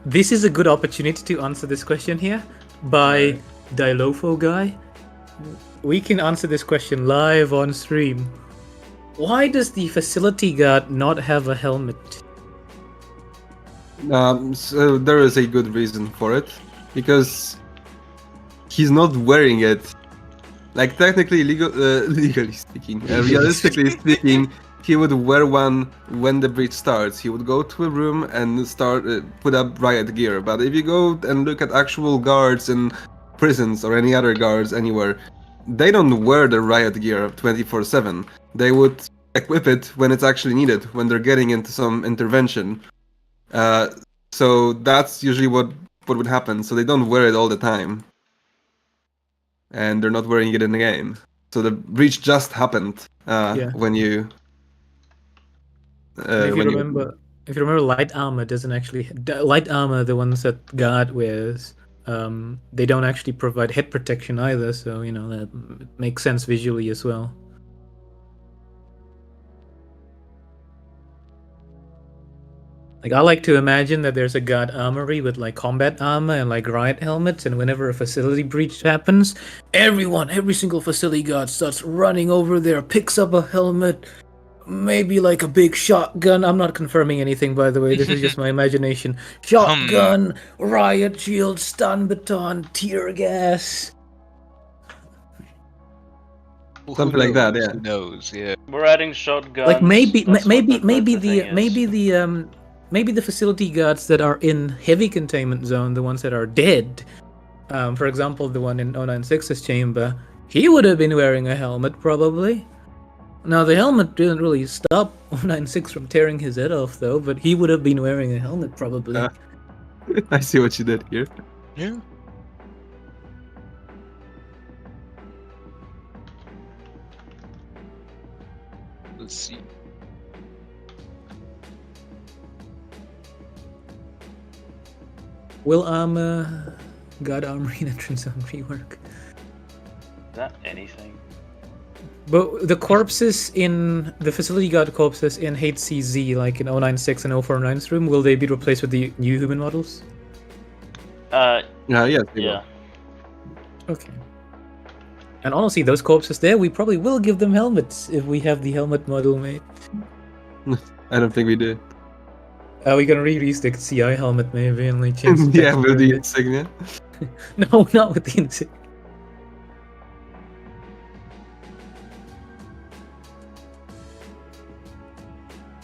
this is a good opportunity to answer this question here by Dilofo guy. We can answer this question live on stream. Why does the facility guard not have a helmet? So there is a good reason for it, because he's not wearing it. Like technically, legally speaking, realistically speaking, he would wear one when the breach starts. He would go to a room and start put up riot gear. But if you go and look at actual guards in prisons or any other guards anywhere, they don't wear the riot gear 24/7. They would equip it when it's actually needed, when they're getting into some intervention. So that's usually what would happen. So they don't wear it all the time, and they're not wearing it in the game. So the breach just happened when you. If you remember, light armor doesn't actually light armor. The ones that guard wears, they don't actually provide head protection either. So you know that makes sense visually as well. Like I like to imagine that there's a guard armory with like combat armor and like riot helmets, and whenever a facility breach happens, every single facility guard starts running over there, picks up a helmet, maybe like a big shotgun. I'm not confirming anything, by the way. This is just my imagination. Shotgun, riot shield, stun baton, tear gas. Something like that, yeah. Who knows? Yeah. We're adding shotguns. Like maybe That's what maybe the facility guards that are in heavy containment zone, the ones that are dead. For example, the one in 096's chamber, he would have been wearing a helmet probably. Now the helmet didn't really stop 096 from tearing his head off though, but he would have been wearing a helmet probably. I see what you did here. Yeah. Let's see. Will armor, guard armory, and entrance zone rework? Is that anything? But the corpses in the facility guard corpses in HCZ, like in 096 and 049's room, will they be replaced with the new human models? Yes. Yeah. Okay. And honestly, those corpses there, we probably will give them helmets if we have the helmet model made. I don't think we do. We can reuse the CI helmet maybe and like change. Yeah, with the insignia. No, not with the insignia.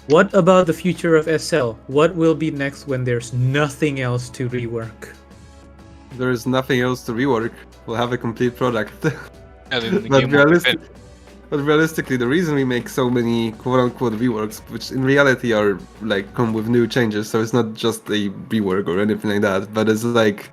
What about the future of SL? What will be next when there's nothing else to rework? There is nothing else to rework. We'll have a complete product. Yeah, then the But game will fit. realistically, the reason we make so many quote-unquote reworks, which in reality are like come with new changes, so it's not just a rework or anything like that, but it's like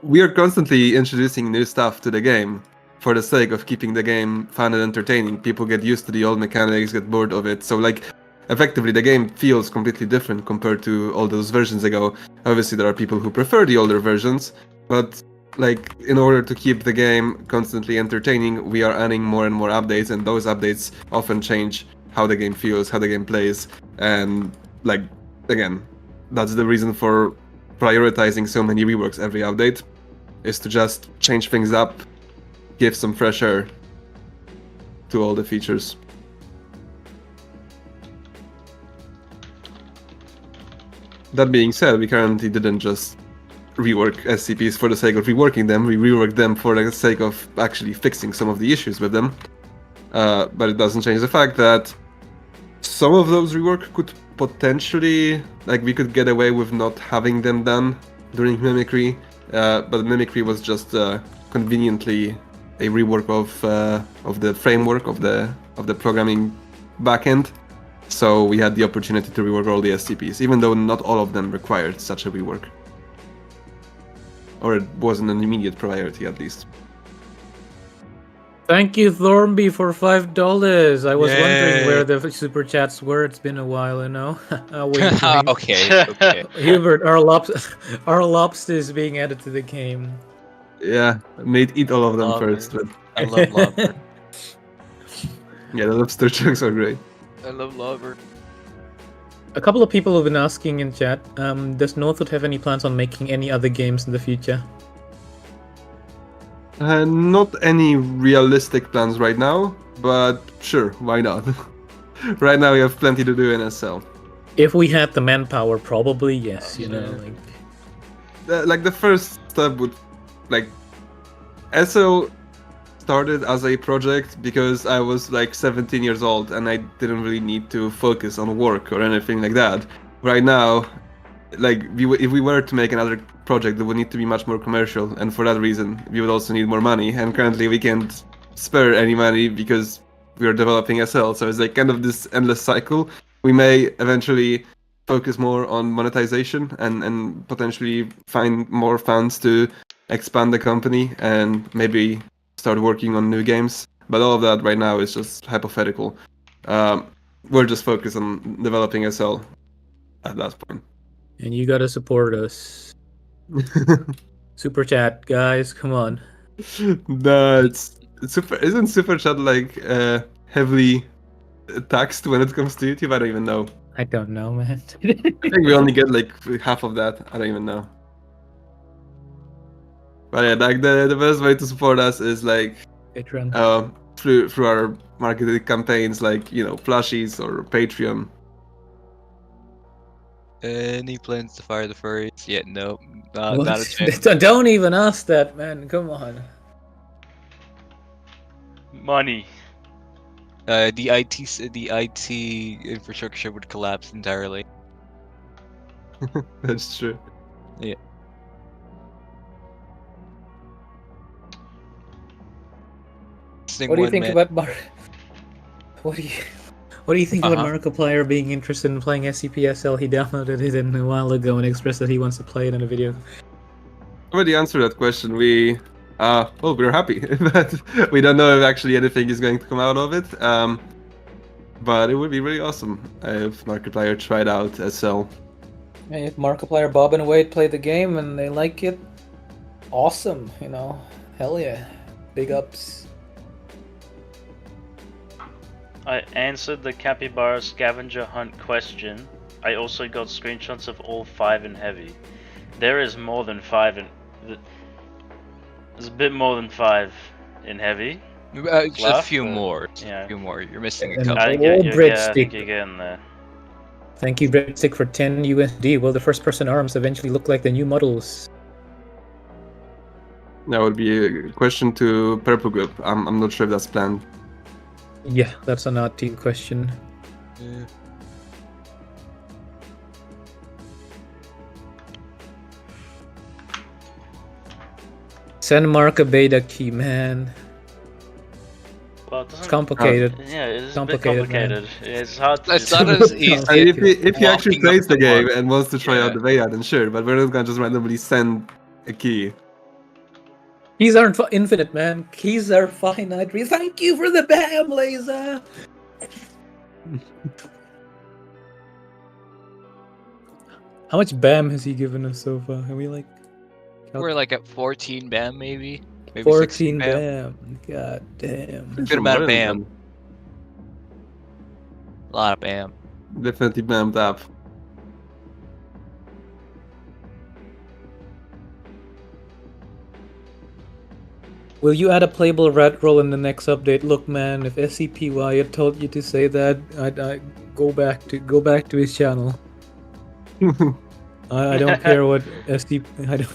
we are constantly introducing new stuff to the game for the sake of keeping the game fun and entertaining. People get used to the old mechanics, get bored of it, so like effectively the game feels completely different compared to all those versions ago. Obviously there are people who prefer the older versions, but like in order to keep the game constantly entertaining, we are adding more and more updates, and those updates often change how the game feels, how the game plays, and like again, that's the reason for prioritizing so many reworks every update, is to just change things up, give some fresh air to all the features. That being said, we currently didn't just rework SCPs for the sake of reworking them, we reworked them for the sake of actually fixing some of the issues with them. But it doesn't change the fact that some of those rework could potentially, like we could get away with not having them done during Mimicry, but Mimicry was just conveniently a rework of the framework of the programming backend. So we had the opportunity to rework all the SCPs, even though not all of them required such a rework. or it wasn't an immediate priority at least. Thank you, Thornby, for $5. I was wondering Yay. where the super chats were. It's been a while, you know. Wait for me. Okay. Hubert, our lobster is being added to the game. Yeah, mate, eat all of them Lobster. first. But I love lobster. yeah, the lobster chunks are great. I love lobster. A couple of people have been asking in chat, does Northwood have any plans on making any other games in the future? Not any realistic plans right now, but sure, why not? Right now we have plenty to do in SL. If we had the manpower, probably yes, you know. Like the first step would, like, SL started as a project because I was like 17 years old and I didn't really need to focus on work or anything like that. Right now, like if we were to make another project, it would need to be much more commercial, and for that reason we would also need more money, and currently we can't spare any money because we are developing SL, so it's like kind of this endless cycle. We may eventually focus more on monetization and potentially find more funds to expand the company and maybe start working on new games, but all of that right now is just hypothetical. We're just focused on developing SL at that point. And you gotta support us. Super chat, guys, come on. No, it's super. Isn't super chat like heavily taxed when it comes to YouTube? I don't even know. I don't know, man. I think we only get like half of that. I don't even know. But yeah, like the best way to support us is like Patreon. Through our marketing campaigns, like, you know, plushies or Patreon. Any plans to fire the furries? Yeah, no, not a chance. Don't even ask that, man. Come on. Money. The IT infrastructure would collapse entirely. That's true. Yeah. What do you think about What do you think about Markiplier being interested in playing SCPSL? He downloaded it a while ago and expressed that he wants to play it in a video. I already answered that question. We're happy, but we don't know if actually anything is going to come out of it. But it would be really awesome if Markiplier tried out SL. Hey, if Markiplier, Bob, and Wade play the game and they like it, awesome, you know. Hell yeah. Big ups. I answered the capybara scavenger hunt question. I also got screenshots of all 5 in heavy. There is more than 5 in... There's a bit more than 5 in heavy. Just a Left, few but- more. yeah. A few more. You're missing a And couple. I think Oh, you're breadstick. getting there. Thank you, Breadstick, for 10 USD. Will the first-person arms eventually look like the new models? That would be a question to Purple Group. I'm not sure if that's planned. Yeah, that's an odd team question. Yeah. Send Mark a beta key, man. Well, it doesn't... It's complicated. Yeah, it is Complicated, a bit complicated. It's hard to... It's not as easy. And if he actually walking up plays the the game mark. and wants to try out Yeah. the beta, then sure. But we're not gonna just randomly send a key. Keys aren't infinite, man. Keys are finite. Thank you for the BAM, Laser! How much BAM has he given us so far? Are we like... We're like at 14 BAM, maybe 14 16 BAM. BAM. God damn. Good amount of More than BAM. A lot of BAM. that. Definitely bammed up. Will you add a playable rat roll in the next update? Look, man, if SCP Wyatt told you to say that, I'd go back to his channel. I don't care what SCP. I don't.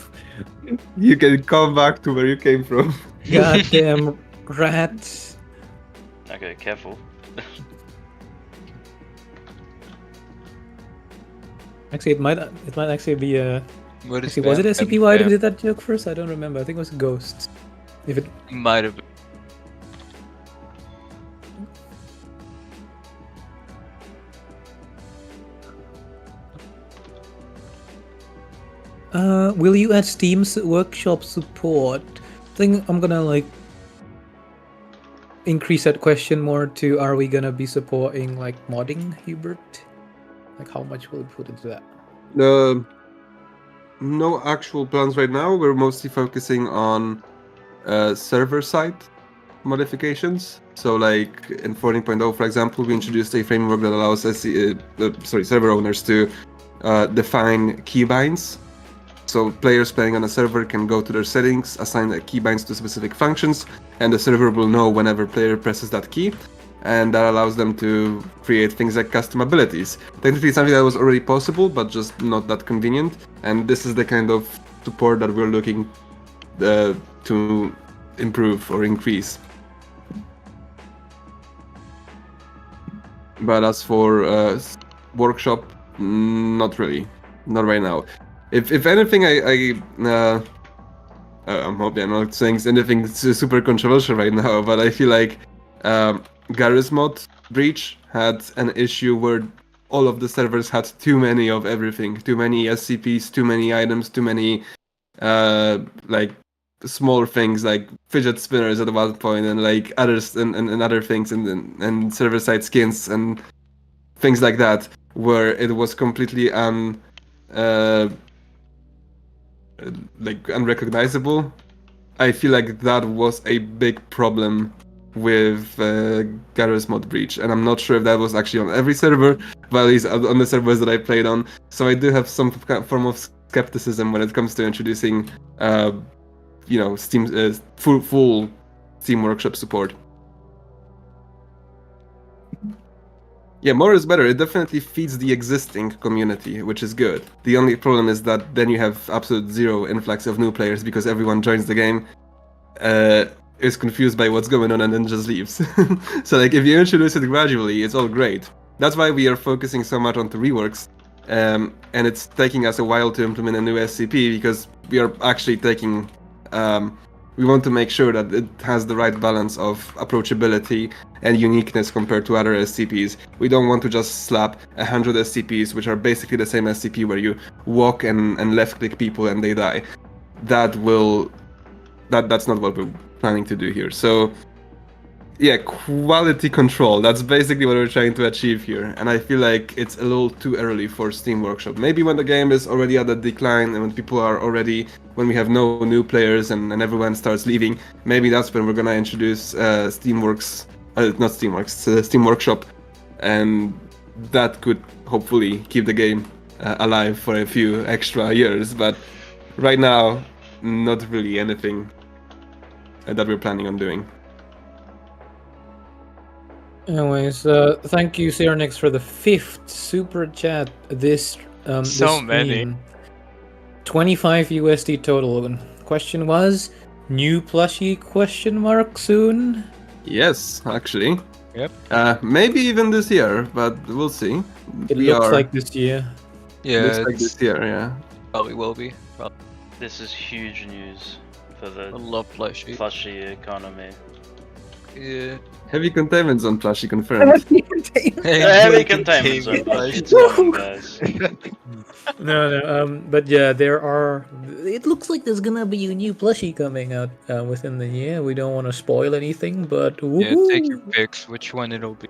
You can come back to where you came from. Goddamn rats. Okay, careful. Actually, it might actually be a. What is Actually, was it BAM? SCP Wyatt who BAM did that joke first? I don't remember. I think it was Ghosts. If it Might have been. Will you add Steam's workshop support? I think I'm gonna like increase that question more to, are we gonna be supporting like modding, Hubert? Like how much will we put into that? No actual plans right now. We're mostly focusing on server side modifications. So like in 14.0, for example, we introduced a framework that allows server owners to define keybinds. So players playing on a server can go to their settings, assign the keybinds to specific functions, and the server will know whenever player presses that key. And that allows them to create things like custom abilities. Technically something that was already possible, but just not that convenient. And this is the kind of support that we're looking to improve or increase. But as for workshop, not really. Not right now. If anything, I'm hoping I'm not saying anything super controversial right now, but I feel like Garry's mod breach had an issue where all of the servers had too many of everything, too many SCPs, too many items, too many like small things like fidget spinners at one point, and like others and other things, and server side skins and things like that, where it was completely unrecognizable. I feel like that was a big problem with Garry's mod breach, and I'm not sure if that was actually on every server, but at least on the servers that I played on. So I do have some form of skepticism when it comes to introducing, Steam full Steam Workshop support. Yeah, more is better. It definitely feeds the existing community, which is good. The only problem is that then you have absolute zero influx of new players because everyone joins the game, is confused by what's going on, and then just leaves. So like if you introduce it gradually, it's all great. That's why we are focusing so much on the reworks, and it's taking us a while to implement a new SCP because we are actually taking... we want to make sure that it has the right balance of approachability and uniqueness compared to other SCPs. We don't want to just slap 100 SCPs, which are basically the same SCP where you walk and left-click people and they die. That's not what we're planning to do here. So, yeah, quality control. That's basically what we're trying to achieve here. And I feel like it's a little too early for Steam Workshop. Maybe when the game is already at a decline and when we have no new players and everyone starts leaving, maybe that's when we're gonna introduce Steam Workshop, and that could hopefully keep the game alive for a few extra years. But right now, not really anything that we're planning on doing. Anyways, thank you, Cernix, for the 5th super chat this So many. stream. 25 USD total. Question was, new plushie soon? Yes, actually. Yep. Maybe even this year, but we'll see. It looks like this year. Yeah, Looks like it's- this year, yeah. probably will be. This is huge news for the I love plushie. plushie economy. Yeah. Heavy containment's on plushie confirmed. Heavy containment zone plushie. It's coming, guys. No, but yeah, there are. It looks like there's gonna be a new plushie coming out within the year. We don't want to spoil anything, but Yeah, take your woohoo! picks. Which one it'll be?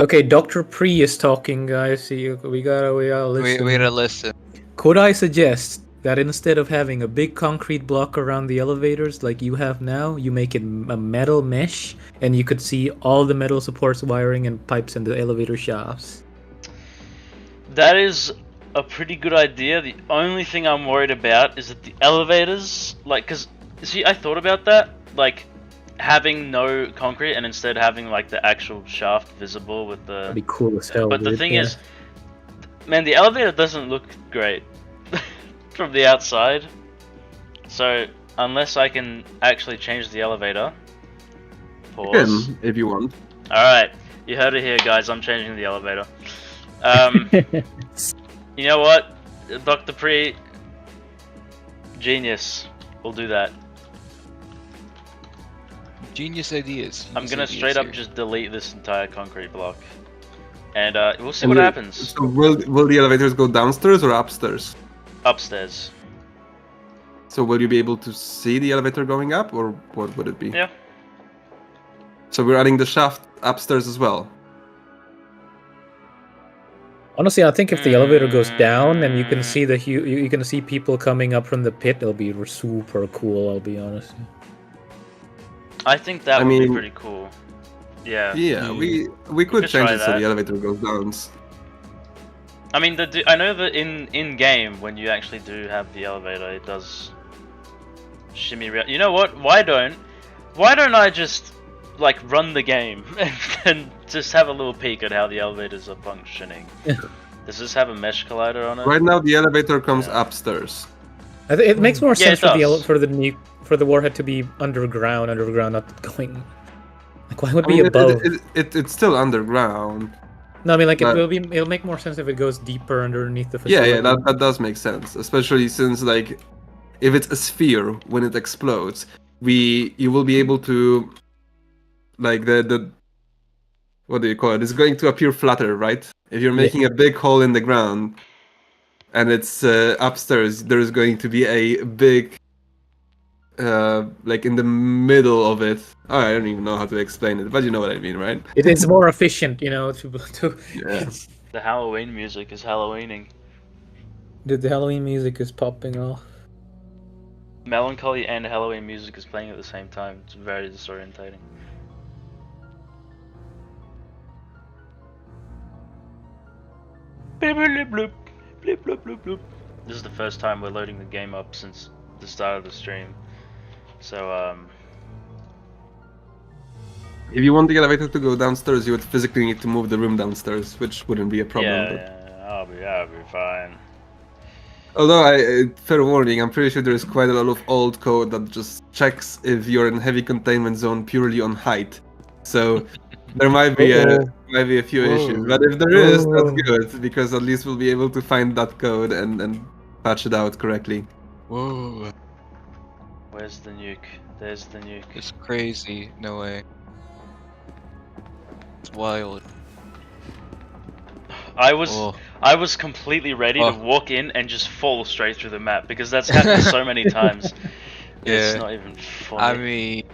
Okay, Dr. Pre is talking, guys. See, we gotta listen. We gotta listen. Could I suggest that instead of having a big concrete block around the elevators like you have now, you make it a metal mesh, and you could see all the metal supports, wiring, and pipes in the elevator shafts? That is a pretty good idea. The only thing I'm worried about is that the elevators, like, cause see, I thought about that, like, having no concrete and instead having like the actual shaft visible with the. That'd be cool as hell. But the dude, thing yeah. is, man, the elevator doesn't look great from the outside. So unless I can actually change the elevator. Pause. Again, if you want. Alright, you heard it here, guys. I'm changing the elevator. You know what? Dr. Pre, genius. We'll do that. Genius ideas. I'm gonna straight up just delete this entire concrete block. and we'll see And what happens. So will the elevators go downstairs or upstairs? Upstairs. So will you be able to see the elevator going up, or what would it be? Yeah. So we're adding the shaft upstairs as well. Honestly, I think if the elevator goes down and you can see you can see people coming up from the pit, it'll be super cool. I'll be honest. I think that I would be mean- pretty cool. Yeah. Yeah, we could could change try it so that. the elevator goes down. I mean, I know that in game when you actually do have the elevator, it does shimmy. You know what? Why don't I just like run the game and just have a little peek at how the elevators are functioning? Does this have a mesh collider on it? Right now, the elevator comes Yeah. upstairs. It makes more Yeah, sense it does. for the warhead to be underground, not going. Like, why would it I be mean, above? it's still underground. No, I mean, like, but- it'll make more sense if it goes deeper underneath the Yeah, facility. that does make sense, especially since like if it's a sphere when it explodes, you will be able to like the what do you call it? It's going to appear flatter, right? If you're making a big hole in the ground and it's upstairs, there's going to be a big like in the middle of it. Oh, I don't even know how to explain it, but you know what I mean, right? It is more efficient, to Yeah. The Halloween music is Halloweening. the Halloween music is popping off. Melancholy and Halloween music is playing at the same time. It's very disorientating. Bloop, bloop, bloop, bloop, bloop, bloop, bloop. This is the first time we're loading the game up since the start of the stream. So, If you want the elevator to go downstairs, you would physically need to move the room downstairs, which wouldn't be a problem. but- yeah, I'll be fine. Although, fair warning, I'm pretty sure there's quite a lot of old code that just checks if you're in heavy containment zone purely on height. So there might be a few issues, but if there is, that's good because at least we'll be able to find that code and patch it out correctly. Whoa, Where's the nuke? There's the nuke. it's crazy. No way. It's wild. I was completely ready to walk in and just fall straight through the map because that's happened so many times. It's Yeah. not even funny.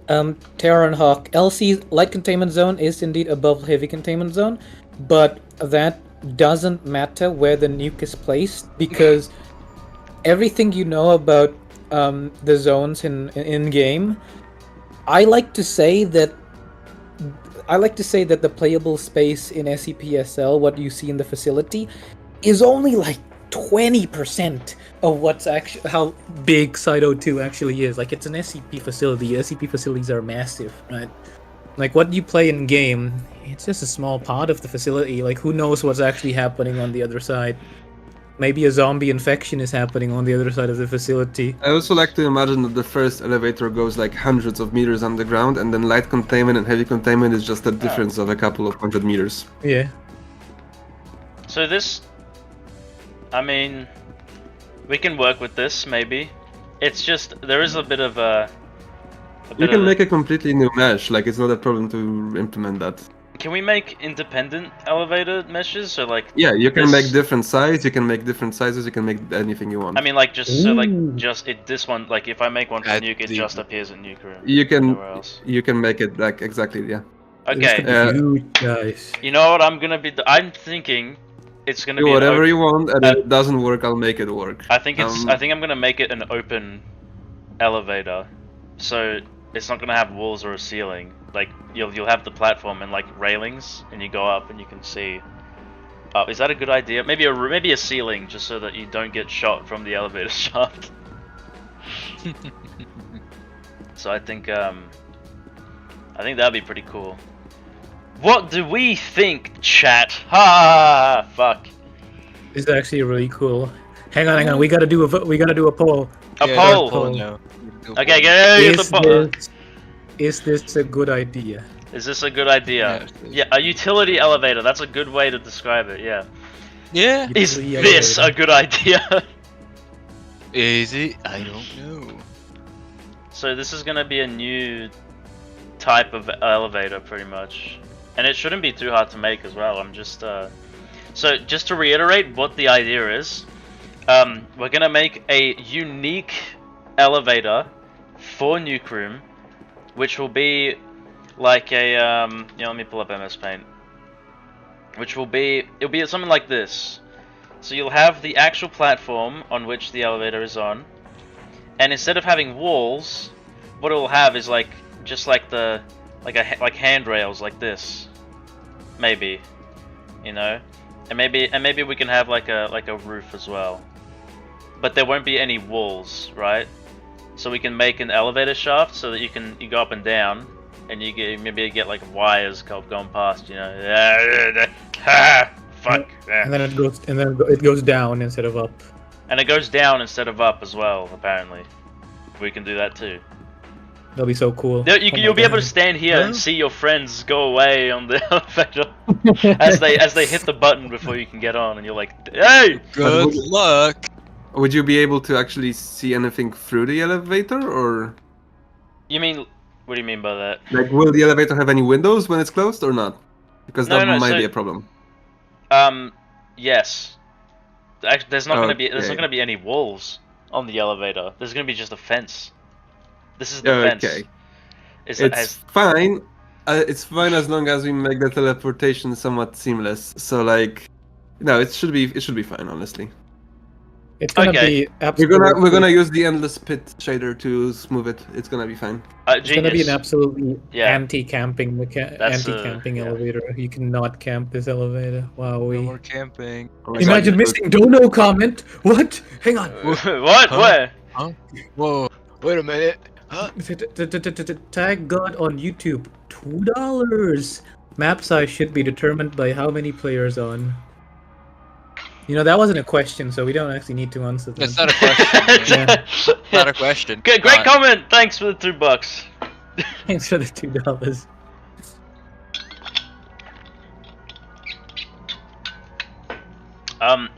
I mean, Terror and Hawk. LC light containment zone is indeed above heavy containment zone, but that doesn't matter where the nuke is placed because everything you know about the zones in game, I like to say that the playable space in SCP-SL, what you see in the facility, is only like 20% of what's actually how big Site 02 actually is. Like, it's an SCP facility. SCP facilities are massive, right? Like, what you play in game, it's just a small part of the facility. Like, who knows what's actually happening on the other side? Maybe a zombie infection is happening on the other side of the facility. I also like to imagine that the first elevator goes like hundreds of meters underground, and then light containment and heavy containment is just a difference of a couple of 100 meters. Yeah. So this, I mean, we can work with this maybe. It's just there is a bit of a. You can make a completely new mesh, like it's not a problem to implement that. Can we make independent elevator meshes? So like. Yeah, you can this- make different sizes, you can make different sizes, you can make anything you want. I mean, like just so like Ooh. just this one. Like if I make one for Add nuke, it the- just appears at nuke or You can nowhere else. make it like exactly, yeah. Okay. Huge, guys. You know what I'm gonna be? I'm thinking it's gonna Do be an whatever open- you want, and if it doesn't work, I'll make it work. I think it's. Um, I think I'm gonna make it an open elevator, so it's not gonna have walls or a ceiling. Like you'll have the platform and like railings, and you go up and you can see. Is that a good idea? Maybe a ceiling, just so that you don't get shot from the elevator shaft. So I think that'd be pretty cool. What do we think, chat? Ha! Fuck. It's actually really cool. Hang on. We gotta do a poll. A yeah, poll. poll now. Okay, get the poll. Is this a good idea? Is this a good idea? Yeah. Yeah, a utility elevator. That's a good way to describe it. Yeah. Yeah. Is Utility this a elevator. good idea? Is it? I don't know. So this is gonna be a new type of elevator, pretty much. and it shouldn't be too hard to make as well. I'm just so just to reiterate what the idea is, we're gonna make a unique elevator for Nuke Room, which will be like a let me pull up MS Paint. Which it'll be something like this. So you'll have the actual platform on which the elevator is on, and instead of having walls, what it will have is like just like handrails like this, maybe, you know, and maybe we can have like a roof as well, but there won't be any walls, right? So we can make an elevator shaft so that you go up and down, and you get like wires going past, you know. Fuck. And then it goes down instead of up. And it goes down instead of up as well. Apparently, we can do that too. That'll be so cool. You'll be able to stand here and see your friends go away on the elevator as they hit the button before you can get on, and you're like, hey! Good luck. Would you be able to actually see anything through the elevator, or? You mean? What do you mean by that? Like, will the elevator have any windows when it's closed or not? Because that might be a problem. Yes. Actually, there's not gonna be any walls on the elevator. There's gonna be just a fence. This is the fence. Okay. It's fine. It's fine as long as we make the teleportation somewhat seamless. So like, no, it should be fine, honestly. It's gonna be absolutely. We're gonna use the endless pit shader to smooth it. It's gonna be fine. It's gonna be an absolutely anti-camping elevator. You cannot camp this elevator. Wow. No more camping. Imagine missing Dono comment. What? Hang on. What? Huh? Where? Huh? Whoa. Wait a minute. Huh? Tag God on YouTube. $2. Map size should be determined by how many players on. You know, that wasn't a question, so we don't actually need to answer that. That's not a question. Not a question. Good, great comment. Thanks for the $2. Thanks for the $2.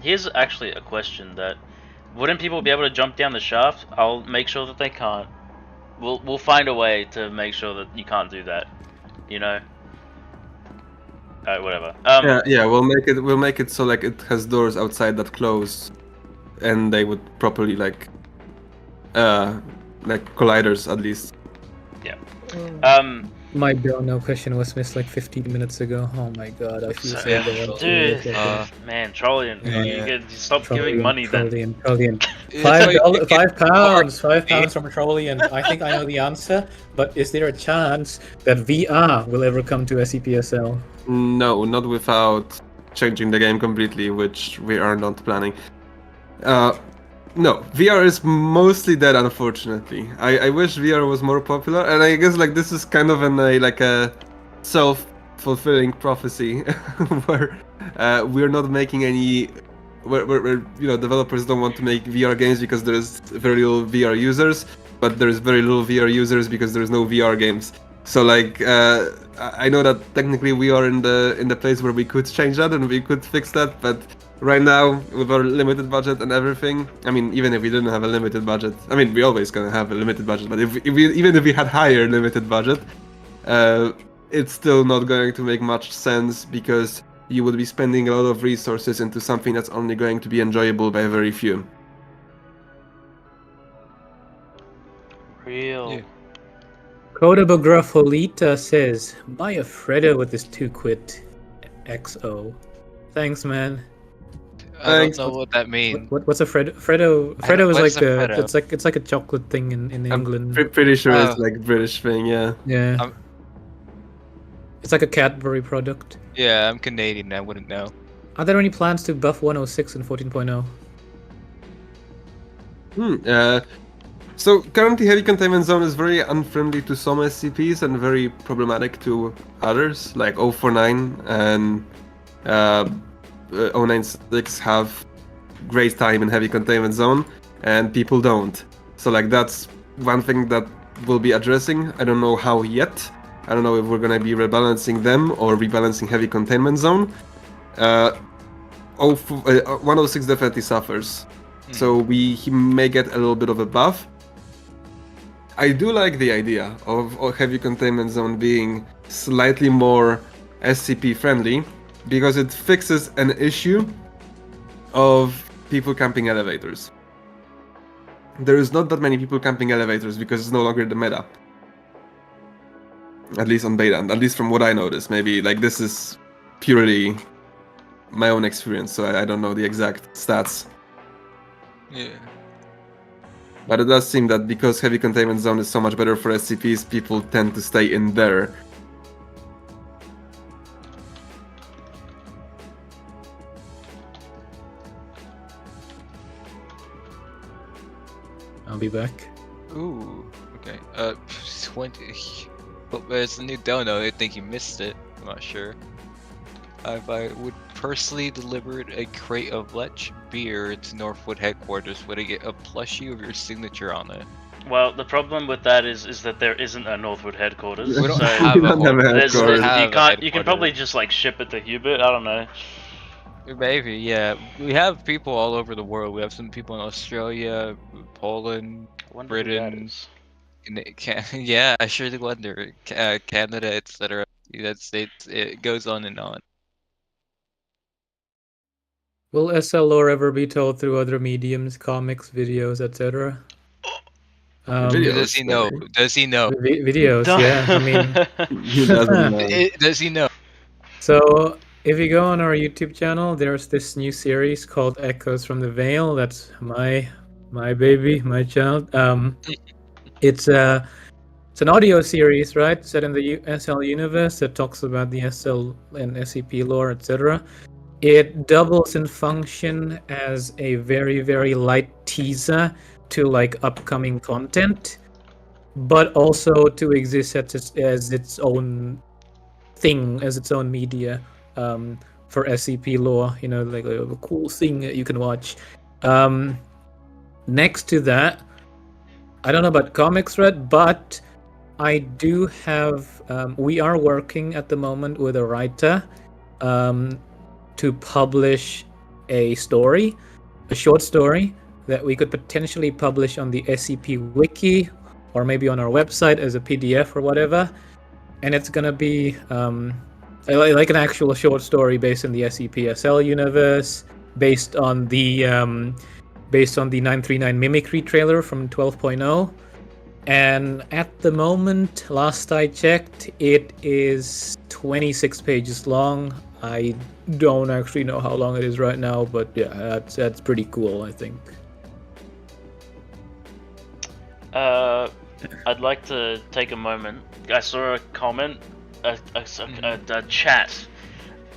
Here's actually a question that wouldn't people be able to jump down the shaft? I'll make sure that they can't. We'll find a way to make sure that you can't do that. You know. Whatever. We'll make it so like it has doors outside that close, and they would properly like colliders at least. Yeah. My no question was missed like 15 minutes ago. Oh my god, I feel so bad. Dude, man, trolling. You stop giving money then. Trollian. £5 from Trollian. I think I know the answer, but is there a chance that VR will ever come to SEPSL? No, not without changing the game completely, which we are not planning. No, VR is mostly dead, unfortunately. I wish VR was more popular, and I guess like this is kind of a self-fulfilling prophecy, where we're not making any. Where developers don't want to make VR games because there's very little VR users, but there's very little VR users because there's no VR games. So like, I know that technically we are in the place where we could change that and we could fix that, but right now with our limited budget and everything, I mean, even if we didn't have a limited budget, I mean, we're always gonna have a limited budget, but even if we had higher limited budget, it's still not going to make much sense because you would be spending a lot of resources into something that's only going to be enjoyable by very few. Real. Yeah. Codabografolita says, buy a Fredo with this 2-quid XO. Thanks, man. I don't know what that means. What's a Fredo? Fredo is What's like a Fredo? it's like a chocolate thing in England. I'm pretty sure it's like British thing, yeah. Yeah. It's like a Cadbury product. Yeah, I'm Canadian. I wouldn't know. Are there any plans to buff 106 and 14.0? So currently Heavy Containment Zone is very unfriendly to some SCPs and very problematic to others, like 049 and 096 have great time in Heavy Containment Zone and people don't. So like that's one thing that we'll be addressing. I don't know how yet. I don't know if we're gonna be rebalancing them or rebalancing Heavy Containment Zone. 106 definitely suffers. So he may get a little bit of a buff. I do like the idea of Heavy Containment Zone being slightly more SCP friendly because it fixes an issue of people camping elevators. There is not that many people camping elevators because it's no longer the meta. At least on beta, at least from what I noticed. Maybe like this is purely my own experience, so I don't know the exact stats. Yeah. But it does seem that because heavy containment zone is so much better for SCPs, people tend to stay in there. I'll be back. Ooh. Okay. 20. But there's a new dono. I think you missed it. I'm not sure. If I would personally deliver a crate of Lech beer to Northwood headquarters, would I get a plushie of your signature on it? Well, the problem with that is that there isn't a Northwood headquarters. We don't so have We don't have a there's- headquarters. have you a can't. You can headquarters. probably just like ship it to Hubert. I don't know. Maybe, yeah. We have people all over the world. We have some people in Australia, Poland, I wonder who that Britain. is. Yeah, I surely wonder. Canada, etc. United States. It goes on and on. Will SL lore ever be told through other mediums, comics, videos, etc.? Videos. Does he know? Does he know? Videos, yeah. I mean, He doesn't know. Does he know? so if you go on our YouTube channel, there's this new series called Echoes from the Veil. That's my baby, my child. It's an audio series, right? Set in the SL universe that talks about the SL and SCP lore, etc. It doubles in function as a very, very light teaser to like upcoming content, but also to exist as its own thing, as its own media for SCP lore. You know, like a cool thing that you can watch. Next to that, I don't know about comics, Red, but I do have. We are working at the moment with a writer to publish a story, a short story that we could potentially publish on the SCP wiki or maybe on our website as a PDF or whatever. And it's gonna be like an actual short story based in the SCP-SL universe, based on the 939 Mimicry trailer from 12.0. And at the moment, last I checked, it is 26 pages long. I don't actually know how long it is right now, but yeah, that's pretty cool, I think. I'd like to take a moment. I saw a comment, a chat,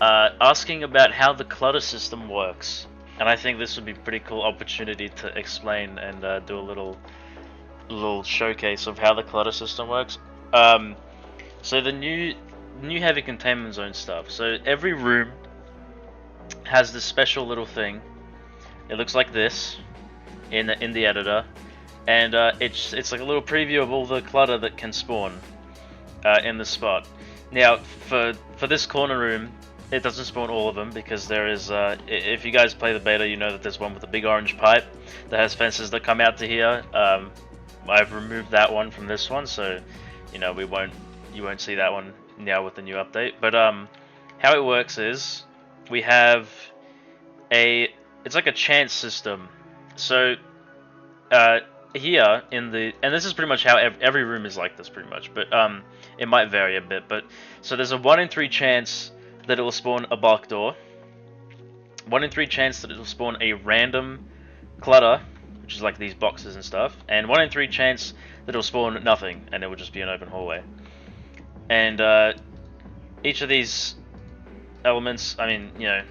asking about how the clutter system works, and I think this would be a pretty cool opportunity to explain and do a little showcase of how the clutter system works. So the new heavy containment zone stuff. So every room has this special little thing. It looks like this in the editor, and it's like a little preview of all the clutter that can spawn in the spot. Now for this corner room, it doesn't spawn all of them because there is if you guys play the beta, you know that there's one with a big orange pipe that has fences that come out to here. I've removed that one from this one, so you know you won't see that one now with the new update. But how it works is we have it's like a chance system. So here and this is pretty much how every room is like this pretty much, but it might vary a bit. But so there's a 1 in 3 chance that it will spawn a bulk door, 1 in 3 chance that it will spawn a random clutter, which is like these boxes and stuff, and 1 in 3 chance that it'll spawn nothing and it will just be an open hallway. And each of these elements, I mean, you know,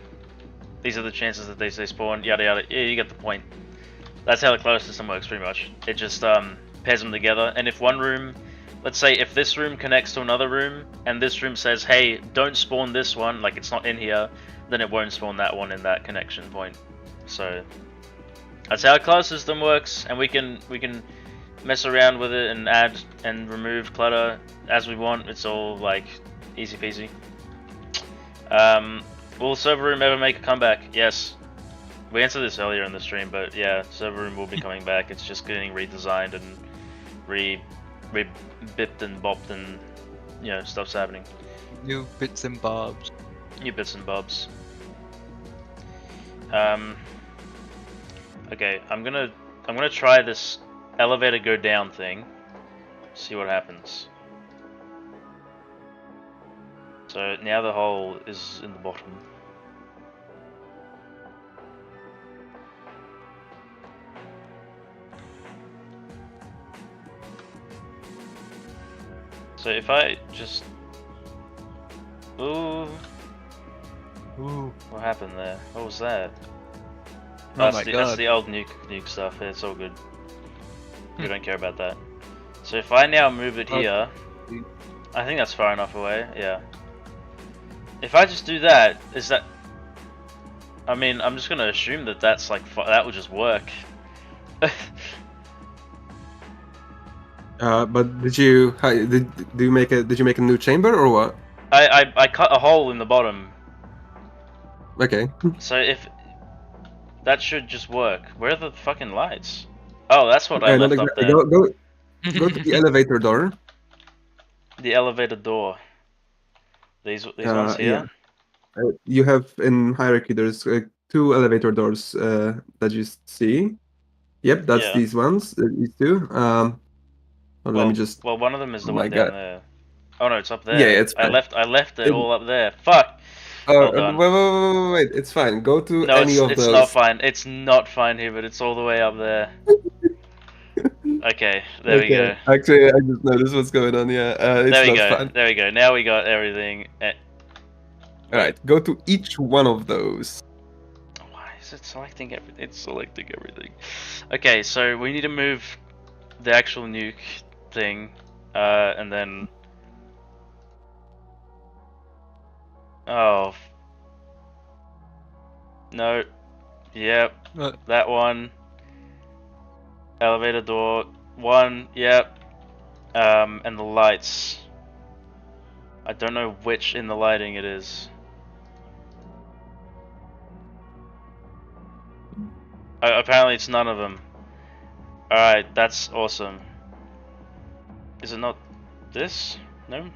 these are the chances that they spawn, yada yada. Yeah, you get the point. That's how the clutter system works pretty much. It just pairs them together, and if one room, let's say if this room connects to another room and this room says, hey, don't spawn this one, like it's not in here, then it won't spawn that one in that connection point. So that's how a clutter system works, and we can mess around with it and add and remove clutter as we want. It's all like easy peasy. Will server room ever make a comeback? Yes. We answered this earlier in the stream, but yeah, server room will be coming back. It's just getting redesigned and re-bipped and bopped, and you know, stuff's happening. New bits and bobs. New bits and bobs. Okay, I'm gonna try this elevator go down thing. See what happens. So now the hole is in the bottom. So if I just... Ooh. Ooh. What happened there? What was that? Oh my That's god. the old nuke stuff. It's all good. We don't care about that. So if I now move it here, I think that's far enough away. Yeah. If I just do that, is that? I mean, I'm just gonna assume that that's like that will just work. But did you make a new chamber or what? I cut a hole in the bottom. Okay. So if that should just work. Where are the fucking lights? Oh, that's what I Not left up exactly. there. Go to the elevator door. The elevator door. These ones here. Yeah. You have in hierarchy. There's 2 elevator doors that you see. Yep, that's Yeah. these ones. These 2. Let me just. Well, one of them is the Oh one my down God. there. Oh no, it's up there. Yeah, it's I fine. left it all up there. Fuck. Well done. Wait, it's fine. Go to No, any of it's those. not fine. It's not fine here, but it's all the way up there. Okay, there we go. Actually, I just noticed what's going on. Yeah, it's There we not go. fun. There we go. Now we got everything. All right, go to each one of those. Why is it selecting everything? It's selecting everything. Okay, so we need to move the actual nuke thing, and then. Oh. No. Yep. What? That one. Elevator door. 1. Yep. And the lights. I don't know which in the lighting it is. Apparently it's none of them. Alright, that's awesome. Is it not this? No?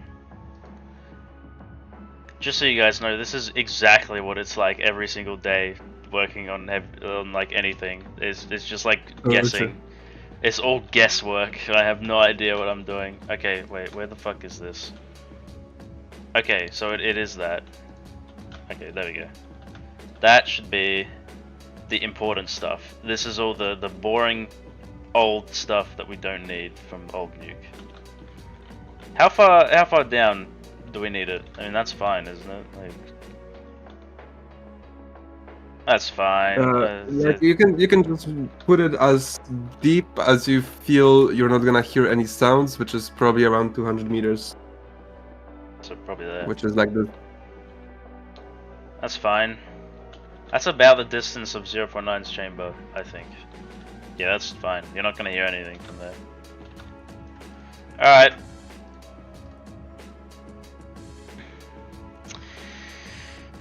Just so you guys know, this is exactly what it's like every single day working on like anything. It's just like guessing. It's all guesswork. I have no idea what I'm doing. Okay, wait, where the fuck is this? Okay, so it is that. Okay, there we go. That should be the important stuff. This is all the boring old stuff that we don't need from old nuke. How far down do we need it? I mean, that's fine, isn't it? Like, that's fine. You can just put it as deep as you feel you're not gonna hear any sounds, which is probably around 200 meters. So probably there. Which is like this. That's fine. That's about the distance of 0.9's chamber, I think. Yeah, that's fine. You're not gonna hear anything from there. Alright.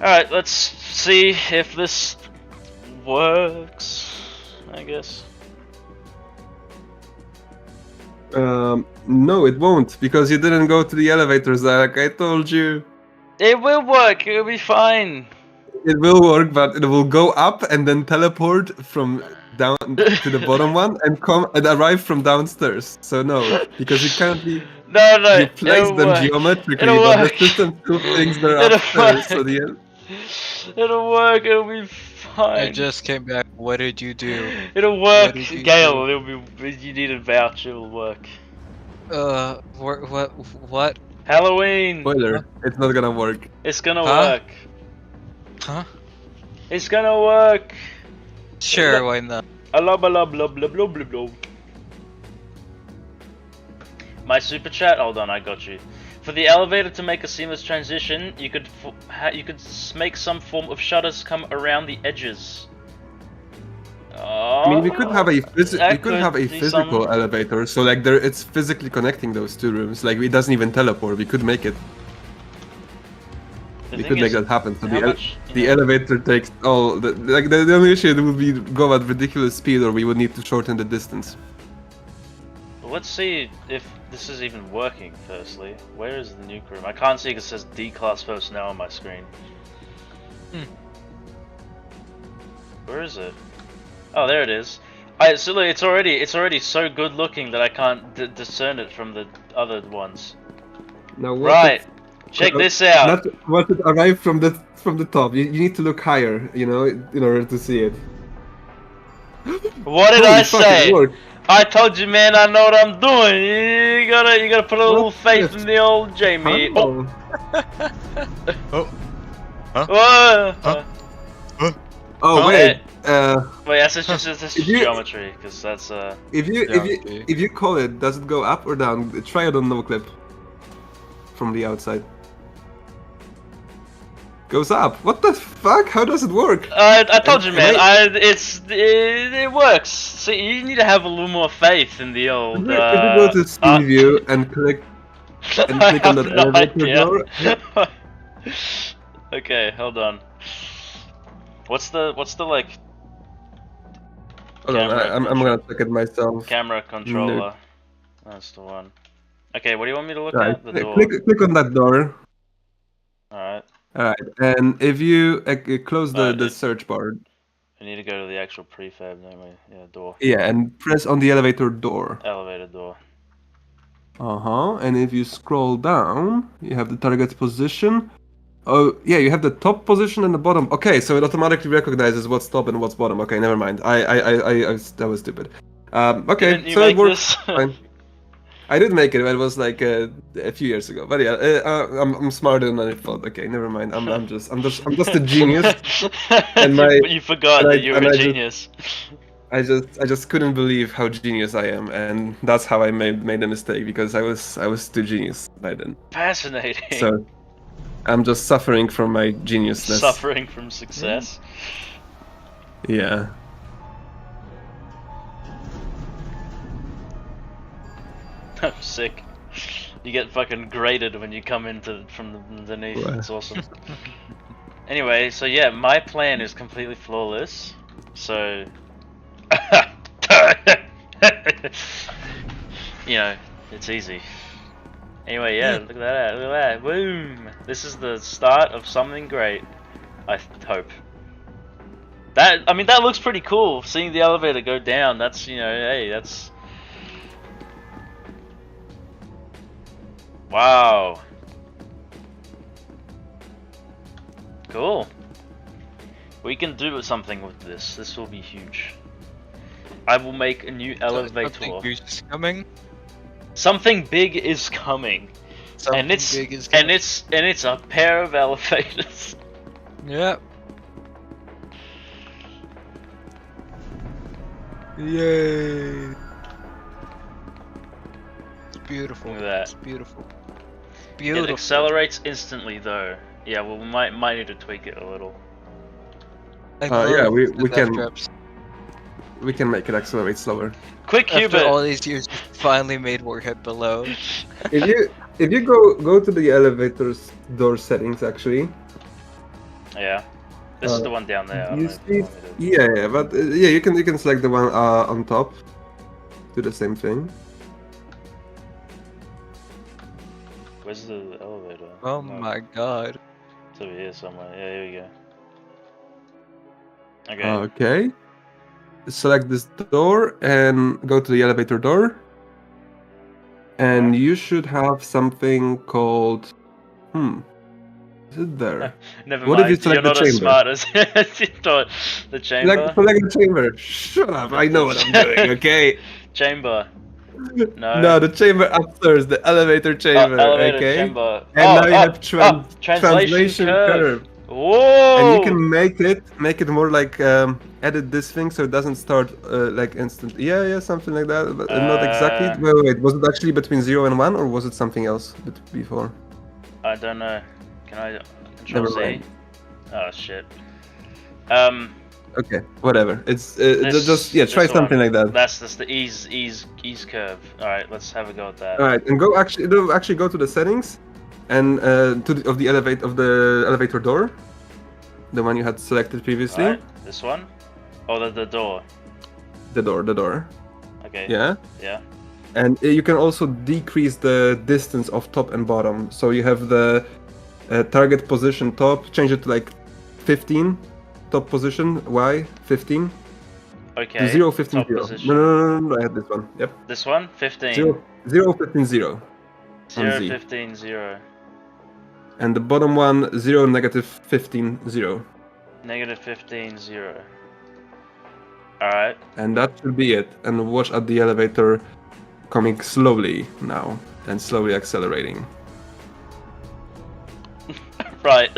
Alright, let's see if this works, I guess. No, it won't, because you didn't go to the elevators, like I told you. It will work, it'll be fine. It will work, but it will go up and then teleport from down to the bottom one and come and arrive from downstairs. So no, because you can't be. No, You place it'll them work. geometrically, It'll but work. the system still thinks they're It'll upstairs. So work. It'll work, it'll be fine. I just came back. What did you do? It'll work, did you Gale. It'll be. You need a vouch. It'll work. What? Halloween. Spoiler, it's not gonna work. It's gonna Huh? work. Huh? It's gonna work. Sure, why not? Blah blah blah blah blah blah blah. My super chat. Hold on, I got you. For the elevator to make a seamless transition, you could make some form of shutters come around the edges. Oh, I mean, we could have a be physical some- elevator, so like it's physically connecting those 2 rooms. Like it doesn't even teleport. We could make it. The We thing could make is, that happen. So how much, you the know- elevator takes all the only issue would be go at ridiculous speed, or we would need to shorten the distance. Well, let's see if this is even working, firstly. Where is the nuke room? I can't see because it says D-class personnel on my screen. Where is it? Oh, there it is. So look, it's already so good looking that I can't discern it from the other ones. Now Right, check this out. Not what it arrived from the top. You need to look higher, you know, in order to see it. What did Holy I fuck, it say? worked. I told you, man. I know what I'm doing. You gotta put a little faith in the old Jamie. Oh. Oh wait. Wait, that's just geometry, because that's If you call it, does it go up or down? Try it on no clip. From the outside. Goes up. What the fuck? How does it work? I told you, man. It works. See, you need to have a little more faith in the old. If you go to Steam View and click on that elevator door. Okay, hold on. What's the like? Hold on, I'm gonna check it myself. Camera controller. That's the one. Okay, what do you want me to look Right. at? The door. Click on that door. Alright. Alright, and if you close the search bar. I need to go to the actual prefab, don't we? Yeah, door. Yeah, and press on the elevator door. Elevator door. And if you scroll down, you have the target position. Oh, yeah, you have the top position and the bottom. Okay, so it automatically recognizes what's top and what's bottom. Okay, never mind. That was stupid. Okay, Didn't you so make it works this? fine. I did make it, but it was like a few years ago. But yeah, I'm smarter than I thought. Okay, never mind. I'm just a genius. And you forgot that you were a genius. I just couldn't believe how genius I am, and that's how I made the mistake, because I was too genius by then. Fascinating. So I'm just suffering from my geniusness. Suffering from success. Yeah. Sick. You get fucking graded when you come into from underneath. Wow. It's awesome. Anyway, so yeah, my plan is completely flawless. So, you know, it's easy. Anyway, yeah, look at that, look at that, boom! This is the start of something great, I hope. I mean, that looks pretty cool, seeing the elevator go down, that's, you know, hey, that's... Wow. Cool. We can do something with this, this will be huge. I will make a new elevator. Something huge is coming. Something big is coming. And it's a pair of elevators. Yep. Yay! It's beautiful. Look at that. It's beautiful. It accelerates instantly though. Yeah, well, we might need to tweak it a little. Yeah, we can make it accelerate slower. Quick Cubit! After all these years, we finally made Warhead below. If you go to the elevator's door settings, actually. Yeah. This is the one down there. You see, yeah, but yeah, you can select the one on top. Do the same thing. Where's the elevator? Oh my god. It's over here somewhere. Yeah, here we go. Okay. Okay. Select this door and go to the elevator door. And you should have something called... Is it there? Never What mind. if you select You're the not as chamber? smart as you thought. The chamber? Select the chamber. Shut up, I know what I'm doing, okay? Chamber. No. No, the chamber upstairs, the elevator chamber, elevator okay? chamber. And now you have translation curve. Whoa! And you can make it more like edit this thing so it doesn't start like instant. Yeah, something like that. But not exactly. Wait. Was it actually between 0 and 1, or was it something else before? I don't know. Can I control Never Z? mind. Oh shit. Okay, whatever. It's just try something like that. That's the ease curve. All right, let's have a go at that. All right, and go to the settings, and of the elevator door, the one you had selected previously. All right, this one. Oh, the door. The door. Okay. Yeah. Yeah. And you can also decrease the distance of top and bottom. So you have the target position top, change it to like 15, top position, Y, 15. Okay. 0, 15, top 0. position. No, I had this one. Yep. This one? 15. 0, 15, 0. 0, Z. 15, 0. And the bottom one, 0, negative 15, 0. Negative 15, 0. Alright. And that should be it. And watch at the elevator coming slowly now. And slowly accelerating. Right.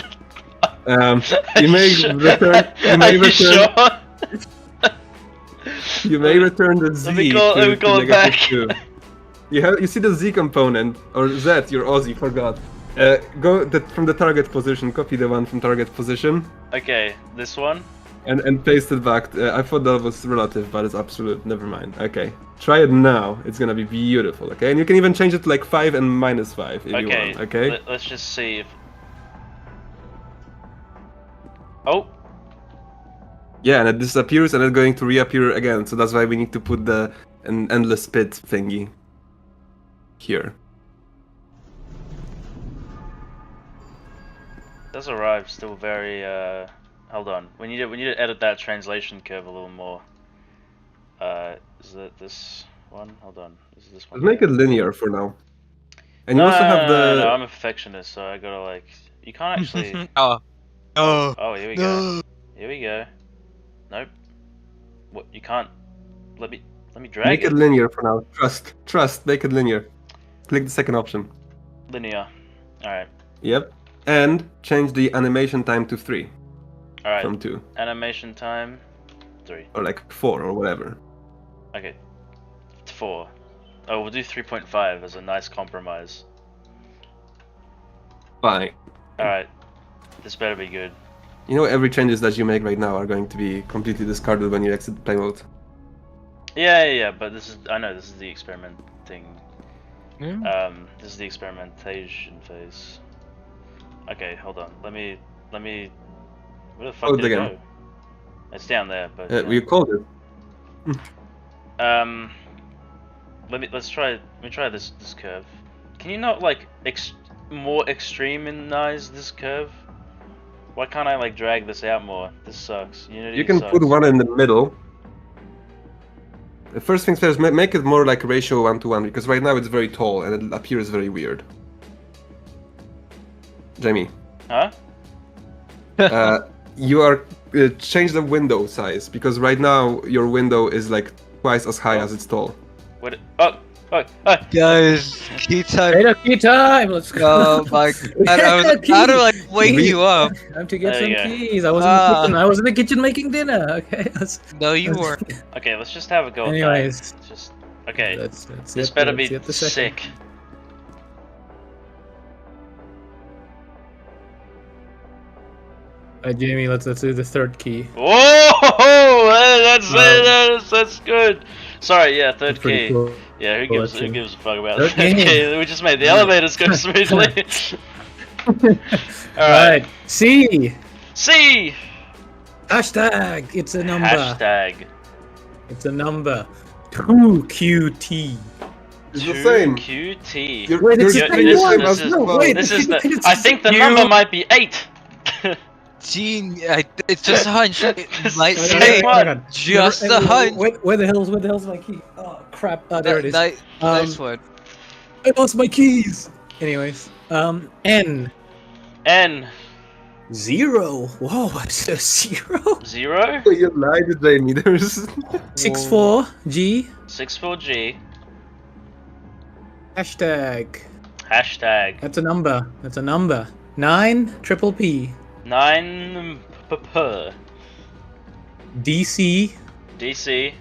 You may return. You may Are you return. sure? You may return the Z Let me go to it back. -2. You see the Z component, or Z, you're Aussie, forgot. From the target position, copy the one from target position, Okay, this one? and paste it back. I thought that was relative, but it's absolute, never mind. Okay, try it now, it's gonna be beautiful, okay? And you can even change it to like 5 and -5 if you Okay, want, okay? let's just see if... Oh! Yeah, and it disappears and it's going to reappear again, so that's why we need to put an endless pit thingy here. Does arrive still very hold on. We need to edit that translation curve a little more. Is it this one? Hold on. Is it this one? Let's make it linear for now. And you No, also have the... no, I'm a perfectionist, so I gotta like you can't actually Oh. No. Oh, here we go. Here we go. Nope. What, you can't let me drag Make it linear for now. Trust, make it linear. Click the second option. linear. Alright. Yep. And change the animation time to 3 Alright. from 2. Animation time 3. Or like 4 or whatever. Okay. 4. Oh, we'll do 3.5 as a nice compromise. Fine. Alright. This better be good. You know, every changes that you make right now are going to be completely discarded when you exit play mode. Yeah, but I know this is the experimenting. Yeah. This is the experimentation phase. Okay, hold on. Let me. Where the fuck Oh, did it again. go? It's down there, but. You called it. Let's try this curve. Can you not like more extremize this curve? Why can't I like drag this out more? This sucks. Unity You can sucks. put one in the middle. The first things first, make it more like ratio 1-to-1, because right now it's very tall and it appears very weird. Jamie. Huh? You are change the window size, because right now your window is like twice as high as it's tall. What? Oh! Guys, key time. Key time! Let's go. Oh my god, I was about to like wake you up. Time to get There some you go. keys. I was in the kitchen. I was in the kitchen making dinner. Okay. No, you weren't. Okay, let's just have a go. Anyways. At that. Just okay. Let's This get better the- be let's get the second. sick. Alright, Jamie, let's do the third key. Whoa! That's good. Sorry, yeah, third That's pretty key. cool. Yeah, who Cool, gives that's it. a fuck about Third third key. key? We just made the elevators go smoothly. Alright. Alright, C! C! Hashtag! It's a number. Hashtag. It's a number. 2QT. It's the same. 2QT. Wait, it's You're- the this- same one. this is- No, wait, This is the. it's I think the you- number might be 8. Gene, it's just a hunch. It might Same say one. just a hunch. Where the hell's my key? Oh crap! There it is. Nice one. I lost my keys. Anyways, N. N. 0. Whoa, it's a 0. 0. You lied, Jamie. There's 64 G. 64G. Hashtag. Hashtag. That's a number. 9 triple P. 9 p. DC. DC.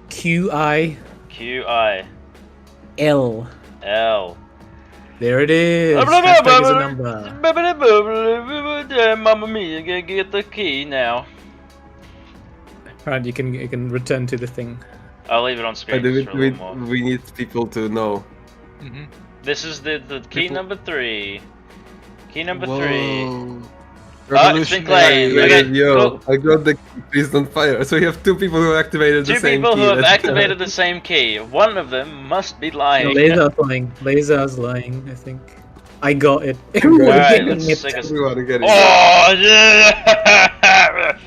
QI. QI. L. L. There it is. Hashtag is a number. Mamma mia, gotta get the key now. Alright, you can return to the thing. I'll leave it on screen just for a little more. we need people to know. This is the key People- number 3. Key number 3. It's been claimed. Activated, Okay, yo, cool. I got the key, please don't fire. So you have two people who activated the Two same people key. who have That's- activated the same key. One of them must be lying. Laser's lying. Laser's lying, I think. I got it. Everyone's Alright, getting let's it. take a... Everyone getting Oh, yeah!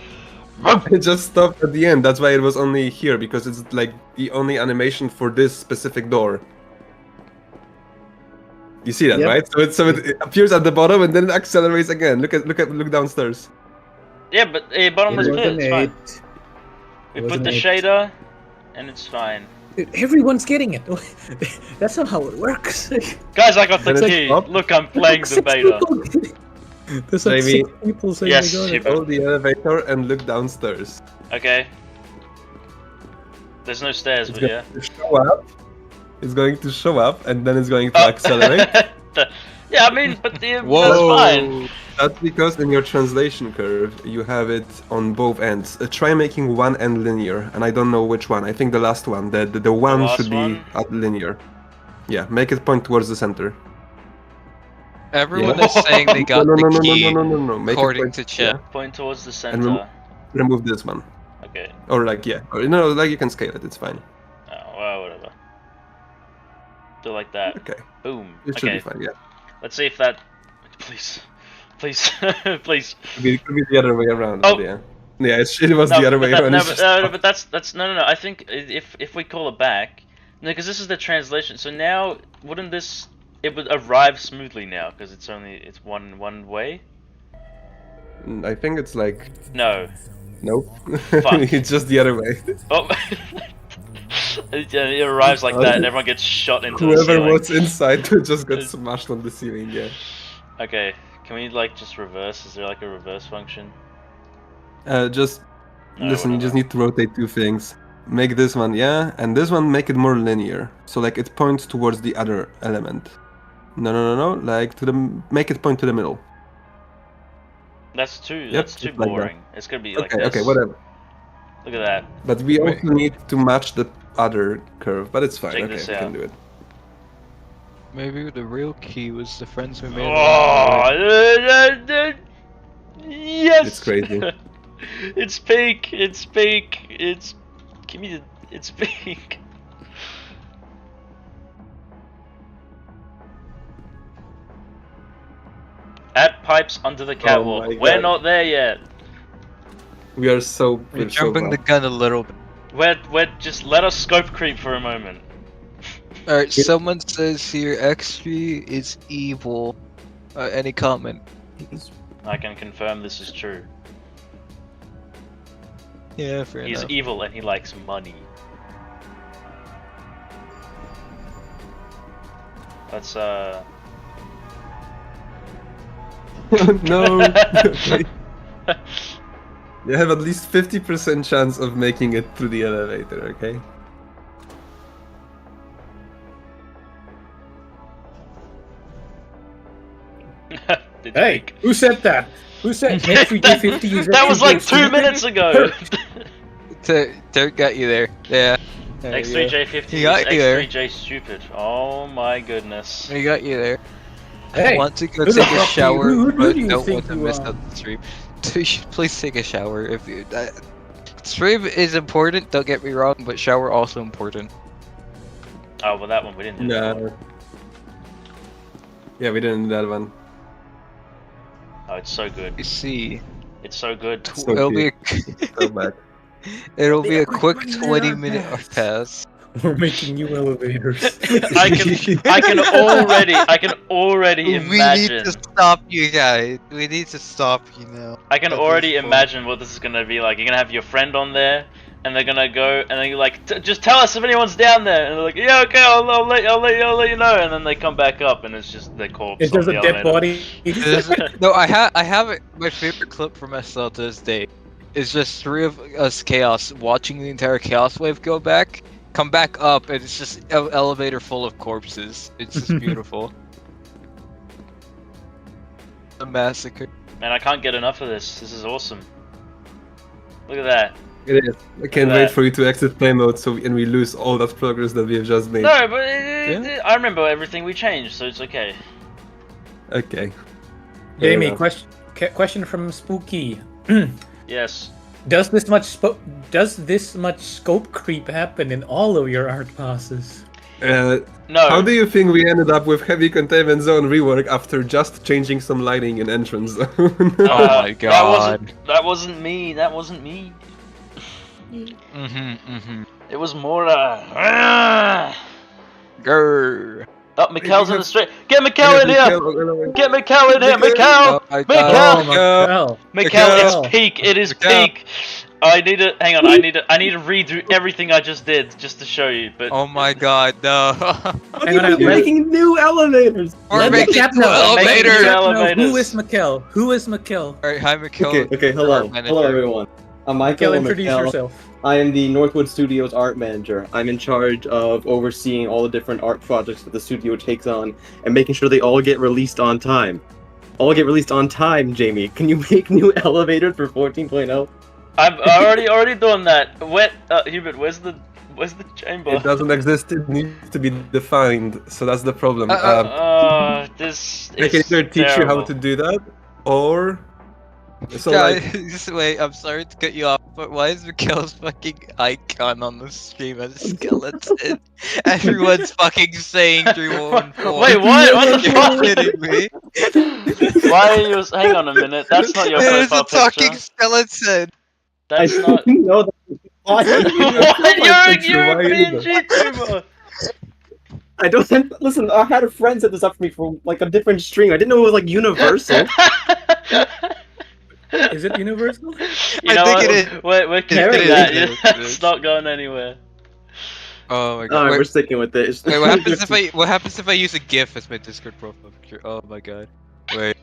It just stopped at the end. That's why it was only here, because it's like the only animation for this specific door. You see that, Yep. right? So it appears at the bottom and then it accelerates again. Look downstairs. Yeah, but bottom was It was clear, an it's fine. 8. We It was put an the 8. shader, and it's fine. Dude, everyone's getting it. That's not how it works. Guys, I got the Then it's key. up. Look, I'm playing the Six beta. people. There's like Maybe- 6 people saying Yes, they got it. Super. Go the elevator and look downstairs. Okay. There's no stairs, It's but going yeah. to show up. It's going to show up and then it's going to accelerate. Yeah, I mean, but that's Whoa! fine. That's because in your translation curve you have it on both ends. Try making one end linear, and I don't know which one. I think the last one. The one last should be one? at linear. Yeah, make it point towards the center. Everyone Yeah. is saying they got no, the no, no, key, no. Make according it point, to chat. Point towards the And center. remove this one, Okay. or like or no, like you can scale it. It's fine. Oh, well, whatever. Do it like that. Okay, Boom. it should Okay. be fine. Yeah, Let's see if that. Please. Please. Please. it could be the other way around. Oh. Yeah, yeah, it was No, the other but way that- around. no, It's but, just- but that's no. I think if we call it back, no, because this is the translation. So now, wouldn't this? It would arrive smoothly now because it's one way. I think it's like No. nope. Fuck. It's just the other way. Oh. it arrives like that, and everyone gets shot into the Whoever ceiling. was inside just got smashed on the ceiling. Yeah. Okay, can we like just reverse? Is there like a reverse function? Just No, listen. You whatever. just need to rotate two things. Make this one, yeah, and this one make it more linear. So like it points towards the other element. No. Like make it point to the middle. That's too. Yep, That's too just like that. boring. It's gonna be like Okay, this. okay, whatever. Look at that. But we also need to match the other curve. But it's fine. Check Okay, this we out. can do it. Maybe the real key was the friends we made. Oh, yes. It's crazy. It's peak. It's peak. It's. Give me the. It's peak. Add pipes under the catwalk. my We're God. not there yet. We are so. We're We're so jumping the bad. gun a little bit. We're just let us scope creep for a moment. Alright, someone says here XG is evil. Any comment? I can confirm this is true. Yeah, fair He's enough. evil and he likes money. That's No. Okay. You have at least 50% chance of making it through the elevator. Okay. Did Hey, peak. who said that? Who said X3J50 is That was like 2 X3J50? minutes ago. Dirk got you there. Yeah. There you go. X3J50 He is got you there. X3J stupid. Oh my goodness. We got you there. Hey, I want to go who the take a fuck do you- shower, who but do you don't think want to you miss are? out the stream. So you should please take a shower if you. Stream is important. Don't get me wrong, but shower also important. Oh, well, that one we didn't do. No. Yeah, we didn't do that one. Oh, it's so good. You see, It's so good. So it'll be So bad. a quick 20-minute pass. We're making new elevators. I can already We need imagine. to stop you guys. We need to stop you now. I can at already this point. imagine what this is gonna be like. You're gonna have your friend on there, and they're gonna go, and then you're like, just tell us if anyone's down there, and they're like, yeah, okay, I'll let you know, and then they come back up, and it's just their corpse. It's on just the a dead elevator. body. No, I have it. My favorite clip from SL to this day is just 3 of us chaos watching the entire chaos wave go back, come back up, and it's just an elevator full of corpses. It's just beautiful. A massacre. Man, I can't get enough of this. This is awesome. Look at that. It is. I can't That. wait for you to exit play mode and we lose all that progress that we have just made. No, but I remember everything we changed, so it's okay. Okay. Jamie, enough. question: question from Spooky. Yes. Does this much scope creep happen in all of your art classes? No. How do you think we ended up with heavy containment zone rework after just changing some lighting in entrance zone? Oh my god. That wasn't me. That wasn't me. It was more. Grrr. Oh, Mikkel's in the street. Get Mikkel in here. Get Mikkel in here. Oh Mikkel. my Mikkel. god. Mikkel. Mikkel, Mikkel. it's peak. It is Mikkel. peak. I need to hang on. I need to read through everything I just did just to show you. But Oh my god, no. Hang on, You're making new elevators. We're Let the making chat two know. Let the elevators. chat know. Elevators. Who is Mikkel? Who is Mikkel? Alright, hi Mikkel. Okay, hello. Art manager. Hello, everyone. I'm Mikkel, Michael introduce Mikkel. yourself. I am the Northwood Studios art manager. I'm in charge of overseeing all the different art projects that the studio takes on and making sure they all get released on time. All get released on time, Jamie. Can you make new elevators for 14.0? I've already done that. Hubert, where's the chamber? It doesn't exist. It needs to be defined. So that's the problem. This I can is either teach you how terrible. to do that, or so Guys, like, just wait, I'm sorry to cut you off, but why is Mikkel's fucking icon on the stream as a skeleton? Everyone's fucking saying 314. Wait, what? What the You're fuck? kidding me? Why are you? Hang on a minute. That's not your There's a profile talking picture. skeleton. That's not. know that. What? You're a PNG tuber. I don't listen. I had a friend set this up for me from like a different stream. I didn't know it was like universal. Is it universal? You know I think what? it is. We're keeping It that. is. It's not going anywhere. Oh my Alright, god. we're Wait, sticking with it. wait, what happens if I use a GIF as my Discord profile picture? Oh my god. Wait.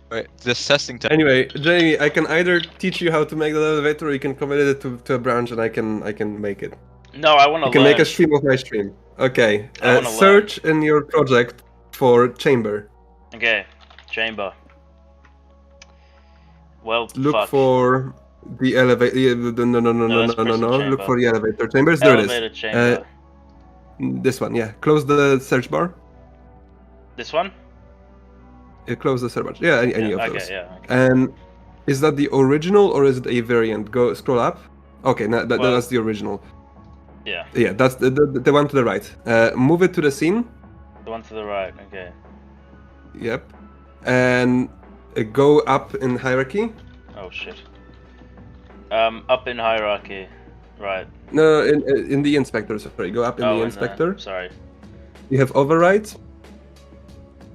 Wait, just testing time. anyway, Jamie, I can either teach you how to make the elevator, or you can commit it to a branch, and I can make it. No, I want to You can learn. make a stream of my stream. Okay. I wanna Search in your project for chamber. Okay, chamber. Well, Look fuck. for the elevator. No. that's crystal Look chamber. for the elevator chambers. There it Elevator is. chamber. This one, yeah. Close the search bar. This one? Close the search bar. Yeah, any Yeah, of okay, those. yeah. Okay. And is that the original or is it a variant? Go scroll up. Okay, Well- that's the original. Yeah, Yeah, that's the one to the right. Move it to the scene. the one to the right. Okay. Yep. And go up in hierarchy. Oh shit. Up in hierarchy. Right. No, in the inspector. Sorry, go up in the inspector. Sorry. You have overrides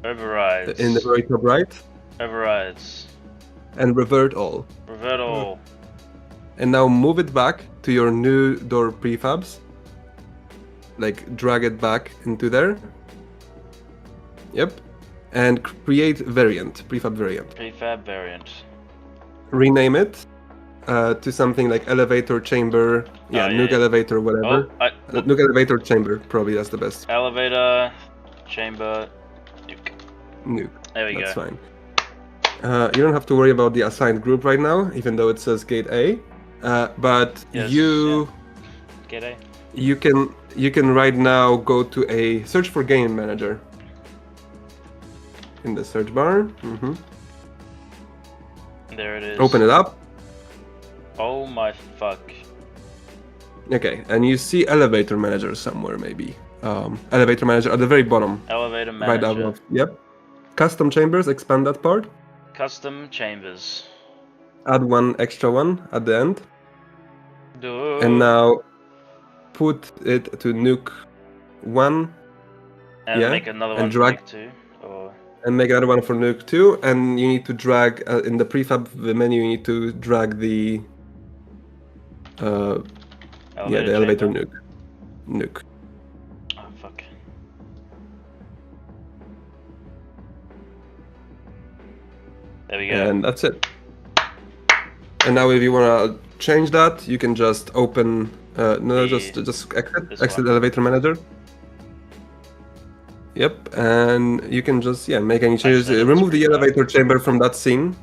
Overrides. in the very top right, Overrides. and revert all. Revert all. And now move it back to your new door prefabs. Like drag it back into there. Yep. And create variant, prefab variant. Prefab variant. Rename it to something like elevator chamber. Yeah, Oh, Nuke yeah. elevator, whatever. Oh, Nuke elevator chamber, probably that's the best. elevator, chamber, nuke. Nuke. There we That's go. fine. You don't have to worry about the assigned group right now, even though it says gate A. But Yes, Get A. you can right now go to a search for game manager in the search bar. There it is. Open it up. Oh my fuck. Okay, and you see elevator manager somewhere maybe. Elevator manager at the very bottom, Elevator right manager. above. Yep. Custom chambers. Expand that part. Custom chambers. Add one extra one at the end. Do. And now put it to Nuke 1 And yeah, make another and one drag- for Nuke 2. Or and make another one for Nuke 2. And you need to drag in the prefab menu. You need to drag the the elevator chamber. nuke. Oh fuck. There we go. And that's it. And now if you wanna change that, you can just open. No, just exit. this Exit one. elevator manager. Yep, and you can just make any changes. Actually, Remove that's the pretty elevator chamber from that scene,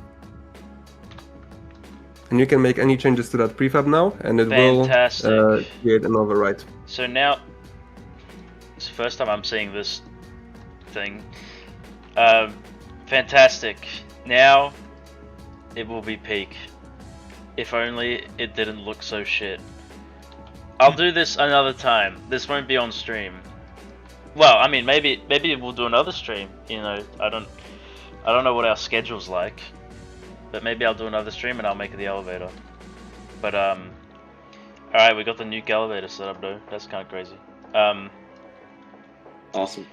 and you can make any changes to that prefab now, and it Fantastic. will create an override. So now, it's the first time I'm seeing this thing. Fantastic. Now, it will be peak. If only it didn't look so shit. I'll do this another time. This won't be on stream. Well, I mean, maybe we'll do another stream. You know, I don't know what our schedule's like, but maybe I'll do another stream and I'll make the elevator. But all right, we got the Nuke elevator set up though. That's kind of crazy. Awesome.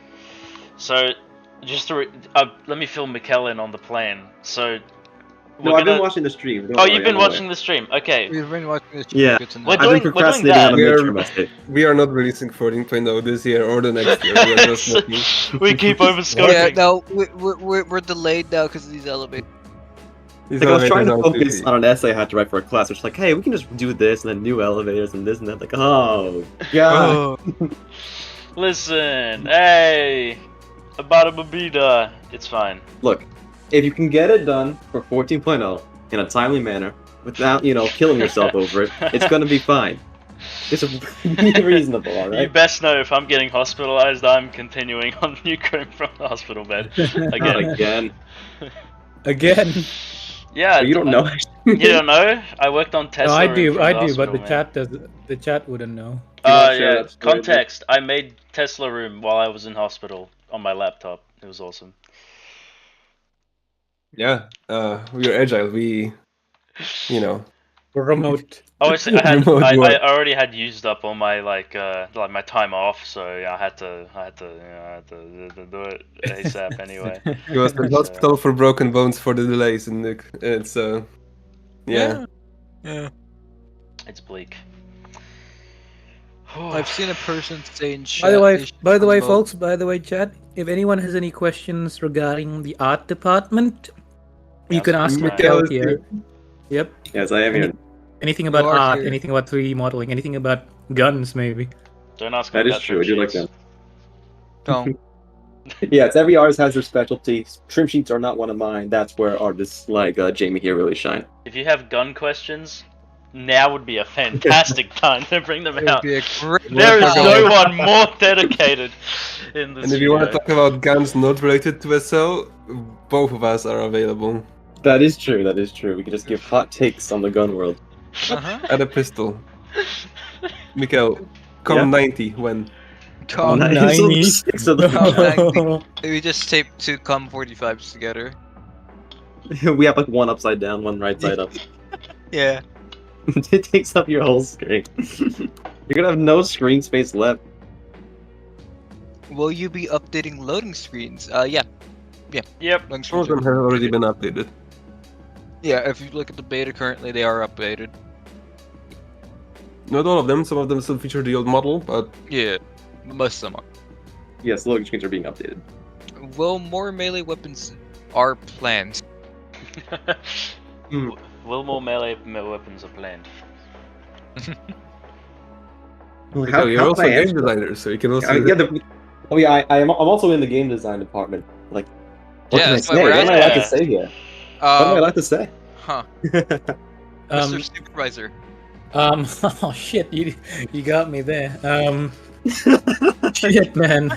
So, just to let me fill Mikkel in on the plan. So. No, I've been watching the stream. Don't Oh, worry, you've been I'm aware. watching the stream. Okay. We've been watching this. Yeah. Good to know. We're I've been doing procrastinating that. on a midterm essay. We are not releasing 14.0 this year or the next year. We are just looking. We keep over scoping. Yeah, no, we're delayed now because of these elevators. These Like, I was trying to elevators aren't focus too on an essay I had to write for a class, which like, hey, we can just do this and then new elevators and this and that. Like, oh, god. Listen, hey, about a babida. It's fine. Look, if you can get it done for 14.0 in a timely manner, without, you know, killing yourself over it, it's gonna be fine. It's reasonable, You alright? best know if I'm getting hospitalized, I'm continuing on Nuke from the hospital bed Not again. again. Again. Yeah. Oh, you don't know. You don't know? I worked on No, Tesla. I room do, from I the do, but hospital, the man. chat does. The chat wouldn't know. You wanna share Yeah. that story, man? Context. I made Tesla room while I was in hospital on my laptop. It was awesome. Yeah, we are agile. We, you know, Remote. Obviously, I Remote work. already had used up all my like my time off, so yeah, I had to do it ASAP anyway. he was in hospital for broken bones for the delays, and it's yeah. Yeah. It's bleak. I've seen a person say in chat. By the they way, should by the way, promote- folks. By the way, chat. If anyone has any questions regarding the art department, you Yeah, can so ask it's fine. Mikkel here. Yep. Yes, I am here. Anything about You are art, here. anything about 3D modeling, anything about guns, maybe. Don't ask That me is about true, I do like sheets. Don't. Yes, every artist has their specialty. Trim sheets are not one of mine. That's where artists like Jamie here really shine. If you have gun questions, now would be a fantastic time to bring them It would out. be a great There is time. no one more dedicated in the And if you want to studio. talk about guns not related to SO, both of us are available. That is true. That is true. We can just give hot takes on the gun world. Uh-huh. Add a pistol. Mikkel, com Yeah? 90 when? Com Nice. 90. Six of them. Com 90. We just taped two Com 45s together. We have like one upside down, one right side up. Yeah. It takes up your whole screen. You're gonna have no screen space left. Will you be updating loading screens? Yeah. Yep. Loading Some of screens them are have already updated. been updated. Yeah, if you look at the beta currently, they are updated. Not all of them, some of them still feature the old model, but Yeah, most of them Yes, loading screens are being updated. are. Well, more melee weapons are planned. Will more melee weapons are planned? Mikkel, you're also a game designer, so you can also... I'm also in the game design department. Like, what Yeah, can I that's why say? we're What am I allowed to at- say here? What am I allowed to say? Huh. Um, Mr. Supervisor. oh shit, you got me there. Shit, man.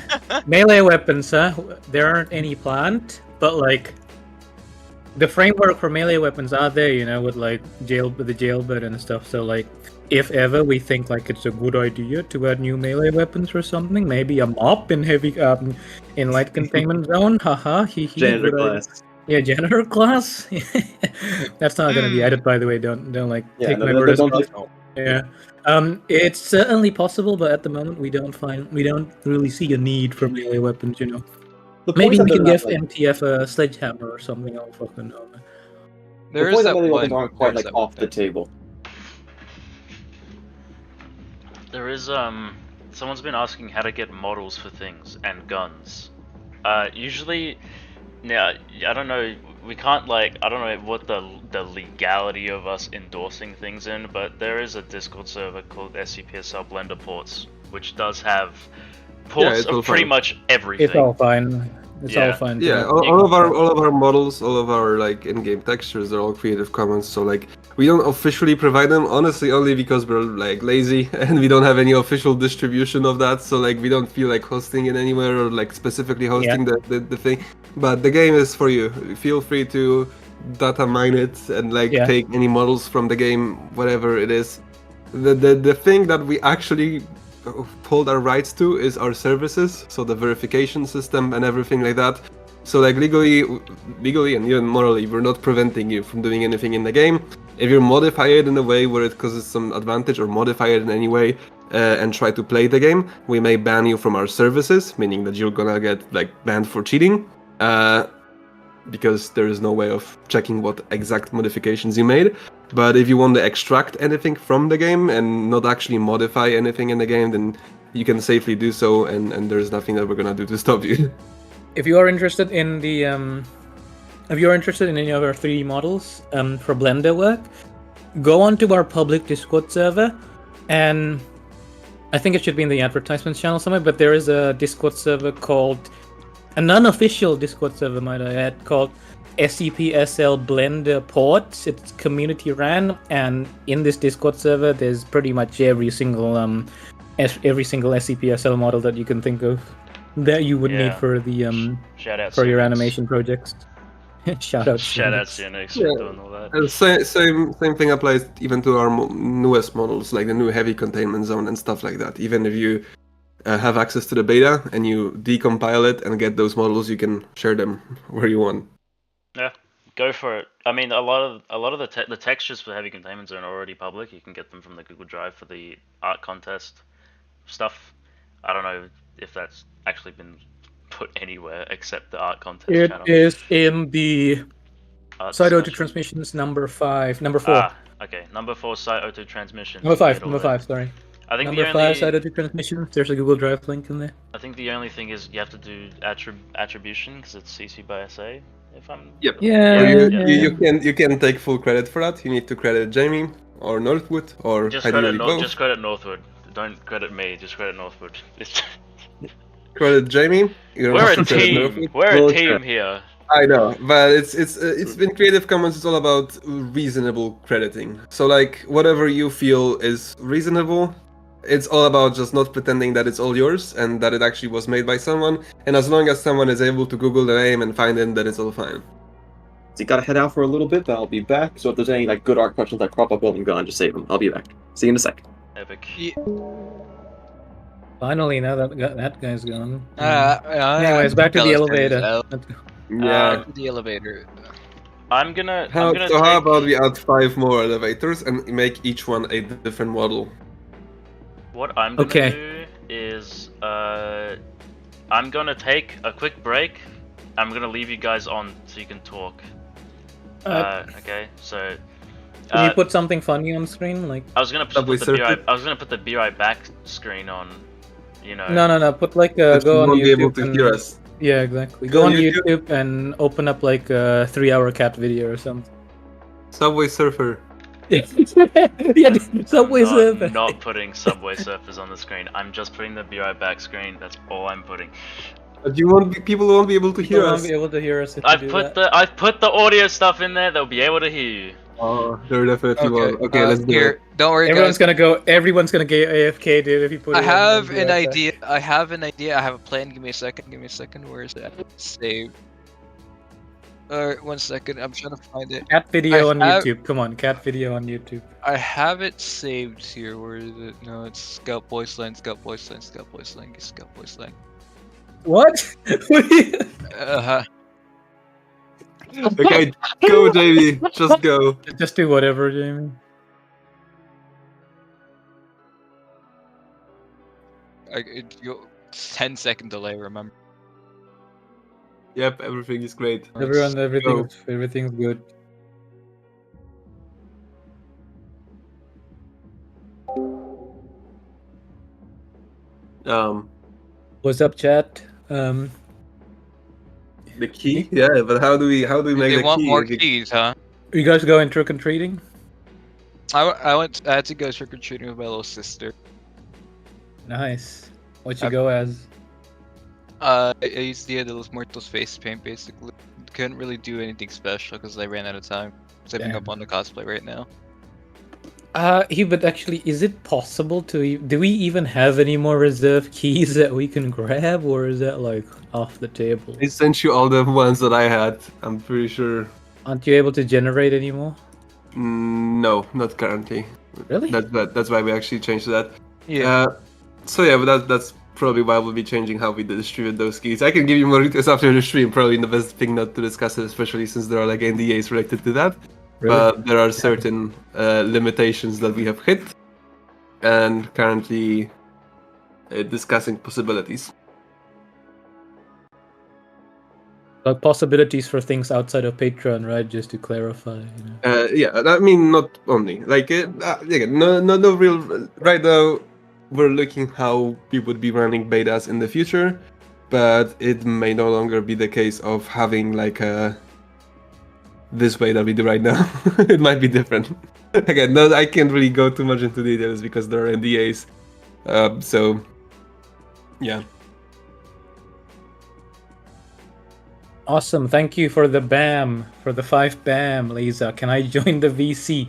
Melee weapons, huh? There aren't any planned, but like the framework for melee weapons are there, you know, with like the jailbird and stuff. So like, if ever we think like it's a good idea to add new melee weapons or something, maybe a mop in heavy in light containment zone. Haha, he Janitor class. Yeah, janitor class. That's not gonna be added, by the way. Don't like Yeah, take no, my don't- word as don't gospel. Yeah. It's certainly possible, but at the moment we don't really see a need for melee weapons. You know, The maybe point we that can they're give not, like, MTF a sledgehammer or something. I'll fucking know. Man. There the is point that that melee one. weapons aren't quite there's like that off the one. table. There is someone's been asking how to get models for things and guns. Usually, yeah, I don't know. We can't like I don't know what the legality of us endorsing things in, but there is a Discord server called SCPSL Blender Ports, which does have ports it's all of pretty fine. much everything. It's all fine. It's Yeah. all fine. to Yeah, have. all of our models, all of our like in-game textures are all Creative Commons. So like we don't officially provide them, honestly, only because we're like lazy and we don't have any official distribution of that. So like we don't feel like hosting it anywhere or like specifically hosting the thing. But the game is for you. Feel free to data mine it and like Yeah. take any models from the game, whatever it is. The thing that we actually hold our rights to is our services, so the verification system and everything like that. So like legally and even morally, we're not preventing you from doing anything in the game. If you modify it in a way where it causes some advantage or modify it in any way and try to play the game, we may ban you from our services, meaning that you're gonna get like banned for cheating. Because there is no way of checking what exact modifications you made. But if you want to extract anything from the game and not actually modify anything in the game, then you can safely do so, and there's nothing that we're gonna do to stop you. If you are interested in the if you're interested in any of our 3D models for Blender work, go onto our public Discord server, and I think it should be in the advertisements channel somewhere. But there is a Discord server called an unofficial Discord server, might I add, called SCPSL Blender Ports. It's community ran, and in this Discord server, there's pretty much every single SCPSL model that you can think of that you would need for the Shout out for your Unix. animation projects. Shout out Shout out Unix. Unix for Yeah. doing all that. And same thing applies even to our newest models, like the new heavy containment zone and stuff like that. Even if you have access to the beta and you decompile it and get those models, you can share them where you want. Yeah, go for it. I mean, a lot of the textures for heavy containment zone are already public. You can get them from the Google Drive for the art contest stuff. I don't know if that's actually been put anywhere except the art contest It channel. is in the Art Side O2 discussion. transmissions number 4. Okay. Number 4 Site O2 transmission. Number 5, sorry. I think Number the 5 only, Side O2 transmissions. There's a Google Drive link in there. I think the only thing is you have to do attribution because it's CC by SA. If I'm Yep. Yeah, So yeah. you can take full credit for that. You need to credit Jamie or Northwood or just ideally credit both. just credit Northwood. Don't credit me. Just credit Northwood. Credit Jamie. You don't We're have a to credit team. Northwood. We're a Well, team here. I know, but it's been Creative Commons. It's all about reasonable crediting. So like whatever you feel is reasonable, it's all about just not pretending that it's all yours and that it actually was made by someone. And as long as someone is able to Google the name and find it, then it's all fine. So you gotta head out for a little bit, but I'll be back. So if there's any like good art questions that crop up while I'm gone, just save them. I'll be back. See you in a sec. Epic. Finally, now that guy's gone. Anyways, Back to the elevator. To the elevator. I'm gonna How take... about we add 5 more elevators and make each one a different model? What I'm gonna Okay. do is I'm gonna take a quick break. I'm gonna leave you guys on so you can talk. Okay, so Can you put something funny on screen, like? I was gonna put Subway the be right, Surfer? I was gonna put the be right back screen on. You know. No. Put like But go you on won't YouTube. be able to and- hear us. Yeah, exactly. Go Go on on YouTube. YouTube and open up like a 3-hour cat video or something. Subway Surfer. Yeah, Subway I'm Surfer. not putting Subway Surfers on the screen. I'm just putting the be right back screen. That's all I'm putting. But people won't be able to You hear won't us. be able to hear us if you I've do put that. I've put the audio stuff in there. They'll be able to hear you. Oh, there definitely will. Okay, let's do here. it. Don't worry, Everyone's guys. Everyone's gonna get AFK, dude. If you put. I it on have the an right idea. I have a plan. Give me a second. Where is that? Save. Alright, 1 second. I'm trying to find it. Cat video I on have- YouTube. Come on, cat video on YouTube. I have it saved here. Where is it? No, it's Scout Voice Line. What? Uh-huh. Okay, go, Jamie. Just go. Just do whatever, Jamie. You 10-second delay, remember? Yep, everything is great. Everything's good. What's up, chat? The key? Yeah, but how do we make They the want key? more If you- keys, huh? You guys going trick or treating? I had to go trick or treating with my little sister. Nice. What you I- go as? I used the Los Muertos face paint basically. Couldn't really do anything special because I ran out of time. Saving Damn. up on the cosplay right now. But actually, is it possible to? Do we even have any more reserve keys that we can grab, or is that like off the table? I sent you all the ones that I had. I'm pretty sure. Aren't you able to generate any more? No, not currently. Really? That's why we actually changed that. Yeah. So yeah, but that's probably why we'll be changing how we distribute those keys. I can give you more details after the stream. Probably the best thing not to discuss it, especially since there are like NDAs related to that. Really? But there are certain limitations that we have hit, and currently discussing possibilities. Like possibilities for things outside of Patreon, right? Just to clarify. Yeah, I mean not only like again, no real. Right now, we're looking how we would be running betas in the future, but it may no longer be the case of having like this way that we do right now. It might be different. Again, no, I can't really go too much into details because there are NDAs. So, yeah. Awesome. Thank you for the BAM, for the 5 BAM, Lisa. Can I join the VC?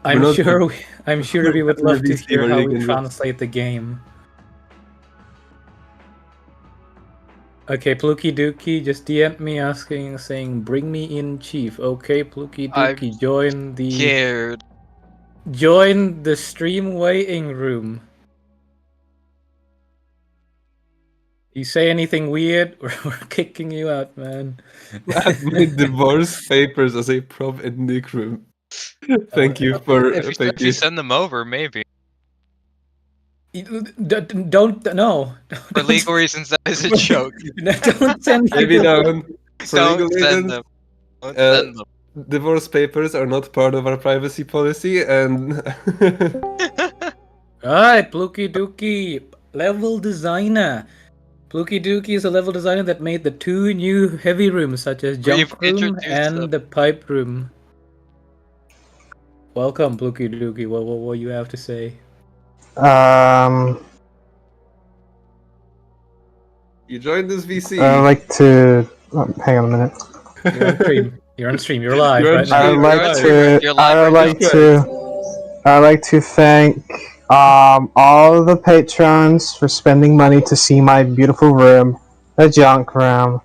I'm not- sure we would the love to VC hear where how you we can do- translate the game. Okay, Pluki Dookie just DM'd me saying, bring me in, Chief. Okay, Pluki Dookie, join the stream waiting room. You say anything weird, we're kicking you out, man. Admit divorce papers as a prop in Nuke room. Thank you for. If you send them over, maybe. Don't no. For legal reasons, that is a joke. Don't send Maybe people. don't. For legal Don't send reasons, them. Don't send them. divorce papers are not part of our privacy policy, and Alright, Pluki Dookie, level designer. Pluki Dookie is a level designer that made the 2 new heavy rooms, such as We've jump room introduced and them. the pipe room. Welcome, Pluki Dookie. What you have to say? you joined this VC. I'd like to hang on a minute. You're on stream. You're on stream. You're live You're on right stream. now. I'd like live. to. You're live I'd right like to thank all the patrons for spending money to see my beautiful room, the junk room,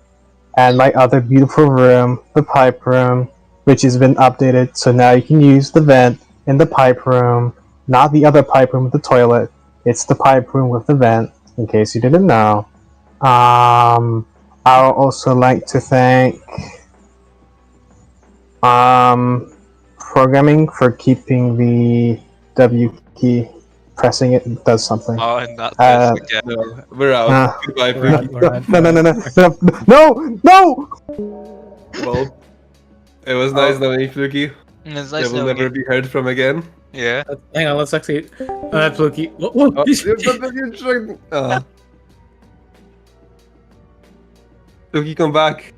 and my other beautiful room, the pipe room, which has been updated. So now you can use the vent in the pipe room, not the other pipe room with the toilet. It's the pipe room with the vent. In case you didn't know. I would also like to thank programming for keeping the W key. Pressing it does something. Oh, and not this again. No, we're out. Uh, Goodbye, we're out. Fluky. No! Well, it was nice knowing you, Fluky. It's I nice will knowing never you. be heard from again. Yeah. Hang on, let's actually. Pluki. What? Oh, you're trying. Oh. Fluky, come back.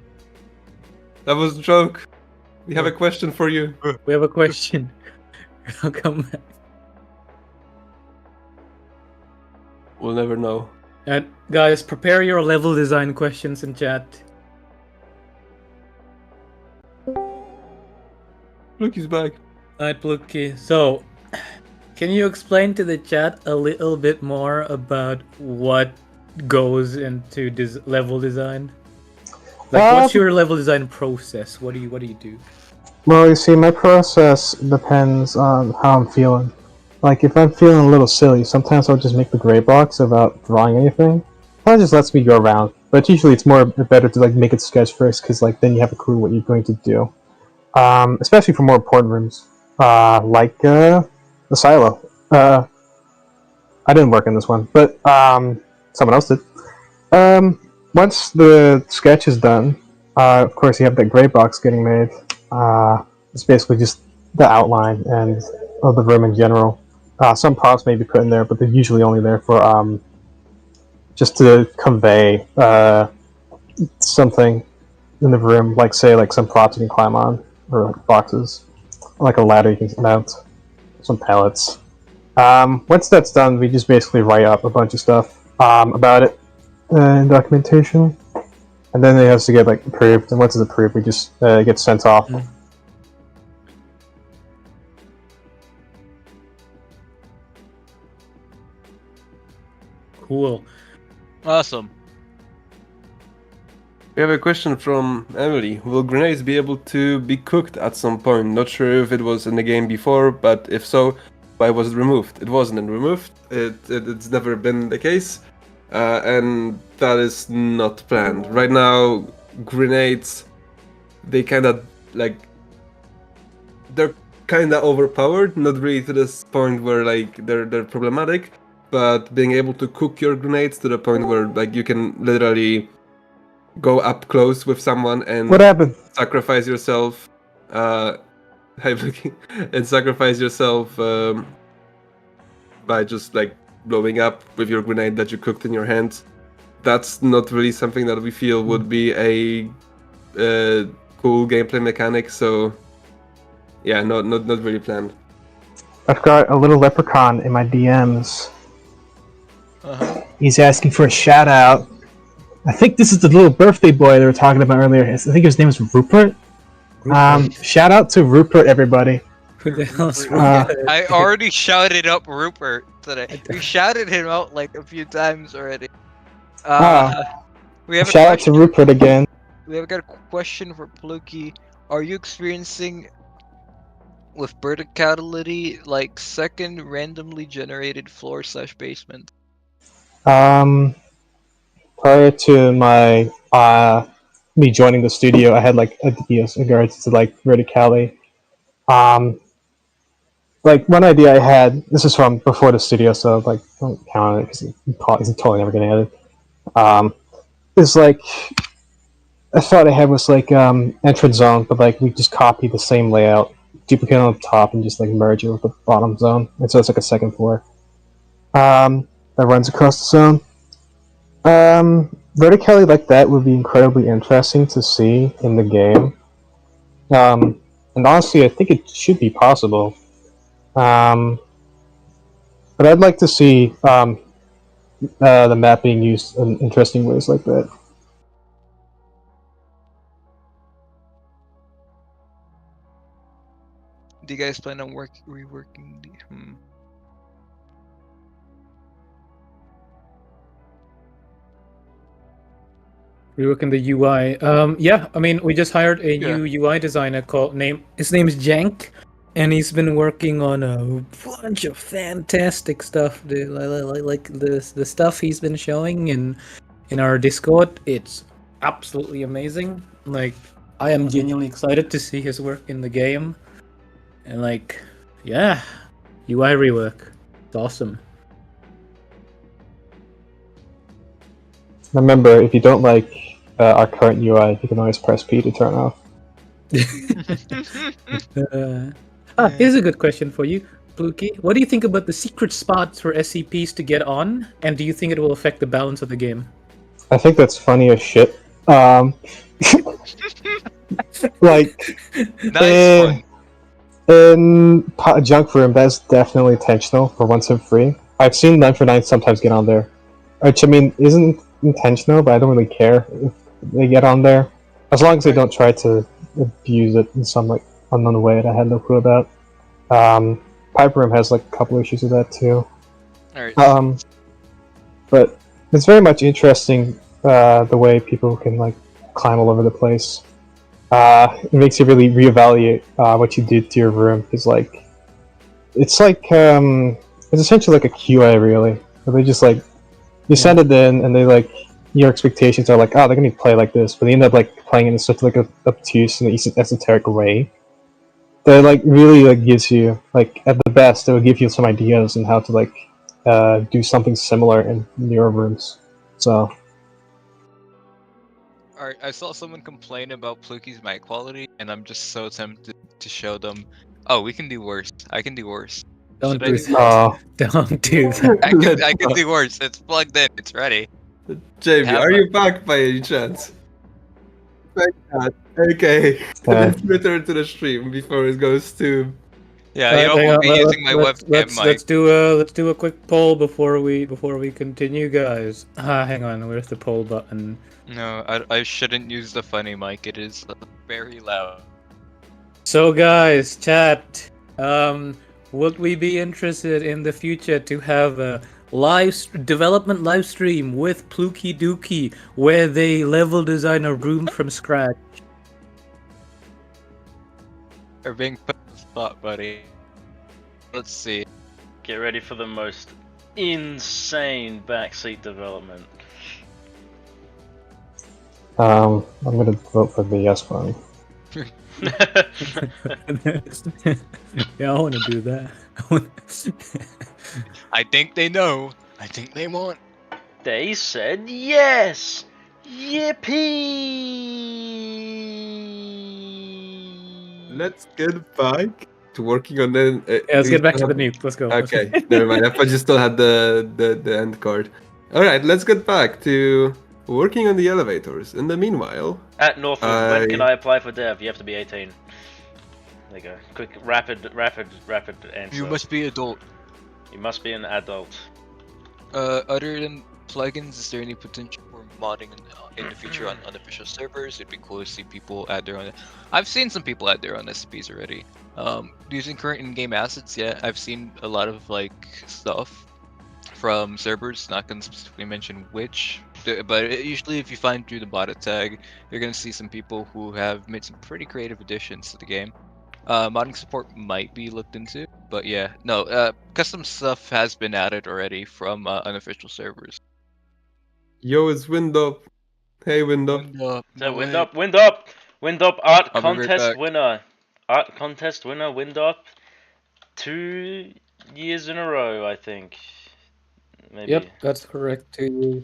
That was a joke. We have a question for you. We have a question. I'll come back. We'll never know. And guys, prepare your level design questions in chat. Fluky's back. Alright, Pluki. So, can you explain to the chat a little bit more about what goes into level design? Like, what's your level design process? What do you do? Well, you see, my process depends on how I'm feeling. Like, if I'm feeling a little silly, sometimes I'll just make the gray box without drawing anything. That just lets me go around. But usually it's better to like make it sketch first, because like then you have a clue what you're going to do. Especially for more important rooms, like the silo. I didn't work on this one, but someone else did. Once the sketch is done, of course you have that gray box getting made. It's basically just the outline and of the room in general. Some props may be put in there, but they're usually only there for just to convey something in the room, like say like some props you can climb on, or like boxes, like a ladder you can mount, some pallets. Once that's done, we just basically write up a bunch of stuff about it. in documentation, and then it has to get like approved. And once it's approved, we just get sent off. Cool. Awesome. We have a question from Emily. Will grenades be able to be cooked at some point? Not sure if it was in the game before, but if so, why was it removed? It wasn't removed. It's never been the case, and that is not planned. Right now, grenades, they kind of like they're kind of overpowered. Not really to this point where like they're problematic, but being able to cook your grenades to the point where like you can literally go up close with someone and What happened? sacrifice yourself. And sacrifice yourself by just like blowing up with your grenade that you cooked in your hands. That's not really something that we feel would be a cool gameplay mechanic. So yeah, not really planned. I've got a little leprechaun in my DMs. He's asking for a shout out. I think this is the little birthday boy they were talking about earlier. I think his name is Rupert. Shout out to Rupert, everybody. Who the hell's I already shouted up Rupert today. We shouted him out like a few times already. We have Shout out to Rupert again. We have got a question for Pluki. Are you experiencing with verticality like second randomly generated floor/basement? Prior to my me joining the studio, I had like ideas in regards to like verticality. Like one idea I had. This is from before the studio, so like don't count it because he's totally never gonna edit. Is like I thought I had was like entrance zone, but like we just copy the same layout, duplicate on the top, and just like merge it with the bottom zone, and so it's like a second floor. That runs across the zone. Verticality like that would be incredibly interesting to see in the game. And honestly, I think it should be possible. But I'd like to see the map being used in interesting ways like that. Do you guys plan on reworking the? Reworking the UI. Yeah, I mean, we just hired a new UI designer his name is Jank, and he's been working on a bunch of fantastic stuff. Like the stuff he's been showing in our Discord, it's absolutely amazing. Like, I am genuinely excited to see his work in the game, and like, yeah, UI rework, it's awesome. Remember, if you don't like our current UI, you can always press P to turn off. Here's a good question for you, Pluki. What do you think about the secret spots for SCPs to get on, and do you think it will affect the balance of the game? I think that's funny as shit. Like, Nice one. in Junk Room, that's definitely intentional for once and free. I've seen 9for9 sometimes get on there, which I mean isn't intentional, but I don't really care if they get on there, as long as they don't try to abuse it in some like unknown way that I had no clue about. Pipe Room has like a couple issues with that too. Alright. But it's very much interesting the way people can like climb all over the place. It makes you really reevaluate what you did to your room, because like it's essentially like a QA really. Where they just like you send it in, and they like your expectations are like, oh, they're gonna play like this, but they end up like playing it in such like a obtuse and esoteric way that like really like gives you like at the best it will give you some ideas on how to like do something similar in your rooms. So Alright, I saw someone complain about Pluki's mic quality, and I'm just so tempted to show them, oh, we can do worse. I can do worse. Don't Should I do do that. Don't do that. I can do worse. It's plugged in. It's ready. Jamie, Have are a- you back by any chance? Thank God. Okay, let's return to the stream before it goes to Yeah, you hang won't on, be using my webcam mic. let's do a quick poll before we continue, guys. Hang on, where's the poll button? No, I shouldn't use the funny mic. It is very loud. So, guys, chat. Would we be interested in the future to have a development live stream with Pluky Dookie, where they level design a room from scratch? You're being put on the spot, buddy. Let's see. Get ready for the most insane backseat development. I'm gonna vote for the yes one. Yeah, I want to do that. I think they know. I think they want. They said yes! Yippee! Let's get back to working on the. Yeah, let's get back to the nuke. Let's go. Okay, never mind. I thought you still had the end card. All right, let's get back to working on the elevators. In the meanwhile, At Northwood, when can I apply for dev? You have to be 18. There you go. Quick, rapid answer. You must be adult. You must be an adult. Other than plugins, is there any potential for modding in the future on unofficial servers? It'd be cool to see people add their own. I've seen some people add their own SCPs already. Using current in-game assets, yeah, I've seen a lot of like stuff from servers. Not gonna specifically mention which, but usually if you find through the bot tag, you're gonna see some people who have made some pretty creative additions to the game. Modding support might be looked into, but yeah, no, custom stuff has been added already from unofficial servers. yo, it's Wind Up. Hey, Wind Up. Wind up, So no Wind way. Up, Wind Up, Wind Up art I'll be right contest back. winner, art contest winner, Wind Up, 2 years in a row, I think. Maybe. Yep, that's correct too.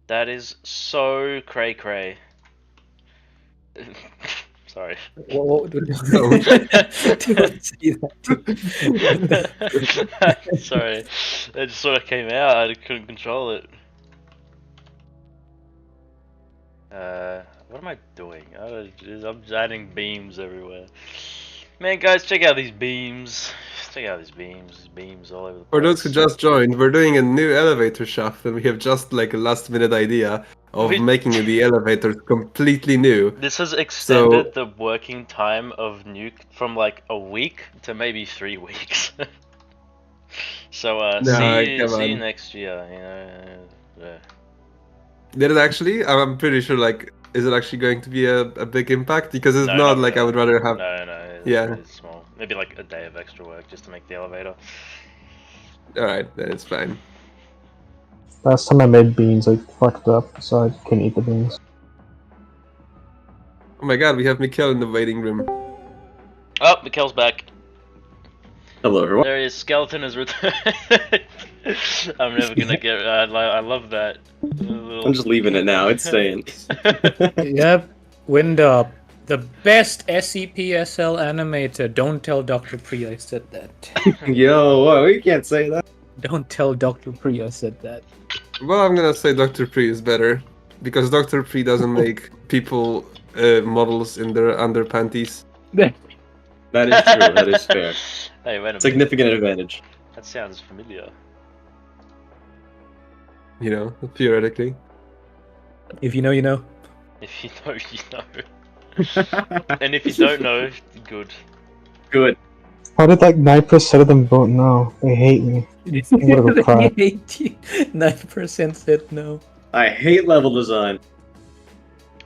That is so cray cray. Sorry. What No. Don't say that. Sorry, it just sort of came out. I couldn't control it. What am I doing? I'm just adding beams everywhere. Man, guys, check out these beams. Check out these beams. There's beams all over the place. For those who just joined, we're doing a new elevator shaft, and we have just like a last-minute idea of making the elevators completely new. This has extended the working time of Nuke from like a week to maybe 3 weeks. So see you next year. You know. Yeah. Did it actually? I'm pretty sure. Like, is it actually going to be a big impact? Because it's not like I would rather have. No, Yeah. It's small. Maybe like a day of extra work just to make the elevator. All right, then it's fine. Last time I made beans, I fucked up, so I couldn't eat the beans. Oh my god, we have Mikkel in the waiting room. Oh, Mikkel's back. Hello, everyone. There he is. Skeleton is returned. I'm never gonna get. I love that. I'm just leaving it now. It's staying. Yep, Wind Up. The best SCP-SL animator. Don't tell Dr. Pri I said that. Yo, what? We can't say that. Don't tell Dr. Pri I said that. Well, I'm gonna say Dr. Pri is better because Dr. Pri doesn't make people models in their underpanties. That is true. That is fair. Hey, wait a minute. Significant advantage. That sounds familiar. You know, theoretically. If you know, you know. If you know, you know. And if you don't know, good. Good. How did like 9% of them vote no? They hate me. What a crap. 9% said no. I hate level design.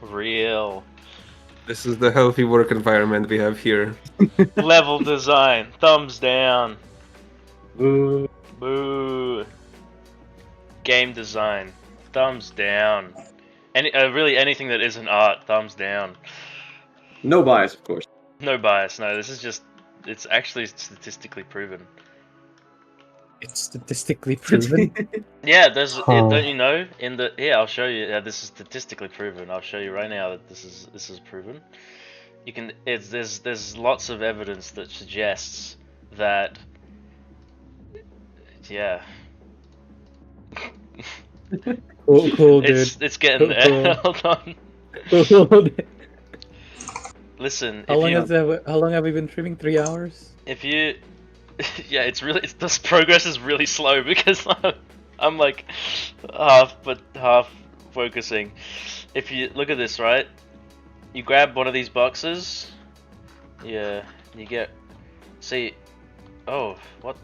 Real. This is the healthy work environment we have here. Level design. Thumbs down. Ooh. Boo. Game design. Thumbs down. Really anything that isn't art. Thumbs down. No bias, of course. No bias. No, this is just. It's actually statistically proven. It's statistically proven. Yeah, there's. Don't you know? I'll show you. This is statistically proven. I'll show you right now that this is proven. You can. There's lots of evidence that suggests that. Yeah. Cool, dude. It's getting there. Hold on. Cool. Listen. How long have we been streaming? 3 hours? if you, yeah, this progress is really slow because I'm like half focusing. If you look at this, right, you grab one of these boxes, yeah, you get, see, oh, what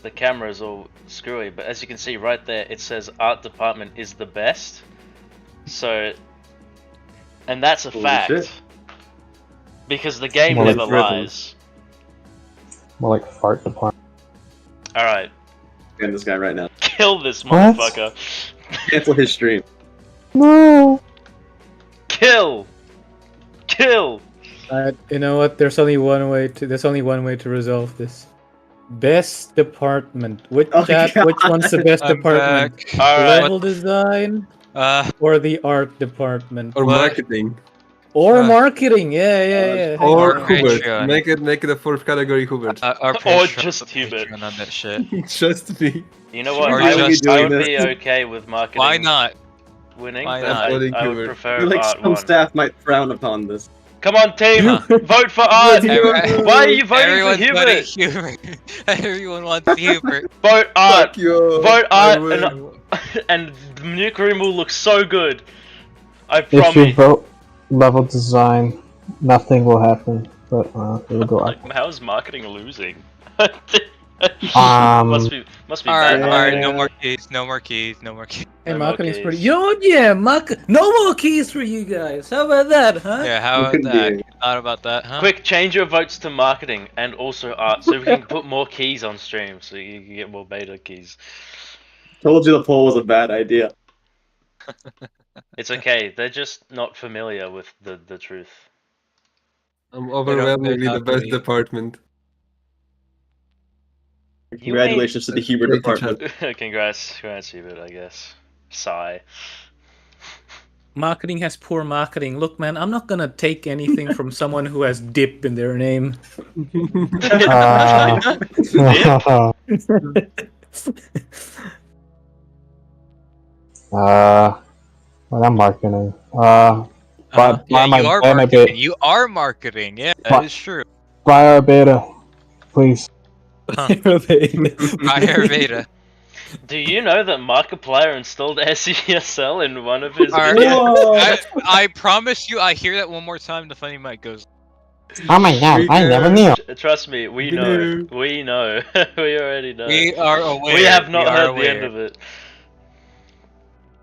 the camera is all screwy, but as you can see right there, it says art department is the best. So, and that's a Holy fact. shit. Because the game More like never rhythm. lies. More like fart department. Alright, And this guy right now. kill this What? motherfucker. Cancel his stream. No. Kill! Kill! You know what? There's only one way to resolve this. Best department. Which Oh, which one's the best I'm department? back. Alright. Level design or the art department? Or What? marketing. Or marketing? Yeah. Hang Or on. Hubert. Patreon. Make it a fourth category, Hubert. Our Or Patreon, just our Hubert. Patreon on that shit. Just me. You know what? Or I just would doing be this. okay with marketing Why not? winning, Why but not? I would Hubert. I prefer feel like art some one. staff might frown upon this. Come on, team! Huh. Vote for art! Every- Why are you voting Everyone's for voting Hubert? Hubert. Everyone wants Hubert. Vote art! Fuck you. Vote I art will. and the Nuke room will look so good. I If you promise. vote level design, nothing will happen. But it'll go up. Like, how's marketing losing? must be Alright, bad. alright, no more keys, no more keys, no more keys. Hey, No more marketing's pretty. keys. You know what? Yeah, no more keys for you guys. How about that, huh? Yeah, how about Could that? be. Thought about that, huh? Quick, change your votes to marketing and also art so we can put more keys on stream so you can get more beta keys. Told you the poll was a bad idea. It's okay, they're just not familiar with the truth. I'm overwhelmingly the not best really. department. Congratulations to the Hubert Thank you, department. Congrats, Hubert, I guess. Sigh. Marketing has poor marketing. Look, man, I'm not gonna take anything from someone who has dip in their name. Well, I'm marketing. Yeah, buy you are my marketing. beta. You are marketing. Yeah, But- that is true. Buy our beta, please. Fire Veda. Do you know that Markiplier installed SESL in one of his Alright. videos? I promise you, I hear that one more time, the funny mic goes. Oh my god, I never knew. Trust me, we know. We know. We already know. We are aware. We have not we are heard aware. the end of it.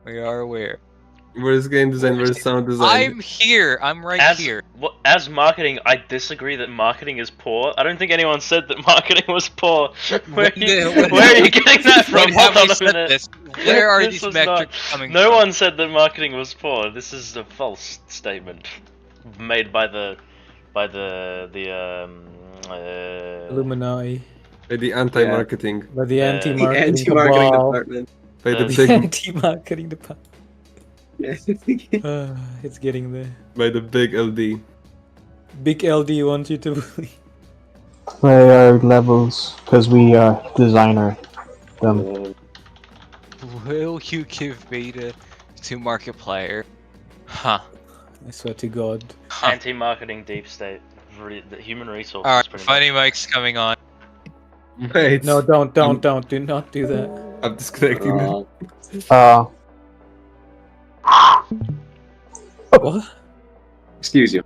We are aware. Where's game design? Where's sound design? I'm here. I'm right here. As marketing, I disagree that marketing is poor. I don't think anyone said that marketing was poor. Where are you getting that from? When have Hold we on a said minute. this? Where are This these was metrics coming No from? one said that marketing was poor. This is a false statement made by the Illuminati. By the anti-marketing. By the Yeah. anti-marketing Anti-marketing cabal. department. By the The- big. Anti-marketing department. Yeah. It's getting there. By the big LD. Big LD wants you to believe. Play our levels, because we designer them. Will you give beta to Markiplier? Huh. I swear to God. Huh. anti-marketing deep state. The human resources. Alright, pretty funny mic's coming on. Wait. No, don't. Do not do that. I'm disconnecting them. What? Excuse you.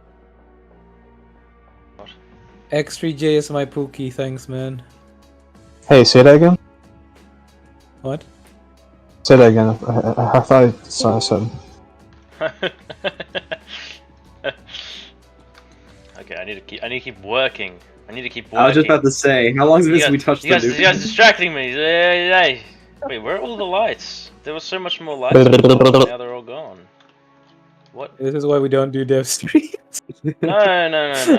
X3J is my pookie, thanks, man. Hey, say that again? What? Say that again. I thought I saw something. Okay, I need to keep working. I need to keep working. I was just about to say, how long is this we touched the you nuke? guys distracting me. Hey. Wait, where are all the lights? There was so much more lights before, now they're all gone. What? This is why we don't do dev streams. No.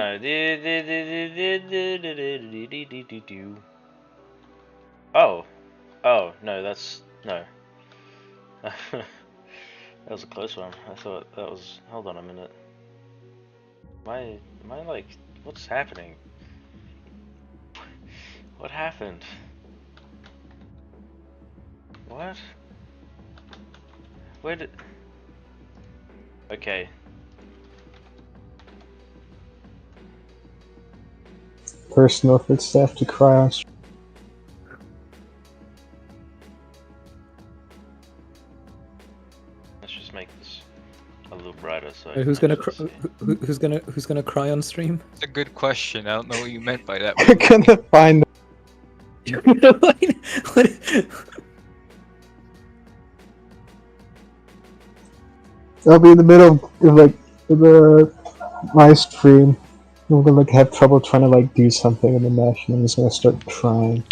Oh, no, that's no. That was a close one. I thought that was. Hold on a minute. Am I like? What's happening? What happened? What? Where did? Okay. personal for staff to cry on stream. Let's just make this a little brighter. So Who's gonna who's gonna cry on stream? It's a good question. I don't know what you meant by that. We're gonna find. What? I'll be in the middle of like the live stream. I'm gonna like have trouble trying to like do something in the mesh, and I'm just gonna start crying.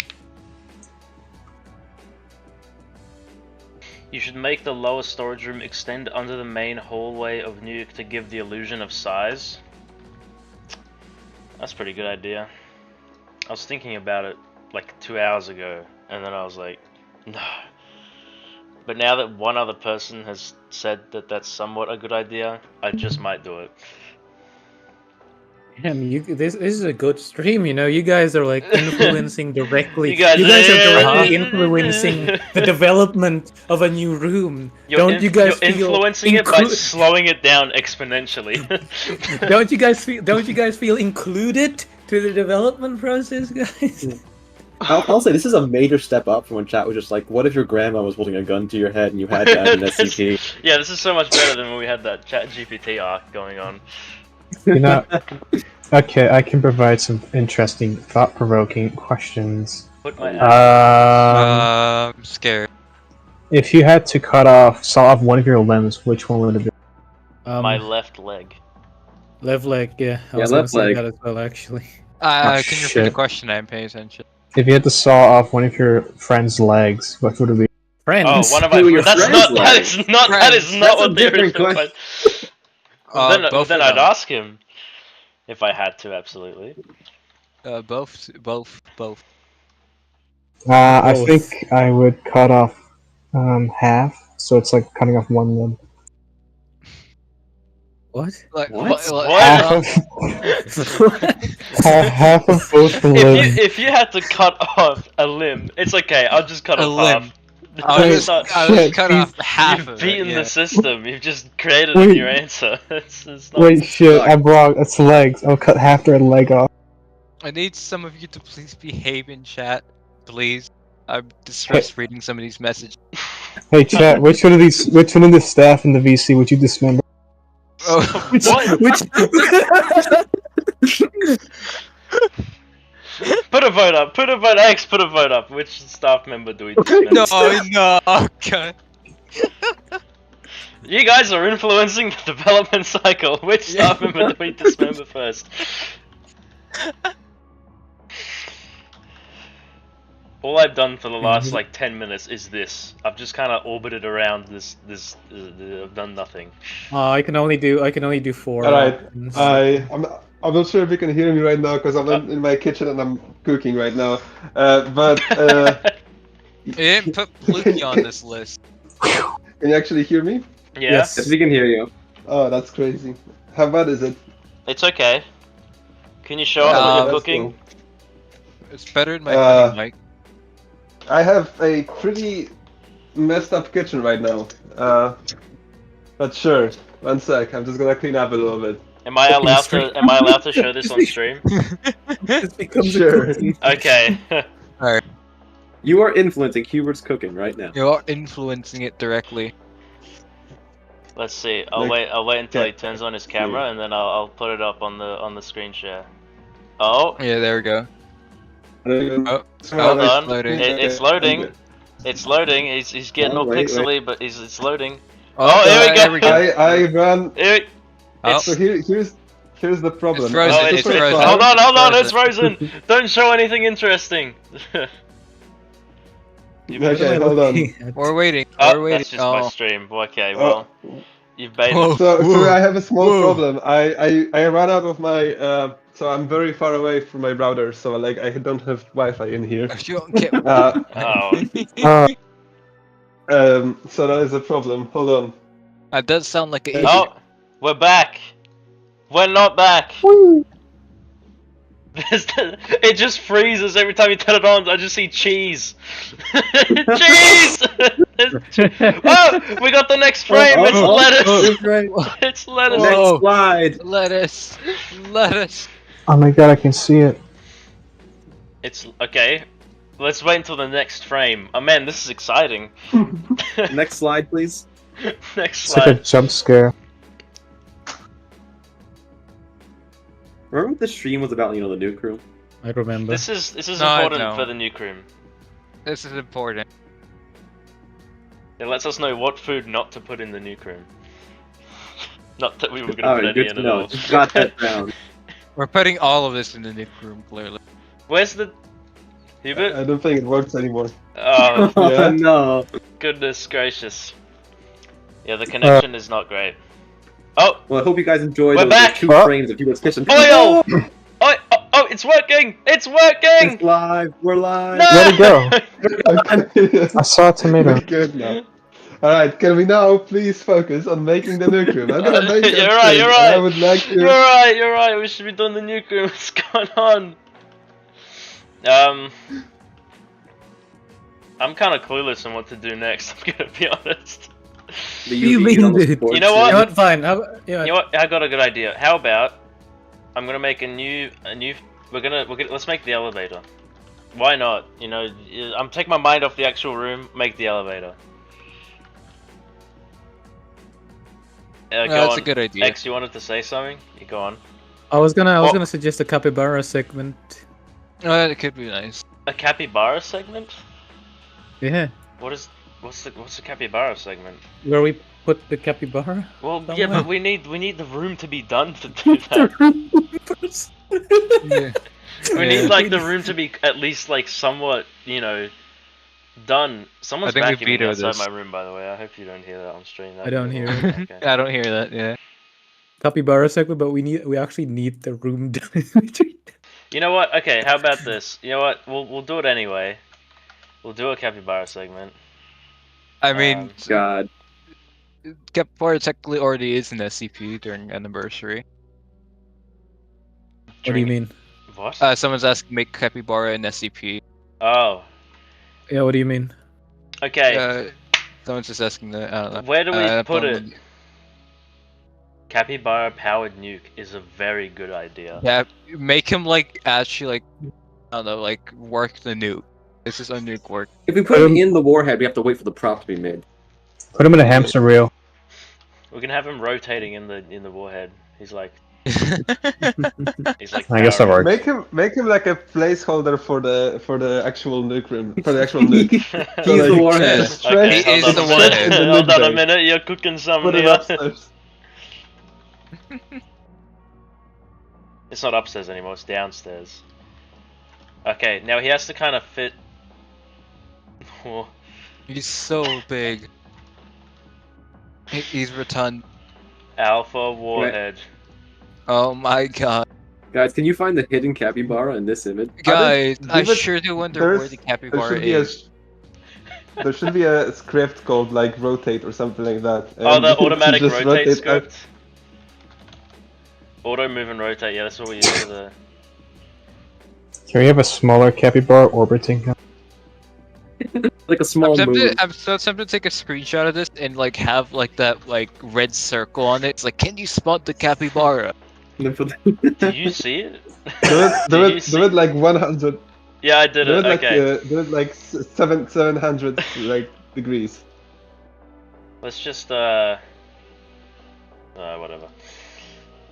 You should make the lower storage room extend under the main hallway of Nuke to give the illusion of size. That's a pretty good idea. I was thinking about it like 2 hours ago, and then I was like, no. But now that one other person has said that that's somewhat a good idea, I just might do it. Damn, this is a good stream, you know. You guys are like influencing directly. You guys are directly yeah. influencing the development of a new room. Don't you guys you're feel influencing it by slowing it down exponentially? Don't you guys feel included to the development process, guys? I'll say this is a major step up from when chat was just like, what if your grandma was holding a gun to your head and you had to add an SCP? Yeah, this is so much better than when we had that chat GPT arc going on. You know, okay, I can provide some interesting, thought-provoking questions. Put my I'm scared. If you had to saw off one of your limbs, which one would it be? my left leg. Left leg, yeah. I Yeah, was gonna left say leg. that as well, actually. Can you repeat the shit. question? I didn't pay attention. If you had to saw off one of your friend's legs, what would it be? Friends. Oh, one of my Who are your that's friends not like? that is not that is not That's a what the different original question. question. Both then of I'd them. ask him if I had to, absolutely. Both. I Both. think I would cut off half, so it's like cutting off one limb. What? Like What? Half of, half of both limbs. If you had to cut off a limb, it's okay. I'll just cut A off limb. half. I'll Wait, just, not- I'll just shit, cut he's- off half You've of beaten it. the Yeah. system. You've just created Wait. in your answer. It's not. Wait, shit, I'm wrong. It's legs. I'll cut half their leg off. I need some of you to please behave in chat, please. I'm distressed reading some of these messages. Hey, chat, which one of the staff in the VC would you dismember? Oh, What? Which? Put a vote up. Put a vote. X. Put a vote up. Which staff member do we? no, no, God. You guys are influencing the development cycle. Which staff member do we dismember first? All I've done for the last like 10 minutes is this. I've just kind of orbited around this. I've done nothing. I can only do 4. Alright, options. I'm not sure if you can hear me right now because I'm in my kitchen and I'm cooking right now. You didn't put Pluky on this list. Can you actually hear me? Yeah, Yes. Yes, we can hear you. Oh, that's crazy. How bad is it? it's okay. Can you show us what Um, you're cooking? It's better than my Uh, mic. I have a pretty messed up kitchen right now. But sure, one sec. I'm just gonna clean up a little bit. Am I allowed to show this on stream? This becomes Sure. a cookie. Okay. You are influencing Hubert's cooking right now. You're influencing it directly. Let's see. I'll Like- wait until he yeah. turns on his camera and then I'll put it up on the screen share. Oh, Yeah, there we go. Oh, hold it's on. loading. It's loading. It's loading. He's getting Oh, all wait, pixely, but it's loading. Oh, here we go. I run. Here- Oh, So here's the problem. It's frozen, Oh, I it's took my frozen. file- Hold on, it's Frozen. frozen. Don't show anything interesting. Okay, hold on. we're waiting. Oh, We're waiting. that's just my stream. Okay, Oh. well, you've baited. Whoa. So I have a small Whoa. problem. I ran out of my so I'm very far away from my router, so like I don't have Wi-Fi in here. You don't get. Oh, So that is a problem. Hold on. That does sound like an issue. oh, we're back. We're not back. It just freezes every time you turn it on. I just see cheese. Cheese! Oh, we got the next frame. It's lettuce. Right. It's lettuce. Whoa. Next slide. Lettuce. Lettuce. Oh my god, I can see it. It's okay. Let's wait until the next frame. Oh man, this is exciting. Next slide, please. Next It's like a slide. jump scare. Remember what the stream was about? You know, the nuke room. I remember. This is No, I important don't. for the nuke room. This is important. It lets us know what food not to put in the nuke room. Not that we were gonna put Alright, any good in to at know. all. Just got that down. We're putting all of this in the nuke room, clearly. Where's the Hubert? I don't think it works anymore. Oh Oh Yeah. no. goodness gracious! Yeah, the connection is not great. Oh, Well, I hope you guys enjoyed We're those back! 2 Oh. frames of Hubert's kitchen. oil! Oh, it's working! It's working! It's live. We're live. No! Where'd it go? Okay. I saw a tomato. We're good now. Alright, can we now please focus on making the nuke room? I'm gonna make You're a right, thing, you're and right. I would like to... You're right. We should be doing the nuke room. What's going on? I'm kind of clueless on what to do next. I'm gonna be honest. The You UV mean, on the dude? support You know You what? know what? Fine. Yeah. You know what? I got a good idea. How about I'm gonna make a new. Let's make the elevator. Why not? You know, I'm taking my mind off the actual room. Make the elevator. Go That's on. a good idea. X, you wanted to say something? You go on. I was Well- gonna suggest a capybara segment. It could be nice. A capybara segment? Yeah. What's the capybara segment? Where we put the capybara? Well, yeah, Somewhere. but we need the room to be done to do that. Yeah. We Yeah. need like the room to be at least like somewhat, you know, done. Someone's I think we vacuuming vetoed outside this. my room, by the way. I hope you don't hear that on stream. I don't hear it. Okay. I don't hear that. Yeah. Capybara segment, but we actually need the room done. You know what? Okay, how about this? You know what? We'll do it anyway. We'll do a capybara segment. I mean, God. Capybara technically already is an SCP during anniversary. What do you mean? What? Someone's asking make Capybara an SCP. Oh, Yeah, what do you mean? okay. Someone's just asking that. I don't know. Where do we I put don't- it? Capybara powered nuke is a very good idea. Yeah, make him like actually like I don't know, like work the nuke. This is a nuke work. If we put him in the warhead, we have to wait for the prop to be made. Put him in a hamster wheel. We can have him rotating in the warhead. He's like I guess that powering. works. Make him like a placeholder for the actual nuke room, for the actual nuke. He's the warhead. Stretch- Okay, He hold is on the a warhead. minute. in the Hold nuke on a bay. minute. You're cooking something Put it here. upstairs. It's not upstairs anymore. It's downstairs. Okay, now he has to kind of fit. Oh, He's so big. He's rotund. Alpha Warhead. Oh my god. Guys, can you find the hidden capybara in this image? Guys, I give it- sure do wonder there's- where the There capybara should be a is. there should be a script called like rotate or something like that. Oh, and the you automatic just rotate out- script. Auto move and rotate. Yeah, that's what we use for the. Can we have a smaller capybara orbiting? Like a small moon. I'm so tempted to take a screenshot of this and like have like that like red circle on it. It's like, can you spot the capybara? Do you see it? Do you it see- like 100. Yeah, I did Do it. it like Okay. do it like 700 like degrees. Let's just whatever.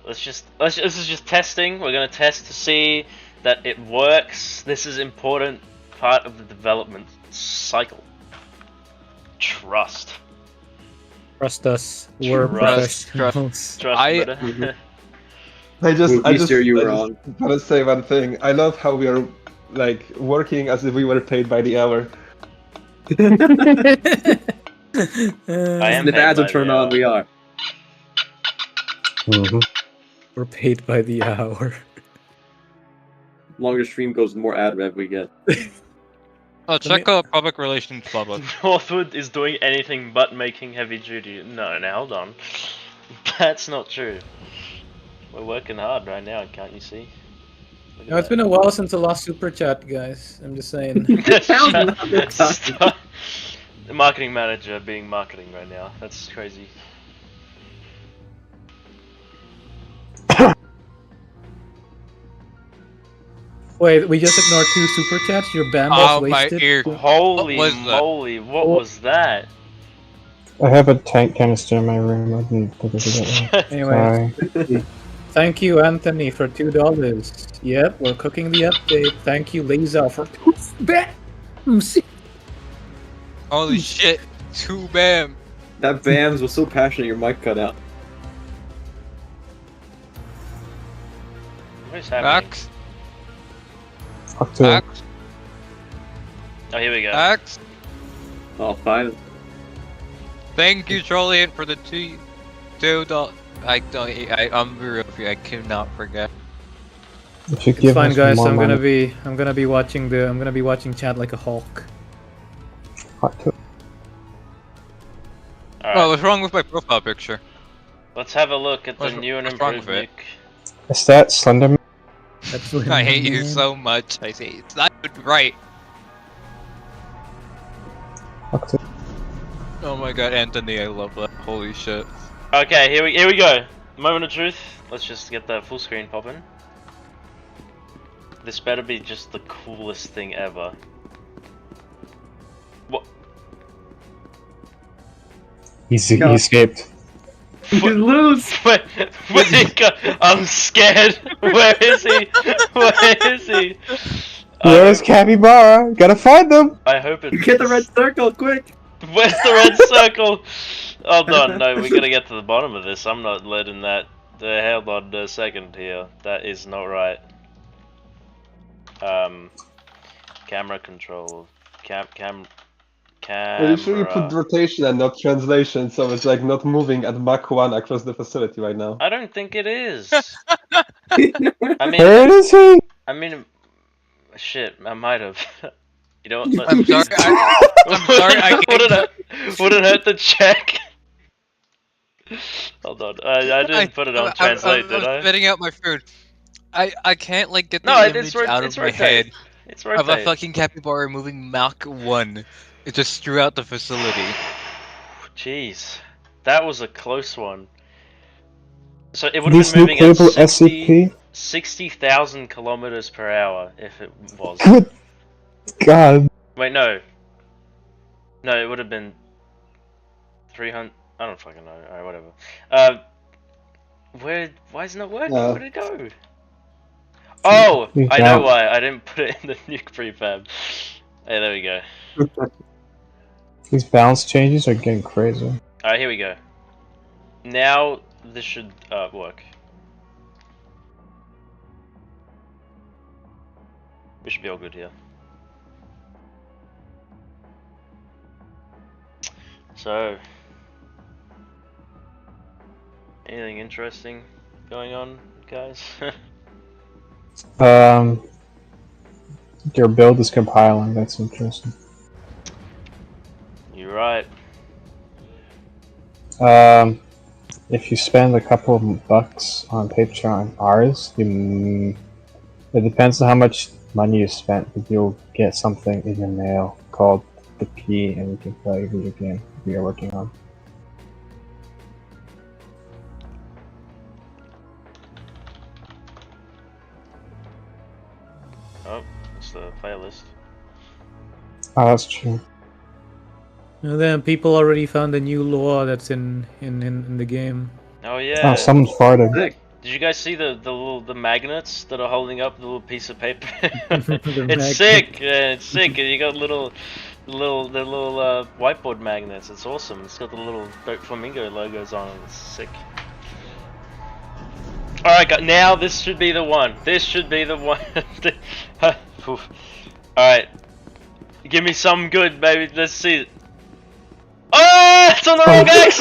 This is just testing. We're gonna test to see that it works. This is important part of the development cycle. Trust. Trust us. We're Trust. professionals. Trust. I- brother. I just steer you I wrong. just wanna say one thing. I love how we are like working as if we were paid by the hour. I am If paid ads by are turned the on, we are. We're paid by the hour. Longer stream goes, the more ad rev we get. Oh, check out public relations Bubba. Northwood is doing anything but making heavy duty. No, now hold on. That's not true. We're working hard right now, can't you see? Look at No, it's that. been a while since the last super chat, guys. I'm just saying. Stop. The marketing manager being marketing right now. That's crazy. Wait, we just ignored 2 super chats. Your bam Oh, was my wasted. ear. Holy was that? moly, what was that? I have a tank canister in my room. I didn't think I did that. Anyway, Sorry. thank you, Anthony, for $2. Yep, we're cooking the update. Thank you, Laser, for 2 bams. Holy shit. 2 bam. That Bams was so passionate your mic cut out. What is happening? Axe. Fuck too. Axe. Oh, here we go. Axe. Oh, fine. Thank you, Trollian, for the $2. I'm real with you. I cannot forget. If you It's give fine, us guys. more I'm gonna money- be watching chat like a hawk. Fuck too. Alright, Oh, what's wrong with my profile picture? let's have a look at the What's- new and what's wrong improved with it? Nuke. Is that Slenderman? That's what I hate you man. so much. I say it's not even right. Fuck too. Oh my god, Anthony, I love that. Holy shit. Okay, here we go. Moment of truth. Let's just get that full screen popping. This better be just the coolest thing ever. What? He escaped. You lose! Where'd he go? I'm scared. Where is he? Where is he? Where's Capybara? Gotta find them! I hope it's. Get the red circle, quick! Where's the red circle? Hold on, no, we gotta get to the bottom of this. I'm not letting that. Hold on a second here. That is not right. Camera control. Camera. Are you sure you put rotation and not translation, so it's like not moving at Mach 1 across the facility right now? I don't think it is. Where is he? I mean, shit, I might have. You know what? I'm sorry. I'm sorry. I can't. Wouldn't hurt to check. Hold on, I didn't put it on translate, did I? I'm spitting out my food. I can't like get the No, image out of my head It's of a rotate. fucking capybara moving Mach 1. It just threw out the facility. Jeez, that was a close one. So it would have These been new moving at playable 60 SCP? 60,000 kilometers per hour if it was. Good God. Wait, no. No, it would have been 300. I don't fucking know. Alright, whatever. Why isn't it working? Where'd it go? Oh! I know why. I didn't put it in the nuke prefab. Hey, there we go. These balance changes are getting crazy. Alright, here we go. Now, this should work. We should be all good here. So, anything interesting going on, guys? Your build is compiling, that's interesting. You're right. If you spend a couple of bucks on Patreon ours, it depends on how much money you spent, but you'll get something in the mail called the key, and you can play a video game we are working on. Oh, it's the playlist. Oh, that's true. And then people already found a new lore that's in the game. Oh yeah. Oh, someone's farted. Did you guys see the magnets that are holding up the little piece of paper? The It's magnet. sick. Yeah, it's sick. And you got little whiteboard magnets. It's awesome. It's got the little Dope Flamingo logos on it. It's sick. All right, now this should be the one. This should be the one. All right, give me something good, baby. Let's see it. Oh, it's on the wrong axis.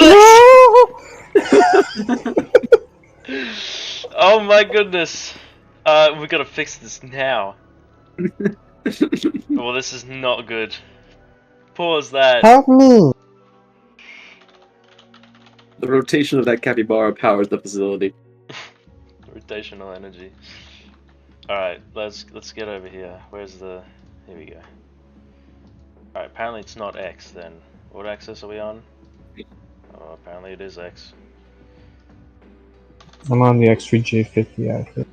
Oh my goodness. We gotta fix this now. Well, this is not good. Pause that. Help me! The rotation of that capybara powers the facility. Rotational energy. Alright, let's get over here. Where's the... Here we go. Alright, apparently it's not X then. What axis are we on? Oh, apparently it is X. I'm on the X3J50 outfit.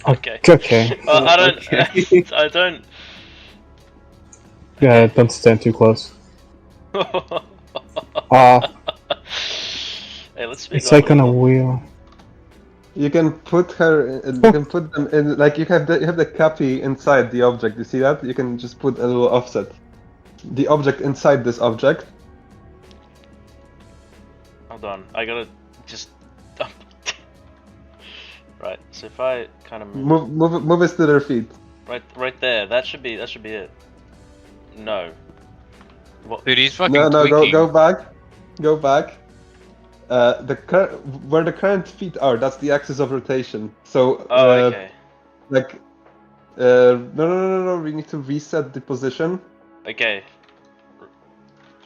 Okay. Okay. I don't. Okay. I don't. Yeah, don't stand too close. Hey, let's speak it's up like a on a little. wheel. You can put her. You can put them in. Like you have the copy inside the object. You see that? You can just put a little offset. The object inside this object. Hold on, I gotta just. Right. So if I kind of Move it to their feet. right there, that should be it. No. What? Dude, he's fucking No, tweaking. go back. Go back. Where the current feet are, that's the axis of rotation. So, Oh, okay. like, no. We need to reset the position. Okay.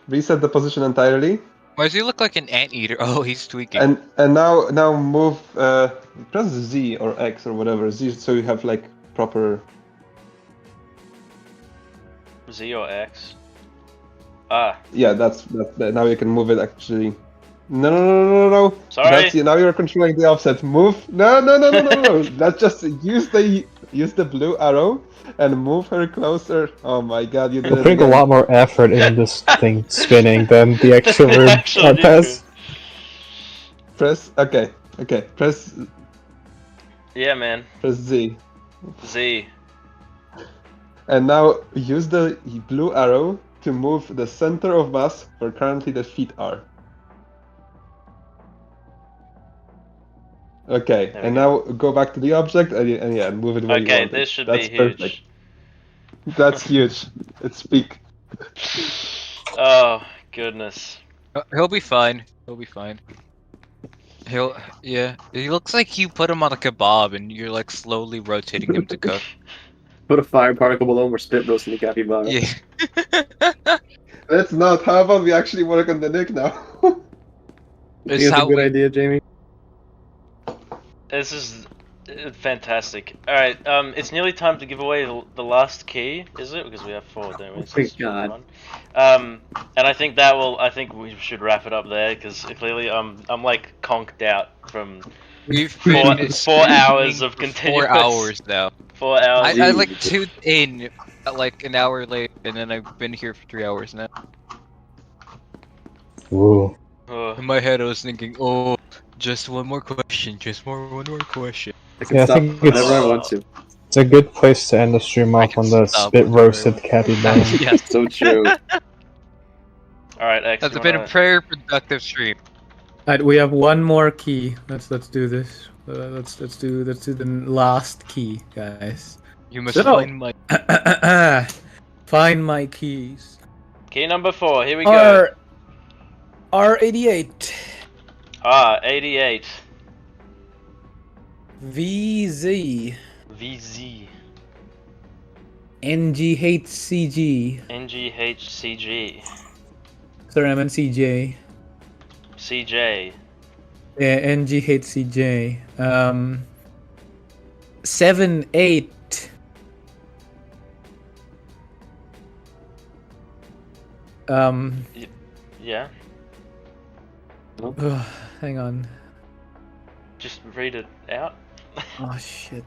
Reset the position entirely. Why does he look like an anteater? Oh, he's tweaking. And now move. Press Z or X or whatever. Z, so you have like proper. Z or X. Ah. Yeah, that's now you can move it actually. No. Sorry. That's now you're controlling the offset. Move. No. That's just use the blue arrow and move her closer. Oh my god, you did I'm it putting a again. lot more effort in this thing spinning than the actual Actually, pass. Press. Okay. Press Yeah, man. Z. Z. And now use the blue arrow to move the center of mass where currently the feet are. Okay, There we and go. now go back to the object and yeah, move it where you Okay, want it. this should That's be huge. perfect. That's huge. It's peak. Oh goodness. He'll be fine. He'll be fine. Yeah. He looks like you put him on a kebab and you're like slowly rotating him to cook. Put a fire particle below him or spit roasting the capybara. Yeah. Let's not. How about we actually work on the Nuke now? I think It's that's a how good we idea, Jamie. This is fantastic. All right. It's nearly time to give away the last key, is it? Because we have 4, don't we? Oh So my it's God. 1. And I think I think we should wrap it up there because clearly I'm like conked out from We've 4 been 4 hours of for continuous. 4 hours now. 4 hours. I like tuned in at like an hour late, and then I've been here for 3 hours now. Ooh. Ugh. In my head, I was thinking, oh, just one more question, one more question. I can Yeah, I stop think whenever it's- I want to. It's a good place to end the stream I off can on the stop spit whenever I roasted want. capybara. Yes, So true. All right, X. that's you been a wanna- very productive stream. Alright, we have one more key. Let's do this. Let's do the last key, guys. You must So- find my. Find my keys. Key number 4. Here we go. R88 88. VZ VZ. NGHCG. NGHCG. Sorry, I meant CJ. CJ. Yeah, NGHCJ. 78. Yeah. Hang on. Just read it out. Oh shit.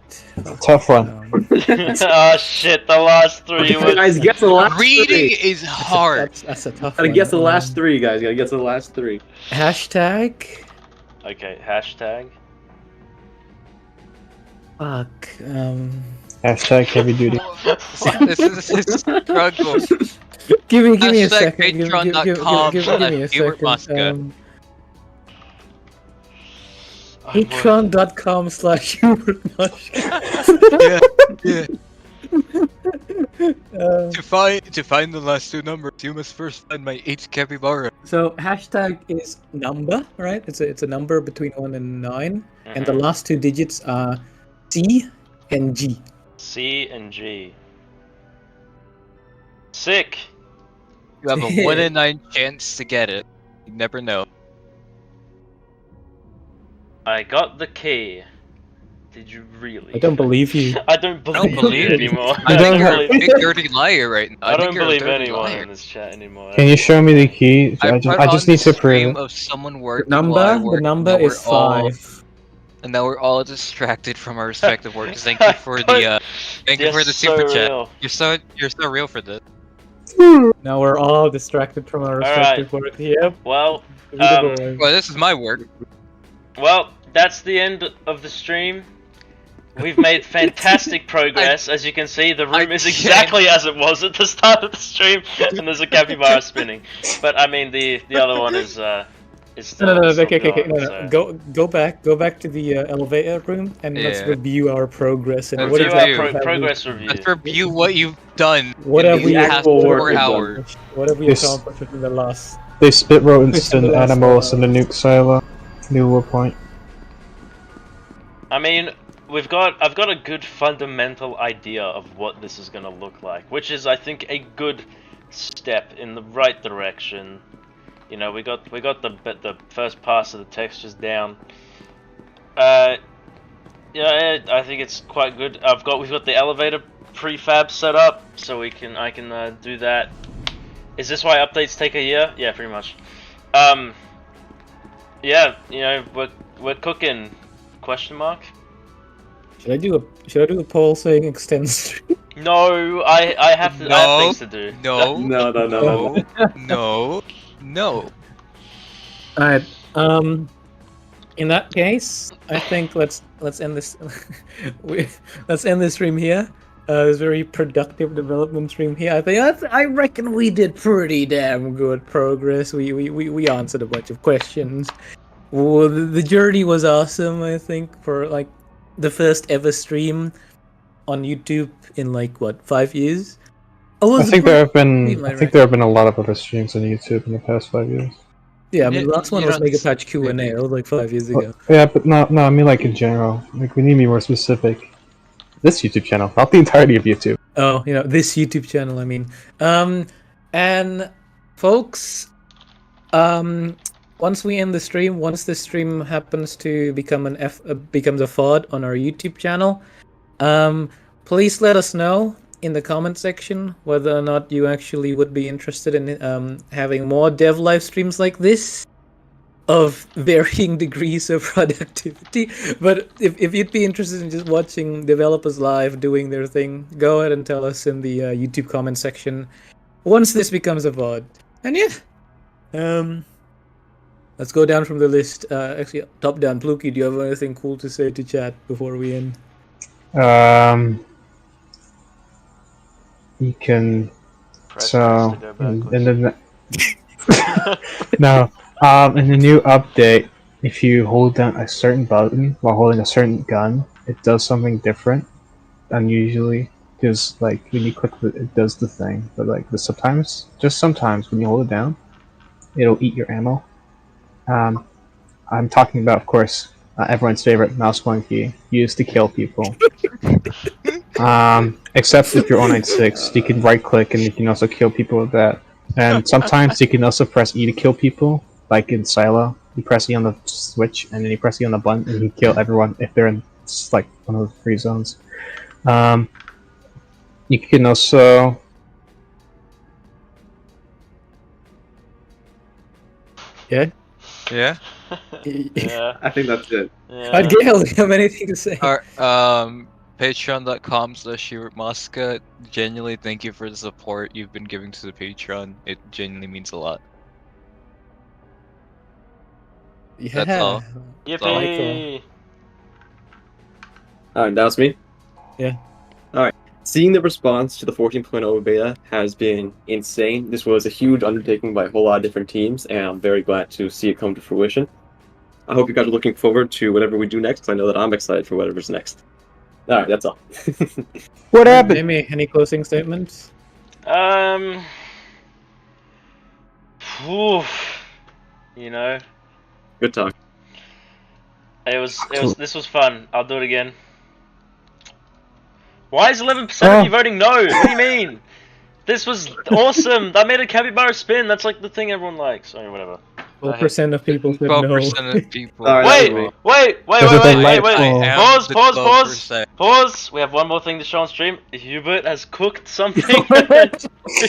Tough one. Oh shit, the last 3 was... Guys, guess the last Reading three. is hard. That's a tough Gotta one. guess the last 3, guys. Gotta guess the last 3. Hashtag. Okay, hashtag. Fuck. Hashtag heavy duty. This is a struggle. Give me a Hashtag second. patreon.com Give me a /HuberMosca. second. Patreon.com/HuberMosca. Yeah. To find the last 2 numbers, you must first find my 8 capybara. So hashtag is number, right? It's a number between 1 and 9, and the Mhm. last 2 digits are C and G. C and G. Sick. You have a 1 in 9 chance to get it. You never know. I got the key. Did you really? I don't believe you. I don't believe, believe you you. anymore. I I think don't you're a believe, big dirty liar right now. I don't think you're a believe dirty anyone liar. in this chat anymore. Can you show me the key? I put just on need to the stream prove it. of someone The working while I number work, is and we're all- 5. And now we're all distracted from our respective work. Thank you for the super chat. Real. You're so real for this. Now we're all distracted from our respective work. Yep. Well, Be the boy. Well, this is my work. well, that's the end of the stream. We've made fantastic progress. As you can see, the room is exactly as it was at the start of the stream, and there's a capybara spinning. But I mean, the other one is still. No, still okay, going, no. so. Go back to the elevator room, and let's Yeah. review our progress and Let's what Review exactly our have we- progress review. Let's review what you've done. What in have these we past actual 4 work done? hours. What have we Yes. accomplished in the last? They spit rodents Listen to and that animals in stuff. the Nuke Silo. New war point. I mean, I've got a good fundamental idea of what this is gonna look like, which is, I think, a good step in the right direction. You know, we got the first pass of the textures down. Yeah, I think it's quite good. We've got the elevator prefab set up, so I can do that. Is this why updates take a year? Yeah, pretty much. Yeah, you know, we're cooking. Question mark? Should I do a poll saying extend stream? No, I have to. I have things to do. No. No. No. Alright. In that case, I think let's end this. Let's end this stream here. This very productive development stream here. I reckon we did pretty damn good progress. We answered a bunch of questions. Well, the journey was awesome. I think for like the first ever stream on YouTube in like what 5 years. I think there have been a lot of other streams on YouTube in the past 5 years. Yeah, I mean, You- the last one you was don't Mega Patch Q&A. That was like 5 years ago. Yeah, but no, I mean like in general. Like we need to be more specific. This YouTube channel, not the entirety of YouTube. Oh, you know, this YouTube channel, I mean. And folks, once we end the stream, once the stream happens to become becomes a FOD on our YouTube channel, please let us know in the comment section whether or not you actually would be interested in having more dev live streams like this of varying degrees of productivity. But if you'd be interested in just watching developers live doing their thing, go ahead and tell us in the YouTube comment section once this becomes a VOD. And yeah, let's go down from the list. Actually, top down. Pluki, do you have anything cool to say to chat before we end? You can Press so to go in backwards. the no in the new update, if you hold down a certain button while holding a certain gun, it does something different than usually. Because like when you click it does the thing, but like sometimes when you hold it down, it'll eat your ammo. I'm talking about, of course, everyone's favorite mouse pointer used to kill people. Except if you're 096, you can right click and you can also kill people with that. And sometimes you can also press E to kill people, like in Silo. You press E on the switch and then you press E on the button and you kill everyone if they're in like one of the free zones. You can also Yeah? Yeah. Yeah. I think that's it. Yeah. Gail, do you have anything to say? Patreon.com/ShewardMosca. Genuinely, thank you for the support you've been giving to the Patreon. It genuinely means a lot. Yeah. That's all. Yippee! Alright, that was me? Yeah. Alright. Seeing the response to the 14.0 beta has been insane. This was a huge undertaking by a whole lot of different teams, and I'm very glad to see it come to fruition. I hope you guys are looking forward to whatever we do next, because I know that I'm excited for whatever's next. Alright, that's all. what happened? Jamie, any closing statements? Whew. You know, Good talk. this was fun. I'll do it again. Why is 11% of you voting no? What do you mean? This was awesome. I made a capybara spin. That's like the thing everyone likes. Or whatever. 12% of people said no. 12% of people. Alright, Wait. I am the Pause. 12%. Pause. We have one more thing to show on stream. Hubert has cooked something.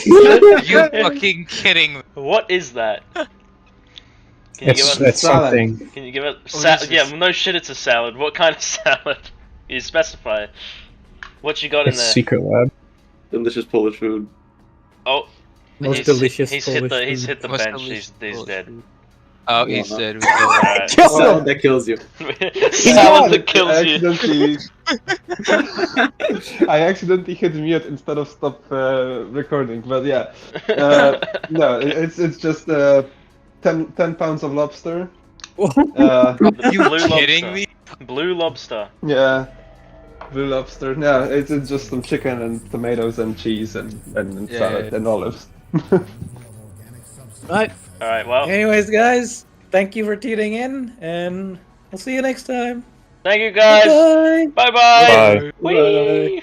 You fucking kidding me? What is that? Can you give It's us? it's something. Can you give it? this Yeah, is- no shit. It's a salad. What kind of salad? You specify. What you got in It's there? secret lab. Delicious Polish food. Oh, Most delicious he's Polish hit the Most bench. delicious He's Polish dead. food. Oh, he Wow. said. Alright. Salad that kills you. Salad that kills you. I accidentally hit mute instead of stop recording, but yeah. No, it's just 10 pounds of lobster. The You blue kidding lobster. me? Blue lobster. Yeah, blue lobster. No, it's just some chicken and tomatoes and cheese and Yeah, salad yeah. and olives. Right. Alright, well, Anyways, guys, thank you for tuning in, and we'll see you next time. thank you guys. Bye. Bye bye. Bye. Whee!